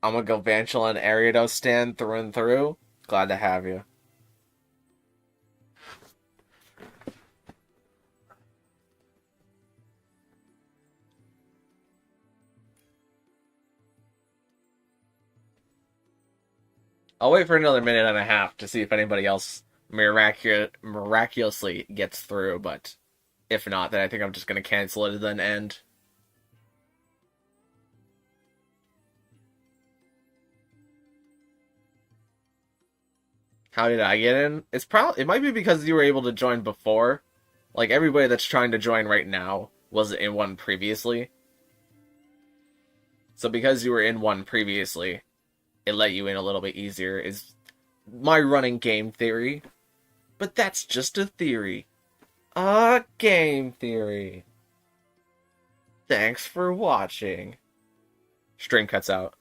A: I'm gonna go Galvantula and Ariados stand through and through. Glad to have you. I'll wait for another minute and a half to see if anybody else miraculously gets through, but If not, then I think I'm just gonna cancel it and then end. How did I get in? It might be because you were able to join before. Like everybody that's trying to join right now was in one previously. So because you were in one previously, it let you in a little bit easier is my running game theory. But that's just a theory. A game theory. Thanks for watching. Stream cuts out.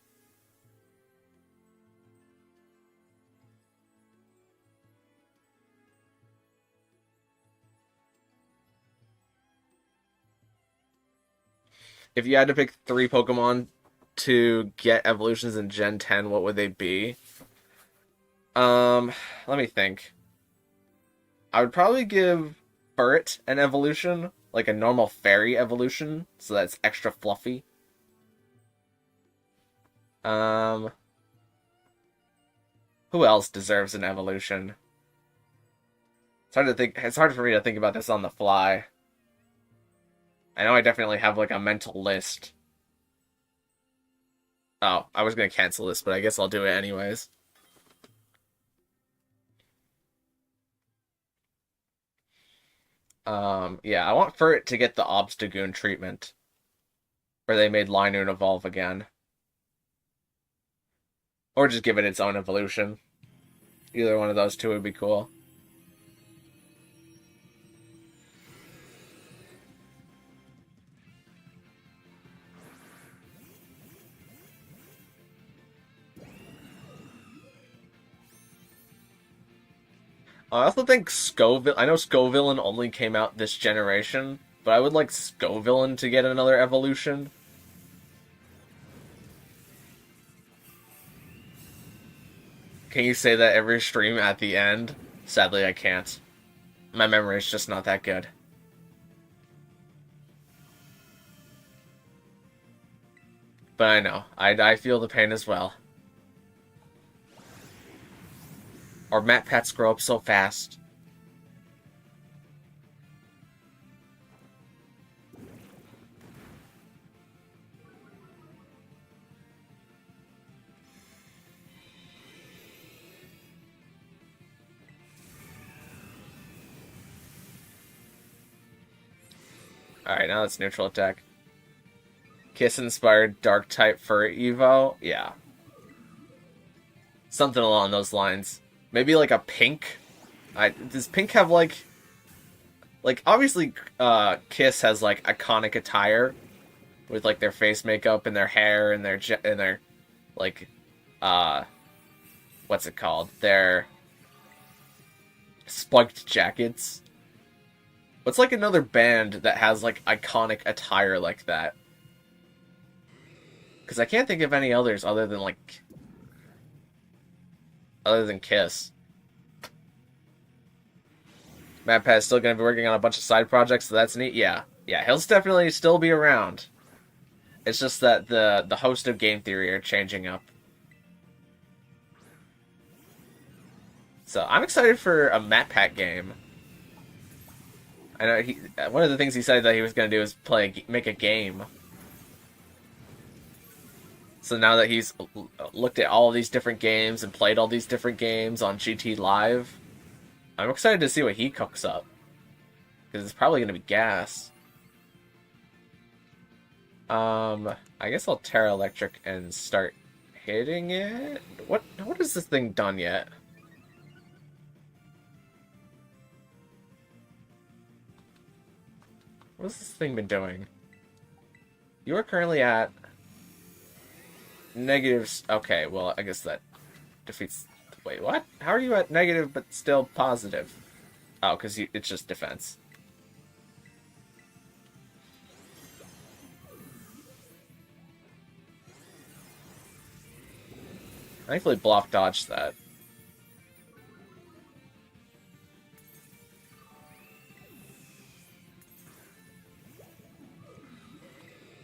A: If you had to pick 3 Pokemon to get evolutions in Gen 10, what would they be? Let me think. I would probably give Furret an evolution, like a normal fairy evolution, so that's extra fluffy. Who else deserves an evolution? It's hard to think. It's hard for me to think about this on the fly. I know I definitely have like a mental list. Oh, I was gonna cancel this, but I guess I'll do it anyways. Yeah, I want Furret to get the Obstagoon treatment. Where they made Linoon evolve again. Or just give it its own evolution. Either one of those two would be cool. I also think Scoville... I know Scovillain only came out this generation, but I would like Scovillain to get another evolution. Can you say that every stream at the end? Sadly, I can't. My memory is just not that good. But I know. I feel the pain as well. Our Mat Pats grow up so fast. Alright, now it's neutral attack. Kiss-inspired Dark-type for Evo? Yeah. Something along those lines. Maybe like a pink? Does pink have like... Like, obviously, Kiss has like iconic attire. With like their face makeup and their hair and their like, what's it called? Their spiked jackets. What's like another band that has like iconic attire like that? Because I can't think of any others other than like... Other than Kiss. MatPat is still going to be working on a bunch of side projects, so that's neat. Yeah, he'll definitely still be around. It's just that the host of Game Theory are changing up. So I'm excited for a MatPat game. I know one of the things he said that he was going to do is make a game. So now that he's looked at all these different games and played all these different games on GT Live, I'm excited to see what he cooks up. Because it's probably going to be gas. I guess I'll Tera Electric and start hitting it? What has this thing done yet? What's this thing been doing? You are currently at... negatives. Okay, well, I guess that defeats... Wait, what? How are you at negative but still positive? Oh, because it's just defense. Thankfully, block dodged that.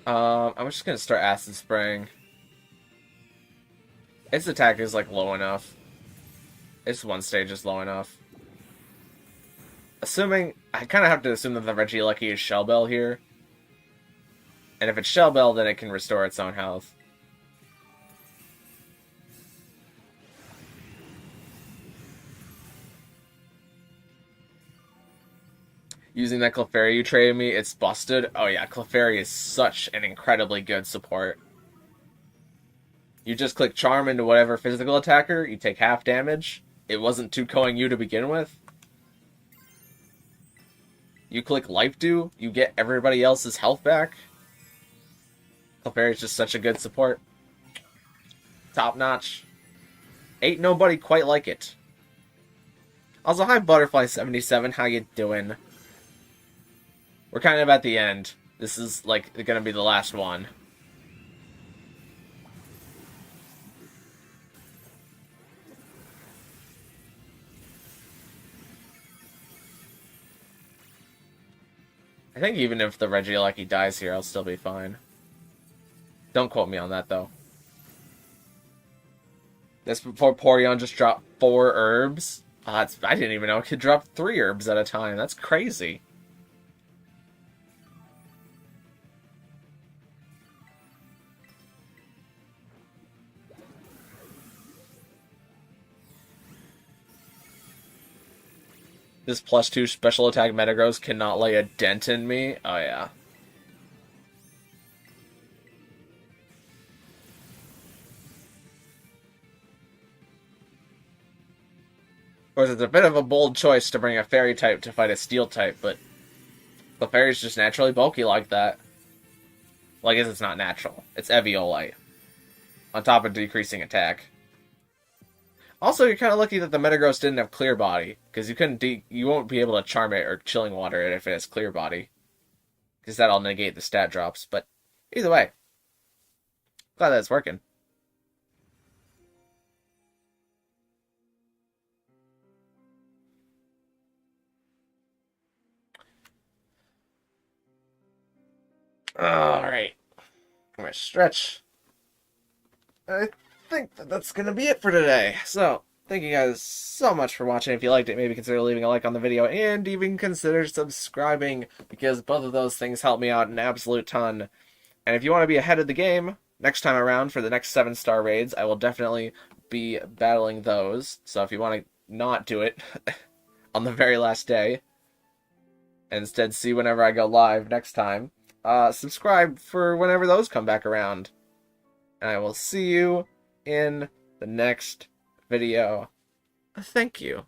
A: I'm just gonna start acid spraying. Its attack is like low enough. Its one stage is low enough. Assuming, I kind of have to assume that the Regieleki is Shell Bell here. And if it's Shell Bell, then it can restore its own health. Using that Clefairy you traded me, it's busted. Oh yeah, Clefairy is such an incredibly good support. You just click Charm into whatever physical attacker, you take half damage. It wasn't 2-koing you to begin with. You click Life Dew, you get everybody else's health back. Clefairy is just such a good support. Top notch. Ain't nobody quite like it. Also, hi Butterfly77, how you doing? We're kind of at the end. This is, like, gonna be the last one. I think even if the Regieleki dies here, I'll still be fine. Don't quote me on that, though. This before Porygon just dropped 4 herbs? I didn't even know it could drop 3 herbs at a time. That's crazy. This +2 special attack Metagross cannot lay a dent in me. Oh, yeah. Of course, it's a bit of a bold choice to bring a Fairy type to fight a Steel type, but the Fairy's just naturally bulky like that. Well, I guess it's not natural. It's Eviolite. On top of decreasing attack. Also, you're kind of lucky that the Metagross didn't have Clear Body, because you won't be able to Charm it or Chilling Water it if it has Clear Body, because that'll negate the stat drops. But either way, glad that it's working. All right, I'm gonna stretch. I think that's gonna be it for today. So, thank you guys so much for watching. If you liked it, maybe consider leaving a like on the video and even consider subscribing, because both of those things help me out an absolute ton. And if you want to be ahead of the game next time around for the next 7-star raids, I will definitely be battling those. So if you want to not do it on the very last day, and instead see whenever I go live next time, subscribe for whenever those come back around. And I will see you in the next video. Thank you.